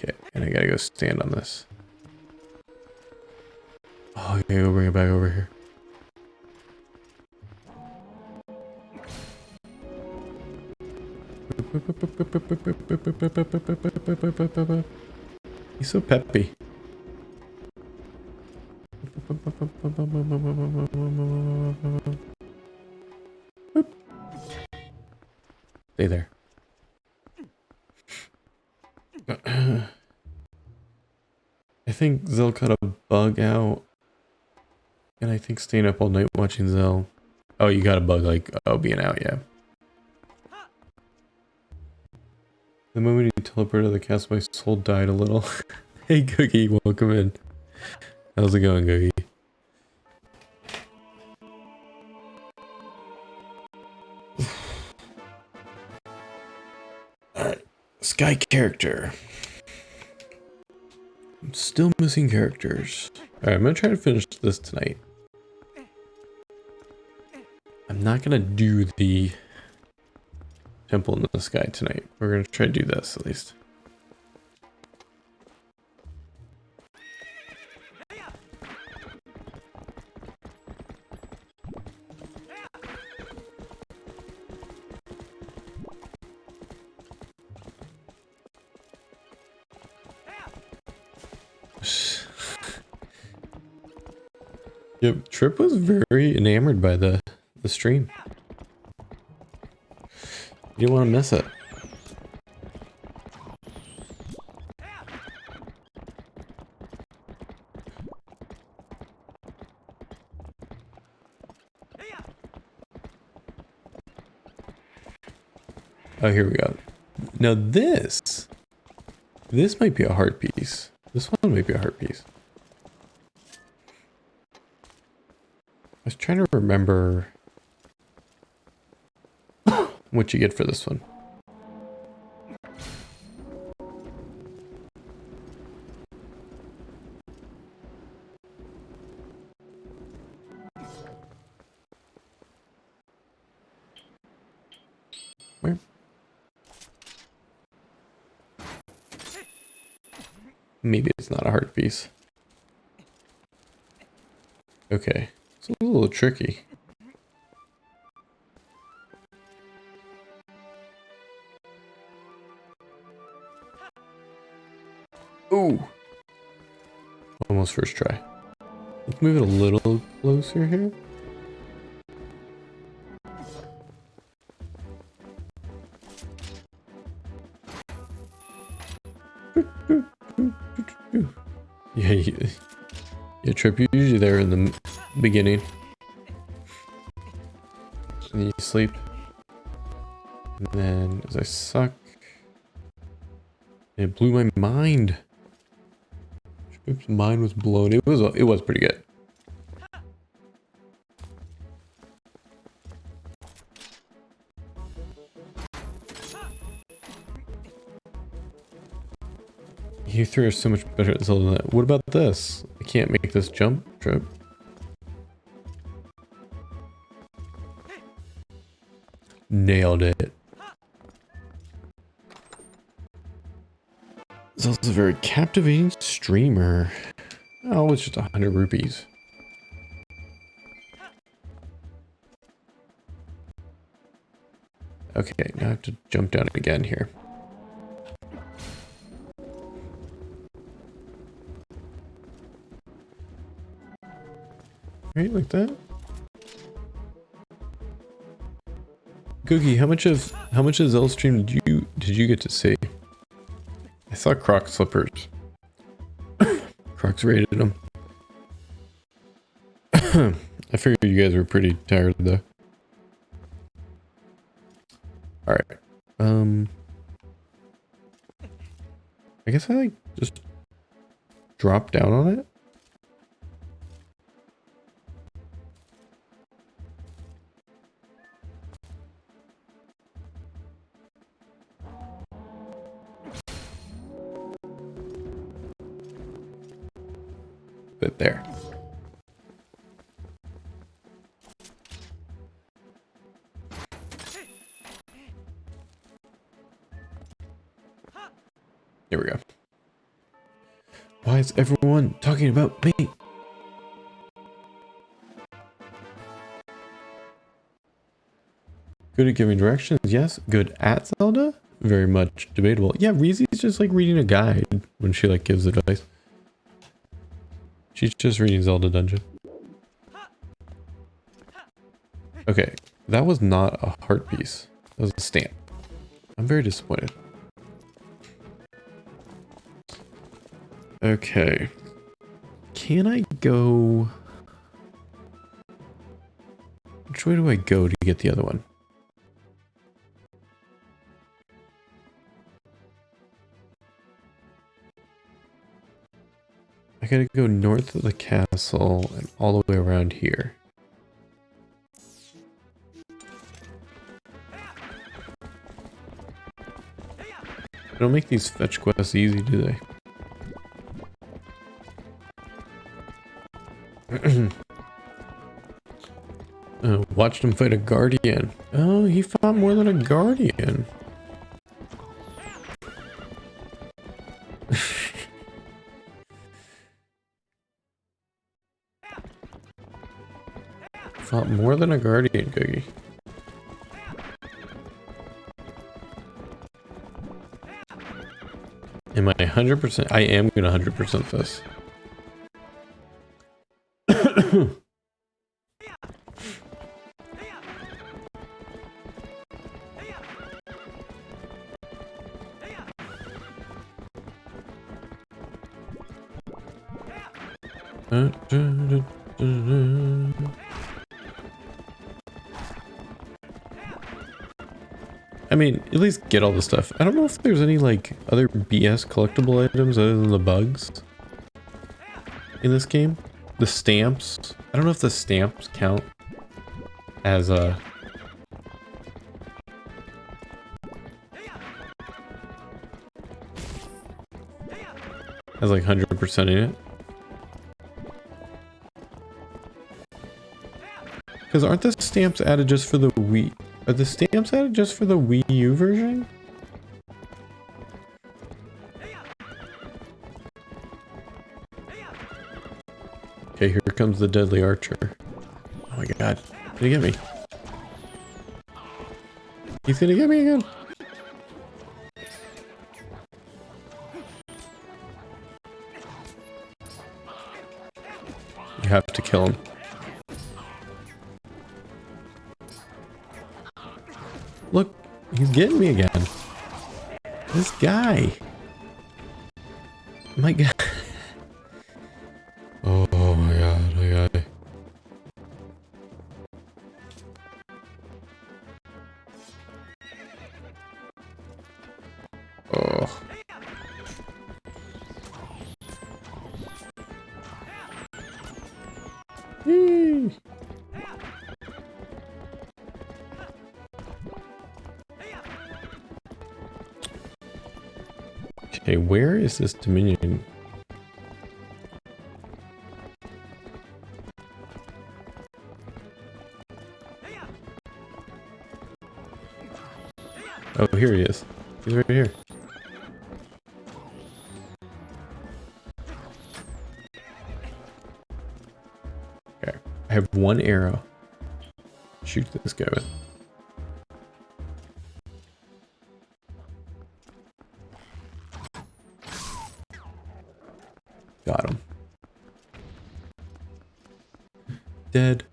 [SPEAKER 1] Okay, and I gotta go stand on this. Oh, I gotta go bring it back over here. He's so peppy. Stay there. I think Zell got a bug out. And I think staying up all night watching Zell. Oh, you got a bug like, oh, being out, yeah. The moment you teleported the castle, my soul died a little. Hey, Cookie, welcome in. How's it going, Cookie? Alright, Sky character. I'm still missing characters. Alright, I'm gonna try to finish this tonight. I'm not gonna do the temple in the sky tonight. We're gonna try to do this at least. Yep, Trip was very enamored by the stream. You didn't want to miss it. Oh, here we go. Now this might be a heart piece. This one might be a heart piece. I was trying to remember what you get for this one. Where? Maybe it's not a heart piece. Okay, it's a little tricky. Ooh! Almost first try. Let's move it a little closer here. Yeah, Trip, you're usually there in the beginning. And you sleep. And then, as I suck, it blew my mind. Trip's mind was blown. It was pretty good. You three are so much better at Zelda than that. What about this? I can't make this jump, Trip. Nailed it. Zelda's a very captivating streamer. Oh, it's just 100 rupees. Okay, now I have to jump down again here. Right, like that. Googie, how much of Zelda stream did you get to see? I saw Croc slippers. Crocs rated them. I figured you guys were pretty tired though. All right. I guess I like just drop down on it. But there. There we go. Why is everyone talking about me? Good at giving directions, yes. Good at Zelda? Very much debatable. Yeah, Reezy's just like reading a guide when she like gives advice. She's just reading Zelda Dungeon. Okay, that was not a heart piece. That was a stamp. I'm very disappointed. Okay. Can I go... Which way do I go to get the other one? I gotta go north of the castle and all the way around here. They don't make these fetch quests easy, do they? Watched him fight a guardian. Oh, he fought more than a guardian. Fought more than a guardian, Cookie. Am I 100%? I am going to 100% this. I mean, at least get all the stuff. I don't know if there's any, like, other BS collectible items other than the bugs in this game. The stamps. I don't know if the stamps count as a... as like 100% in it. Because aren't the stamps added just for the Wii? Are the stamps added just for the Wii U version? Okay, here comes the deadly archer. Oh my god. Did he get me? He's gonna get me again. You have to kill him. Look, he's getting me again. This guy. My god. Oh my god, my god. Oh. Yee. Okay, where is this Dominion? Oh, here he is. He's right here. Okay, I have one arrow. Shoot this guy with. Got him. Dead.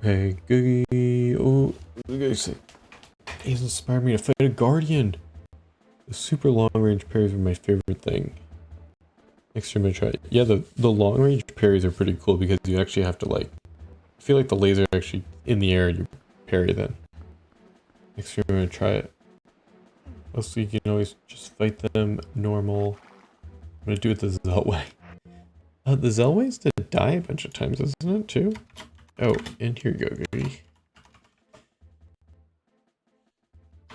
[SPEAKER 1] Hey, Googie. Oh, he's inspired me to fight a guardian. The super long range parries are my favorite thing. Next time I try it. Yeah, the long range parries are pretty cool because you actually have to like, I feel like the laser actually in the air and you parry then. Next time I'm gonna try it. Also, you can always just fight them normal. I'm gonna do it the Zell way. The Zell way is to die a bunch of times, isn't it, too? Oh, and here you go, Googie.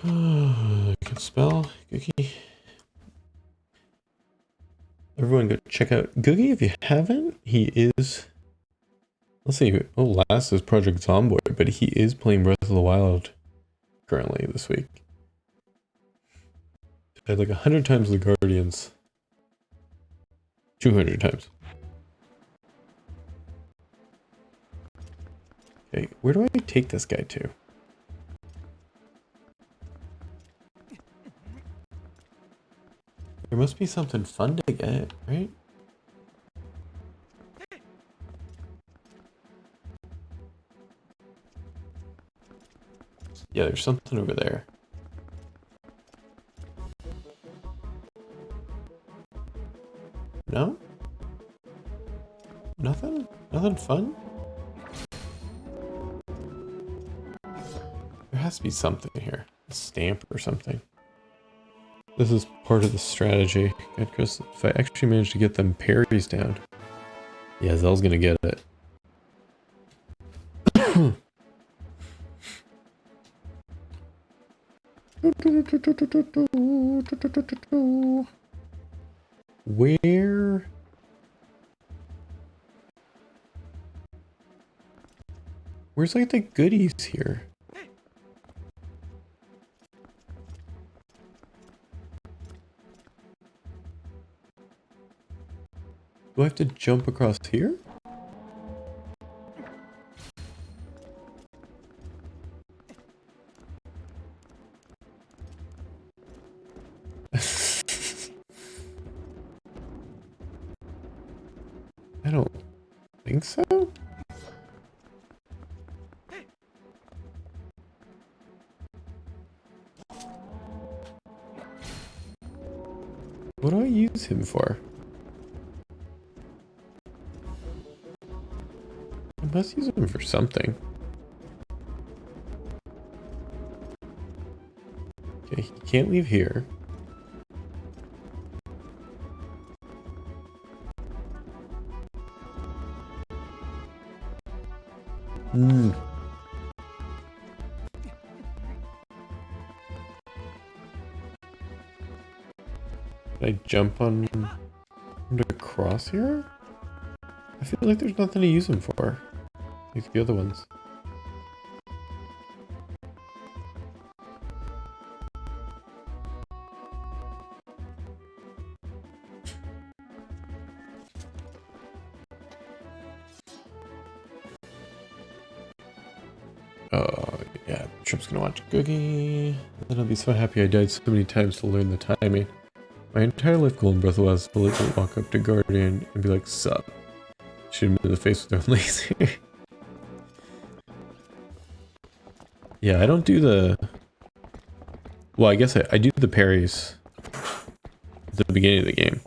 [SPEAKER 1] I can spell Googie. Everyone go check out Googie if you haven't. He is... Let's see. Oh, last is Project Zomboid, but he is playing Breath of the Wild currently this week. I had like 100 times the Guardians. 200 times. Okay, where do I take this guy to? There must be something fun to get, right? Yeah, there's something over there. No? Nothing? Nothing fun? There has to be something here. A stamp or something. This is part of the strategy. God, Chris, if I actually manage to get them parries down. Yeah, Zell's gonna get it. Where? Where's like the goodies here? Do I have to jump across here? I don't think so. What do I use him for? I must use him for something. Okay, he can't leave here. Hmm. Can I jump on him to cross here? I feel like there's nothing to use him for. Like the other ones. Oh, yeah. Trip's gonna watch Cookie. Then I'll be so happy I died so many times to learn the timing. My entire life goal in Breath of the Wild is to literally walk up to Guardian and be like, sup. Shoot him in the face with their laser. Yeah, I don't do the... Well, I guess I do the parries at the beginning of the game.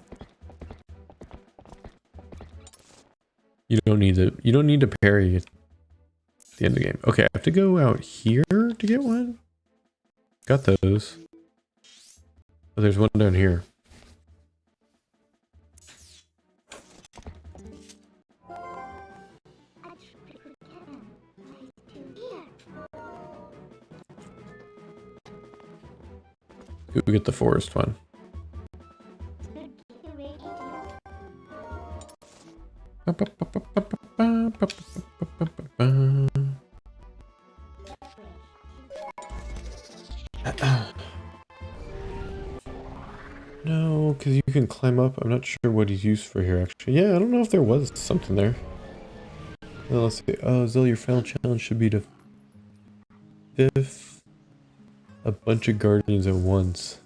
[SPEAKER 1] You don't need to parry at the end of the game. Okay, I have to go out here to get one. Got those. Oh, there's one down here. We get the forest one. No, because you can climb up. I'm not sure what he's used for here, actually. Yeah, I don't know if there was something there. Well, let's see. Oh, Zill, your final challenge should be to fifth a bunch of guardians at once.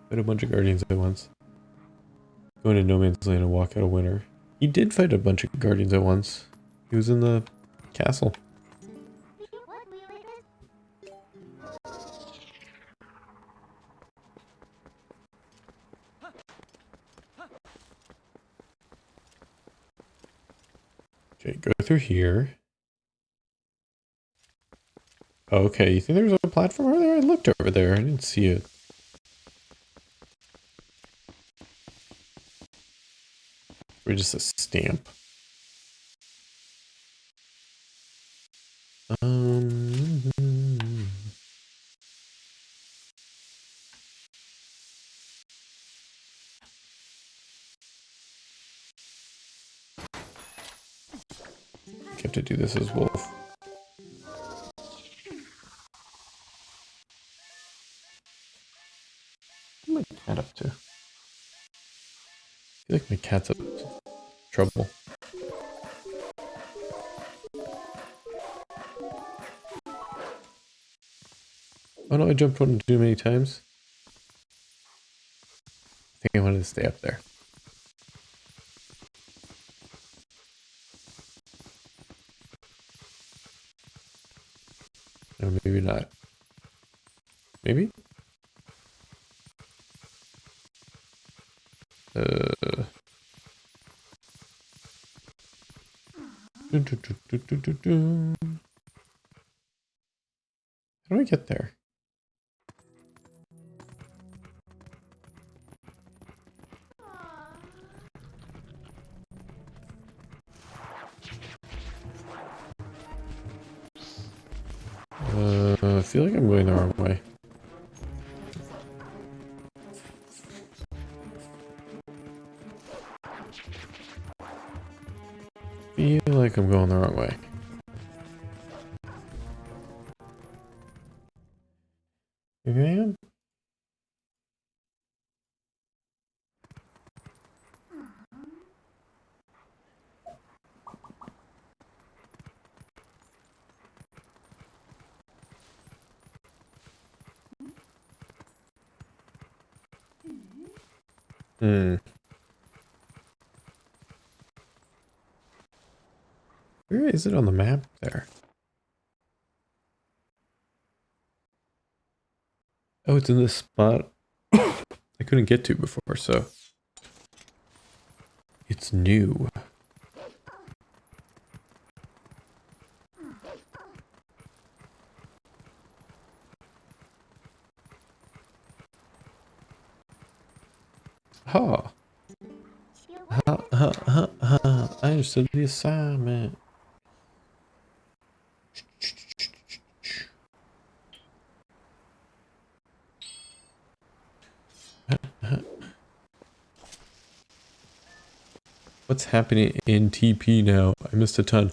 [SPEAKER 1] Fight a bunch of guardians at once. Go into no man's land and walk out a winner. He did fight a bunch of guardians at once. He was in the castle. Okay, go through here. Oh, okay, you think there was a platform over there? I looked over there. I didn't see it. Or just a stamp. You have to do this as wolf. What's my cat up to? I feel like my cat's up to trouble. Oh no, I jumped one too many times. I think I wanted to stay up there. Or maybe not. Maybe? How do I get there? I feel like I'm going the wrong way. Feel like I'm going the wrong way. Maybe I am? Hmm. Where is it on the map there? Oh, it's in this spot I couldn't get to before, so it's new. Ha! Ha ha ha ha! I understood the assignment. What's happening in TP now? I missed a ton.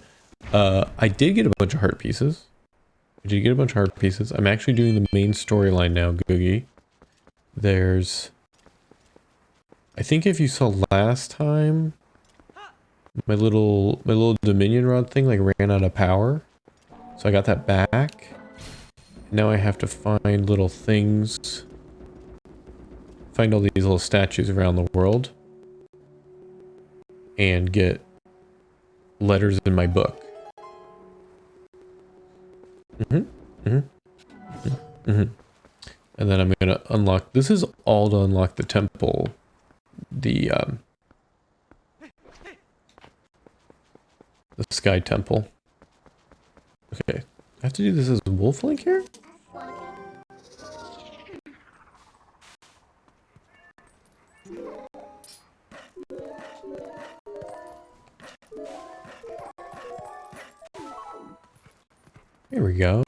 [SPEAKER 1] I did get a bunch of heart pieces. I'm actually doing the main storyline now, Googie. There's... I think if you saw last time, my little Dominion rod thing like ran out of power. So I got that back. Now I have to find little things. Find all these little statues around the world. And get letters in my book. And then I'm gonna unlock, this is all to unlock the temple. The Sky Temple. Okay, I have to do this as Wolf Link here? Here we go.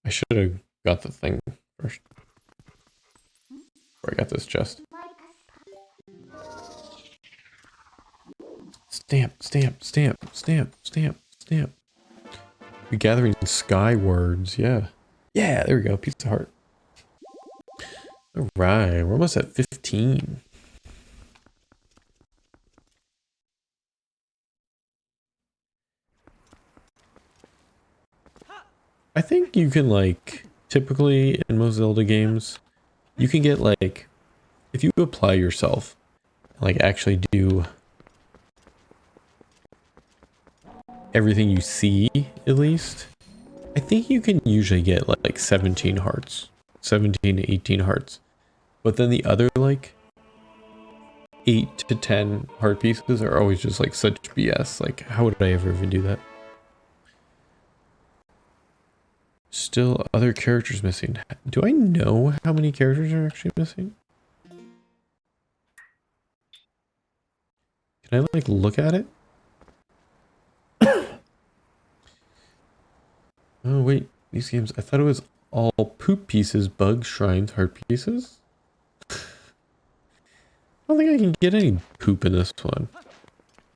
[SPEAKER 1] I should have got the thing first. Before I got this chest. Stamp, stamp, stamp, stamp, stamp, stamp. We're gathering skywards, yeah. Yeah, there we go, piece of heart. Alright, we're almost at 15. I think you can, like, typically in most Zelda games, you can get, like, if you apply yourself, like, actually do everything you see, at least, I think you can usually get, like, 17 hearts. 17 to 18 hearts. But then the other, like, 8 to 10 heart pieces are always just, like, such BS. Like, how would I ever even do that? Still other characters missing. Do I know how many characters are actually missing? Can I like look at it? Oh wait, these games, I thought it was all poop pieces, bug shrines, heart pieces. I don't think I can get any poop in this one.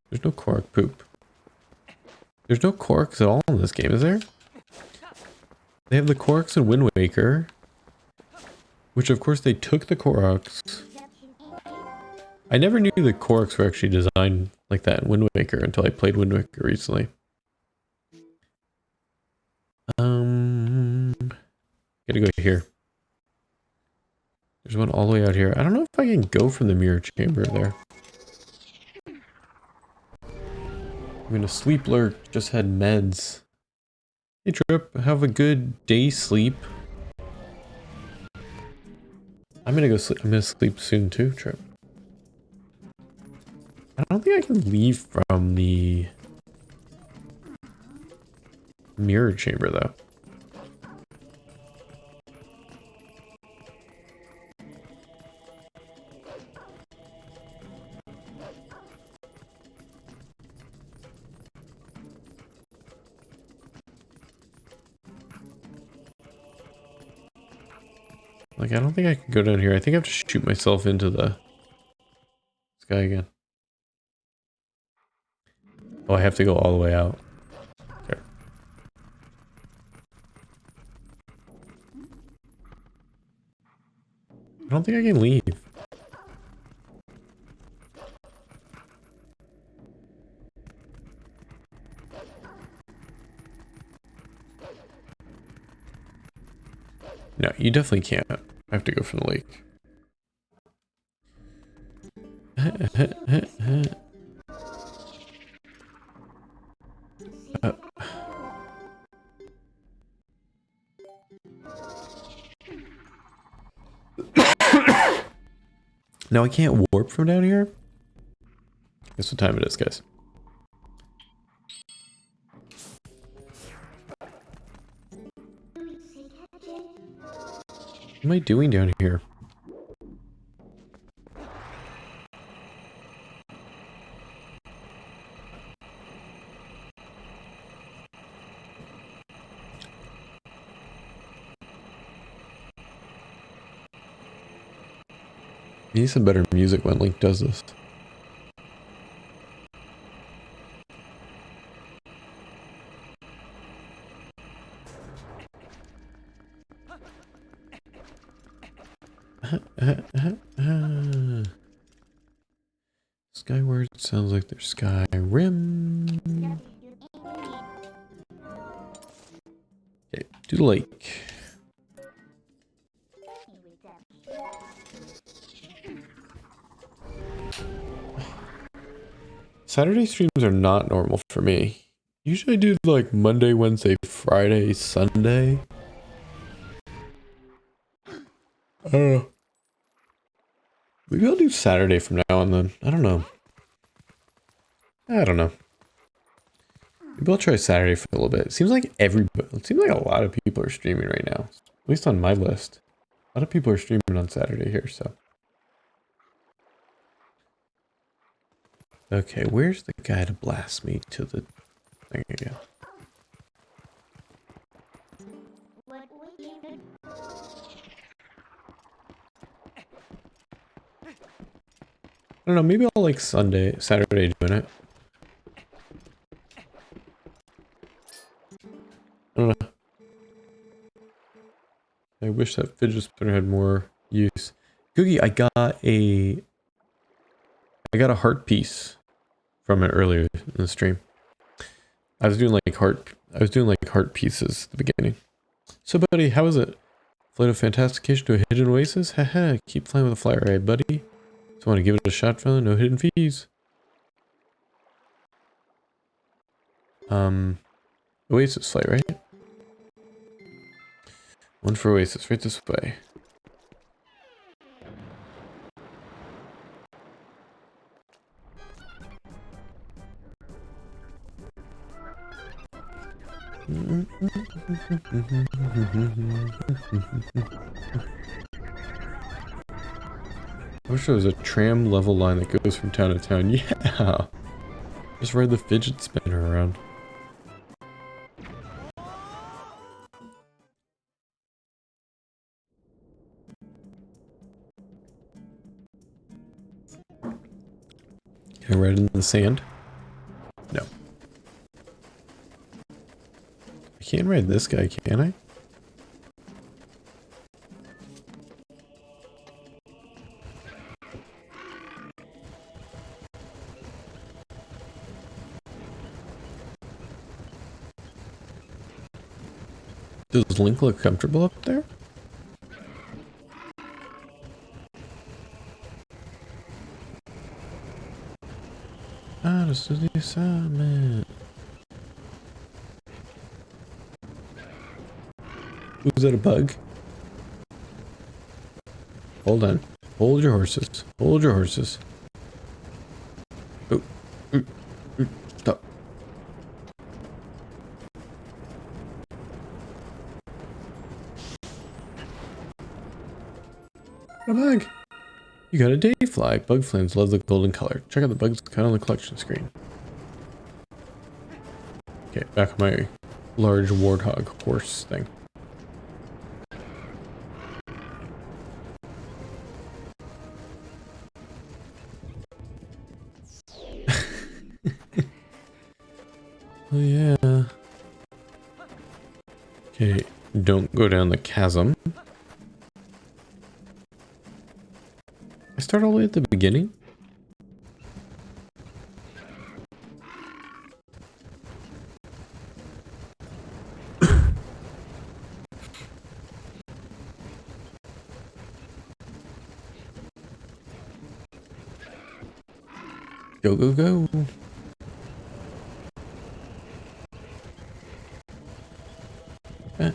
[SPEAKER 1] There's no Korok poop. There's no Koroks at all in this game, is there? They have the Koroks in Wind Waker, which of course they took the Koroks. I never knew the Koroks were actually designed like that in Wind Waker until I played Wind Waker recently. Gotta go here. There's one all the way out here. I don't know if I can go from the mirror chamber there. I'm gonna sleep lurk, just had meds. Hey Trip, have a good day sleep. I'm gonna go sleep. I'm gonna sleep soon too, Trip. I don't think I can leave from the mirror chamber though. Like, I don't think I can go down here. I think I have to shoot myself into the sky again. Oh, I have to go all the way out. Okay. I don't think I can leave. No, you definitely can't. I have to go from the lake. Now I can't warp from down here. Guess what time it is, guys. What am I doing down here? I need some better music when Link does this. Skyward sounds like there's Skyrim. Okay, to the lake. Saturday streams are not normal for me. Usually I do like Monday, Wednesday, Friday, Sunday. I don't know. Maybe I'll do Saturday from now on then. I don't know. Maybe I'll try Saturday for a little bit. It seems like a lot of people are streaming right now. At least on my list. A lot of people are streaming on Saturday here, so. Okay, where's the guy to blast me to the thing again? I don't know, maybe I'll like Saturday doing it. I don't know. I wish that fidget spinner had more use. Googie, I got a heart piece from it earlier in the stream. I was doing like heart pieces at the beginning. So buddy, how is it? Flight of Fantastication to a hidden oasis? Haha, keep flying with a fly ride, buddy. Just want to give it a shot, fella. No hidden fees. Oasis flight, right? One for Oasis, right this way. I wish there was a tram level line that goes from town to town. Yeah! Just ride the fidget spinner around. Can I ride in the sand? No. I can't ride this guy, can I? Does Link look comfortable up there? Ah, this is the assignment. Was that a bug? Hold on. Hold your horses. Hold your horses. Oh. Stop. A bug. You got a day fly. Bug flames love the golden color. Check out the bugs cut on the collection screen. Okay, back on my large warthog horse thing. Oh yeah. Okay, don't go down the chasm. I start all the way at the beginning? Go, go, go. Here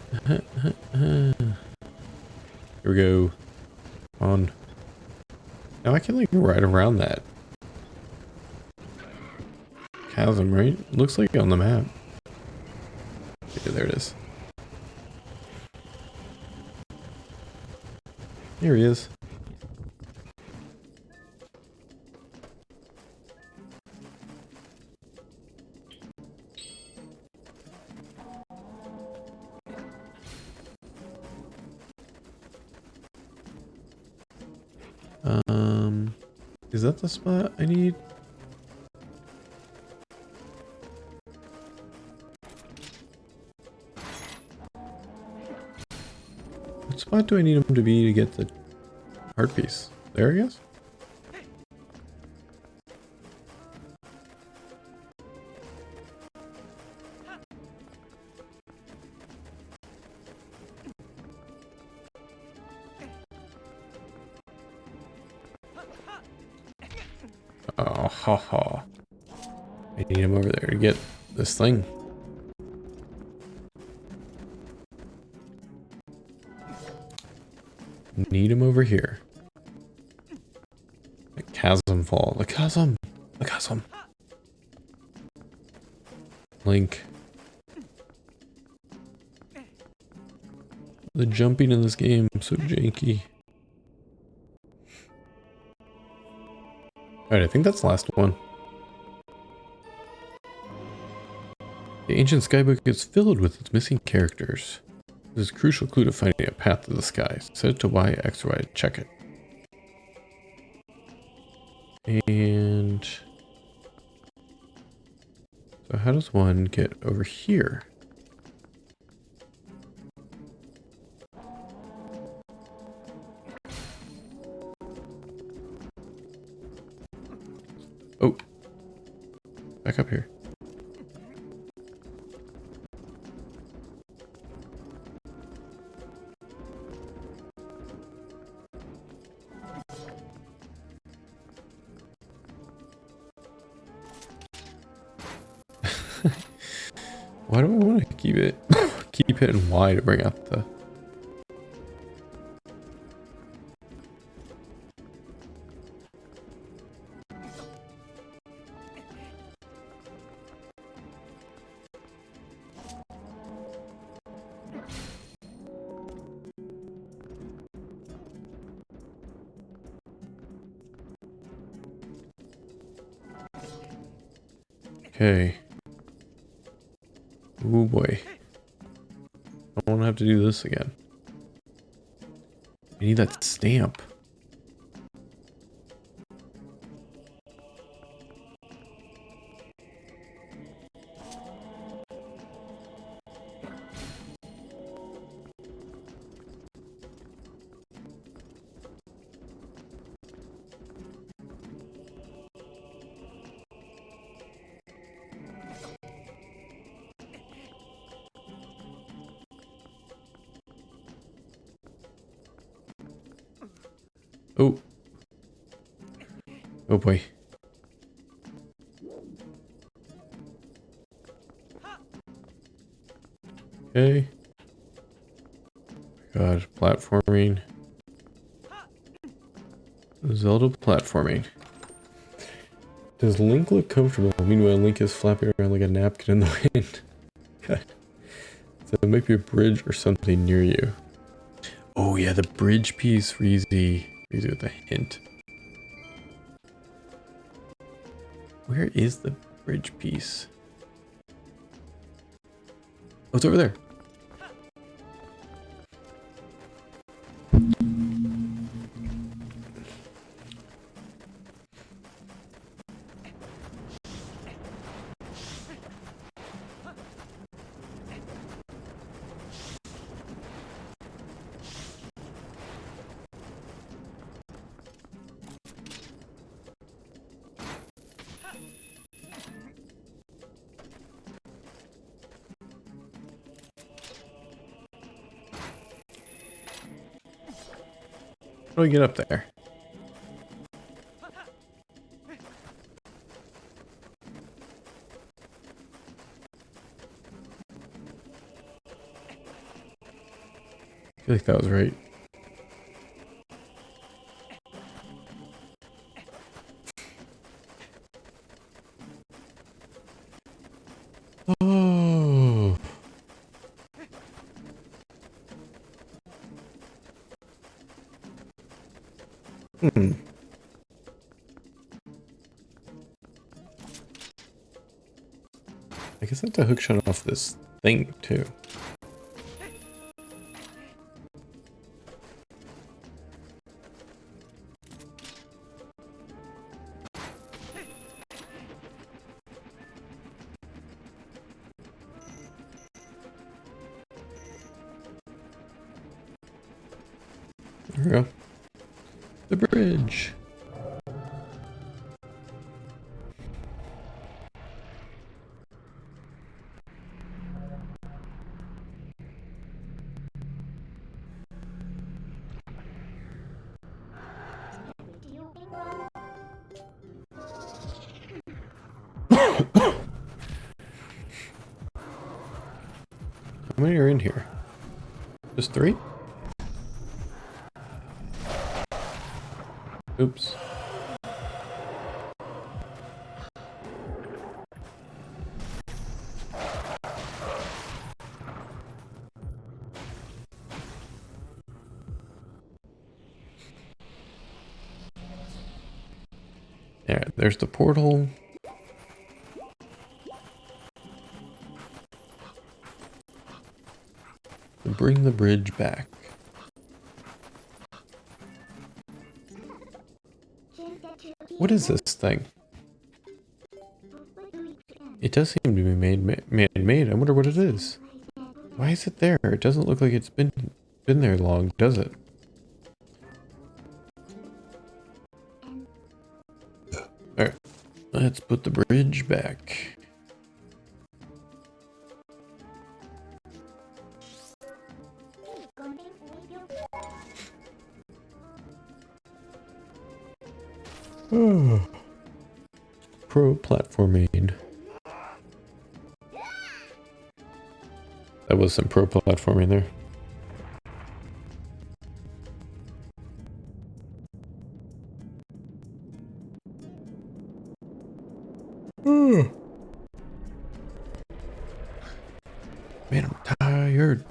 [SPEAKER 1] we go. On. Now I can around that chasm, right? Looks like on the map. Okay, there it is. Here he is. Is that the spot I need? What spot do I need him to be to get the heart piece? There, I guess? Oh, ha ha. I need him over there to get this thing. Need him over here. The chasm fall. The chasm. The chasm. Link. The jumping in this game so janky. Alright, I think that's the last one. The ancient skybook is filled with its missing characters. This is a crucial clue to finding a path to the sky. Set it to Y, X, or Y to check it. And so how does one get over here? Oh, back up here. Why do I want to keep it hitting Y to bring out the... Okay. Oh boy. I don't want to have to do this again. I need that stamp. Oh. Oh boy. Okay. God, platforming. Zelda platforming. Does Link look comfortable? Meanwhile, Link is flapping around like a napkin in the wind. God. So there might be a bridge or something near you. Oh yeah, the bridge piece, Reezy with a hint. Where is the bridge piece? Oh, it's over there. How do I get up there? I feel like that was right. Hmm. I guess I have to hook shot off this thing too. There we go. The bridge. How many are in here? Just 3? Oops. There, there's the portal. Bring the bridge back. What is this thing? It does seem to be man-made. I wonder what it is. Why is it there? It doesn't look like it's been there long, does it? Alright, let's put the bridge back. Pro platforming. That was some pro platforming there. Man, I'm tired.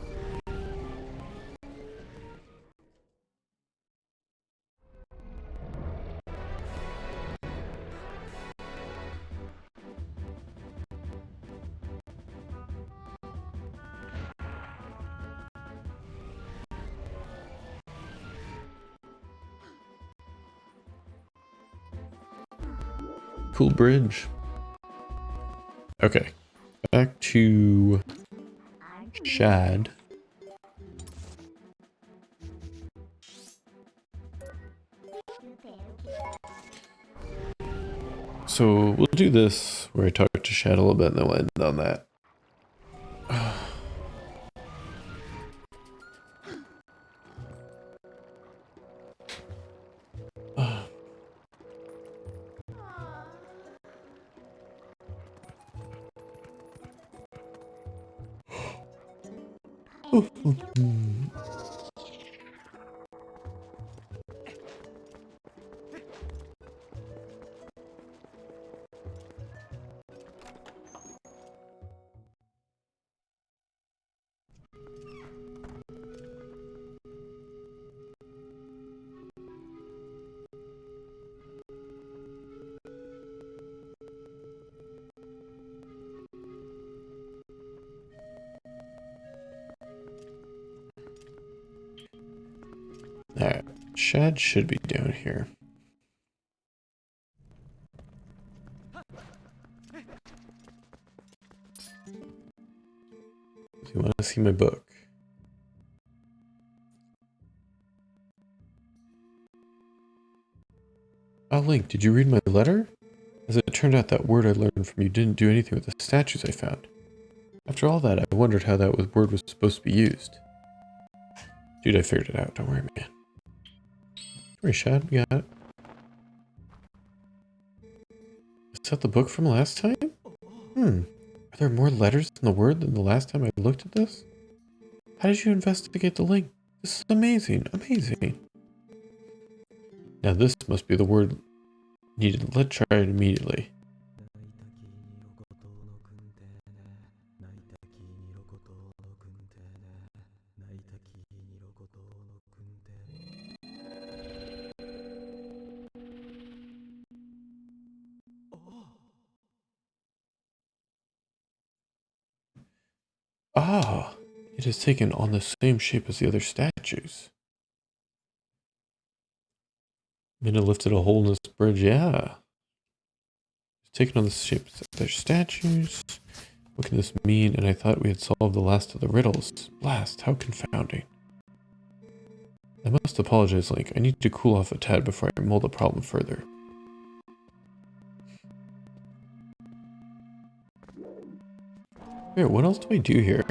[SPEAKER 1] Cool bridge. Okay, back to Shad. So we'll do this where I talk to Shad a little bit and then we'll end on that. Alright, Shad should be down here. Do you want to see my book? Oh, Link, did you read my letter? As it turned out, that word I learned from you didn't do anything with the statues I found. After all that, I wondered how that word was supposed to be used. Dude, I figured it out. Don't worry, man. Don't worry, Shad. We got it. Is that the book from last time? Are there more letters in the word than the last time I looked at this? How did you investigate the link? This is amazing. Amazing. Now this must be the word needed. Let's try it immediately. Ah, it has taken on the same shape as the other statues. Minna lifted a hole in this bridge, yeah. It's taken on the shape as the other statues. What can this mean? And I thought we had solved the last of the riddles. Blast, how confounding. I must apologize, Link. I need to cool off a tad before I mull the problem further. Here, what else do I do here?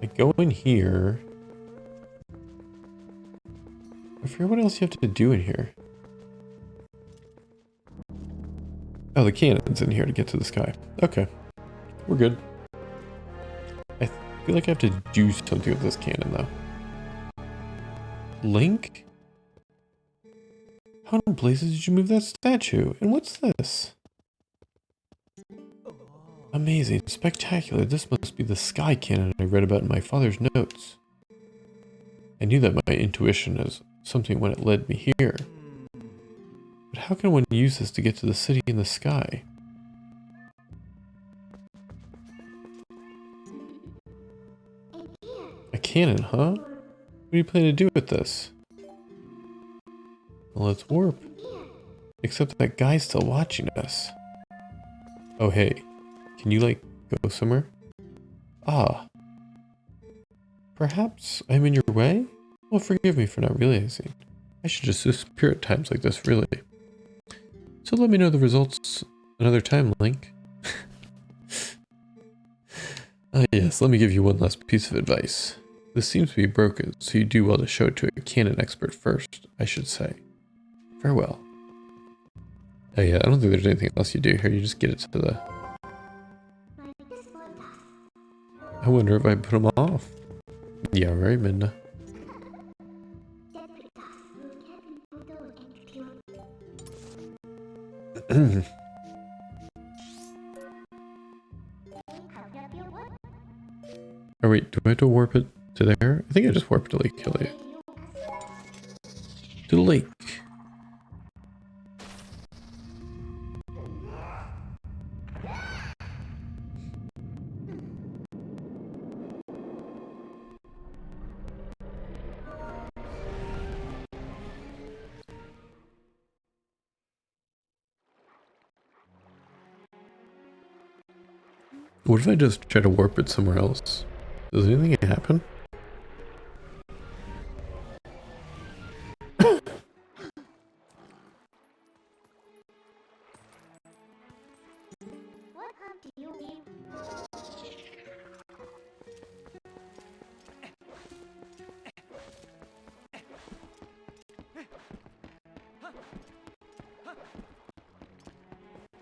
[SPEAKER 1] I go in here. I forget what else you have to do in here. Oh, the cannon's in here to get to the sky. Okay. We're good. I feel like I have to do something with this cannon, though. Link? How in blazes did you move that statue? And what's this? Amazing. Spectacular. This must be the sky cannon I read about in my father's notes. I knew that my intuition is something when it led me here. But how can one use this to get to the city in the sky? A cannon, huh? What do you plan to do with this? Well, let's warp. Except that guy's still watching us. Oh, hey. Can you, like, go somewhere? Ah. Perhaps I'm in your way? Well, forgive me for not realizing. I should just disappear at times like this, really. So let me know the results another time, Link. Yes, let me give you one last piece of advice. This seems to be broken, so you do well to show it to a cannon expert first, I should say. Farewell. Oh yeah, I don't think there's anything else you do here, you just get it to the... I wonder if I put him off. Yeah, right, Minna. Oh wait, do I have to warp it to there? I think I just warped to Lake Hilly. To the lake. What if I just try to warp it somewhere else? Does anything happen?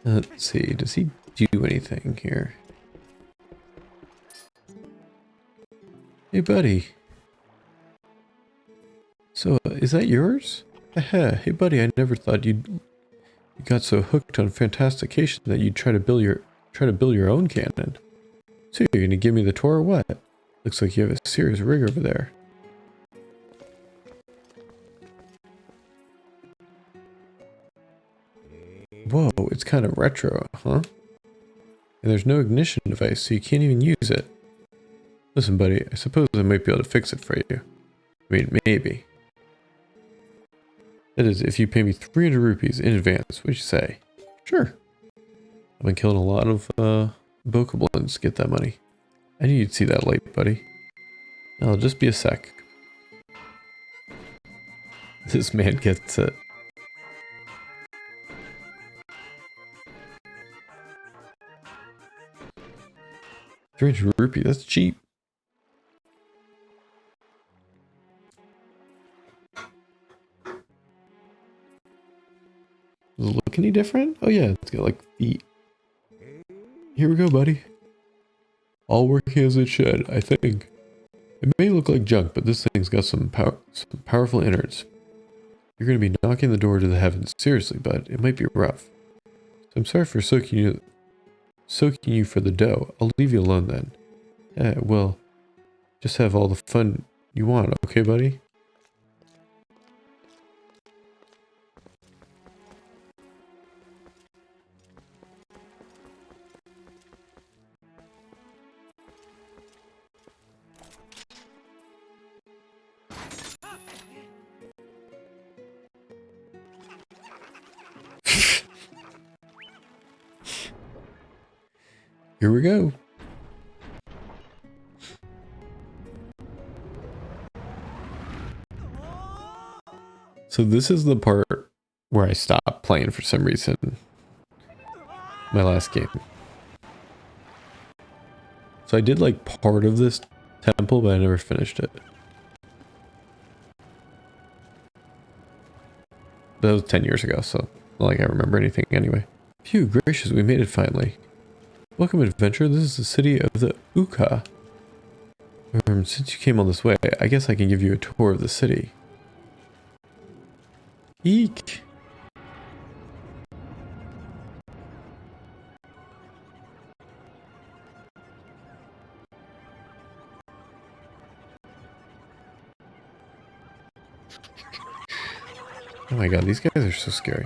[SPEAKER 1] Let's see, does he do anything here? Hey buddy. So, is that yours? Hey buddy, I never thought you got so hooked on fantastication that you'd try to build your own cannon. So you're gonna give me the tour or what? Looks like you have a serious rig over there. Whoa, it's kind of retro, huh? And there's no ignition device, so you can't even use it. Listen, buddy, I suppose I might be able to fix it for you. I mean, maybe. That is, if you pay me 300 rupees in advance, what'd you say? Sure. I've been killing a lot of, bokoblins to get that money. I knew you'd see that light, buddy. Now, just be a sec. This man gets it. 300 rupee, that's cheap. Does it look any different? Oh yeah, it's got like feet. Here we go, buddy. All working as it should, I think. It may look like junk, but this thing's got some powerful innards. You're going to be knocking the door to the heavens, seriously, but it might be rough. So I'm sorry for soaking you for the dough. I'll leave you alone then. Well, just have all the fun you want, okay, buddy? Here we go. So this is the part where I stopped playing for some reason. My last game. So I did like part of this temple, but I never finished it. But that was 10 years ago, so not like I remember anything anyway. Phew, gracious, we made it finally. Welcome, adventurer. This is the city of the Uka. Since you came all this way, I guess I can give you a tour of the city. Eek! Oh my god, these guys are so scary.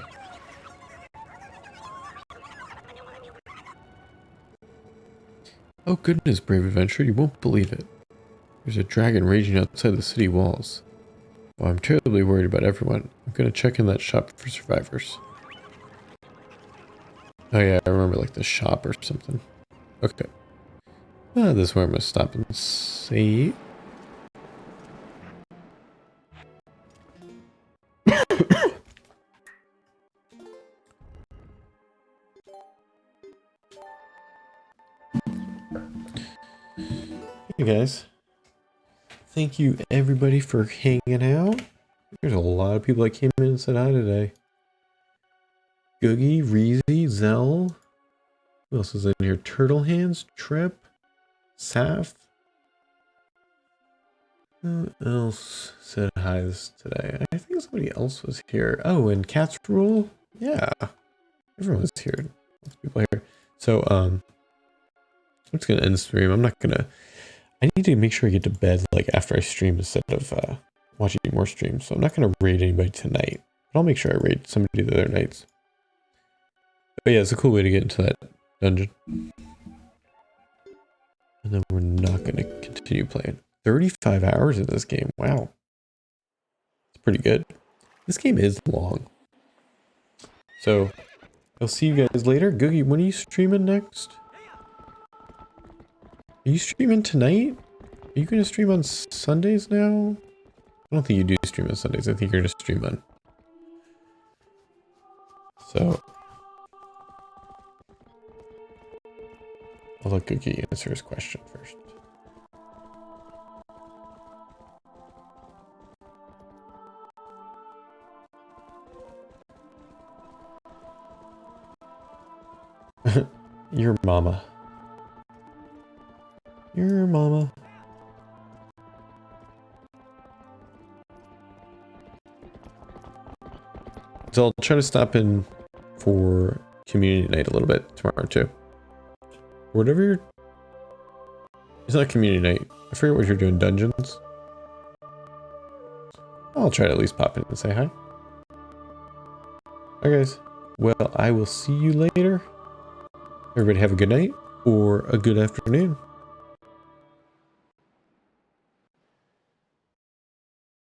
[SPEAKER 1] Oh goodness, brave adventurer, you won't believe it. There's a dragon raging outside the city walls. Oh, I'm terribly worried about everyone. I'm gonna check in that shop for survivors. Oh yeah, I remember like the shop or something. Okay. This is where I'm gonna stop and save. Hey guys. Thank you everybody for hanging out. There's a lot of people that came in and said hi today. Googie, Reezy, Zell. Who else is in here? Turtle Hands, Trip, Saf. Who else said hi today? I think somebody else was here. Oh, and Cat's Rule? Yeah. Everyone's here. Lots of people here. So, I'm just gonna end the stream. I'm not gonna... I need to make sure I get to bed like after I stream instead of watching more streams. So I'm not gonna raid anybody tonight. But I'll make sure I raid somebody the other nights. But yeah, it's a cool way to get into that dungeon. And then we're not gonna continue playing. 35 hours in this game. Wow. It's pretty good. This game is long. So I'll see you guys later. Googie, when are you streaming next? Are you streaming tonight? Are you going to stream on Sundays now? I don't think you do stream on Sundays. I think you're going to stream on. So I'll let Googie answer his question first. Your mama. Your mama. So I'll try to stop in for community night a little bit tomorrow too. Whatever you're... It's not community night. I forget what you're doing, dungeons. I'll try to at least pop in and say hi. Alright guys. Well, I will see you later. Everybody have a good night or a good afternoon.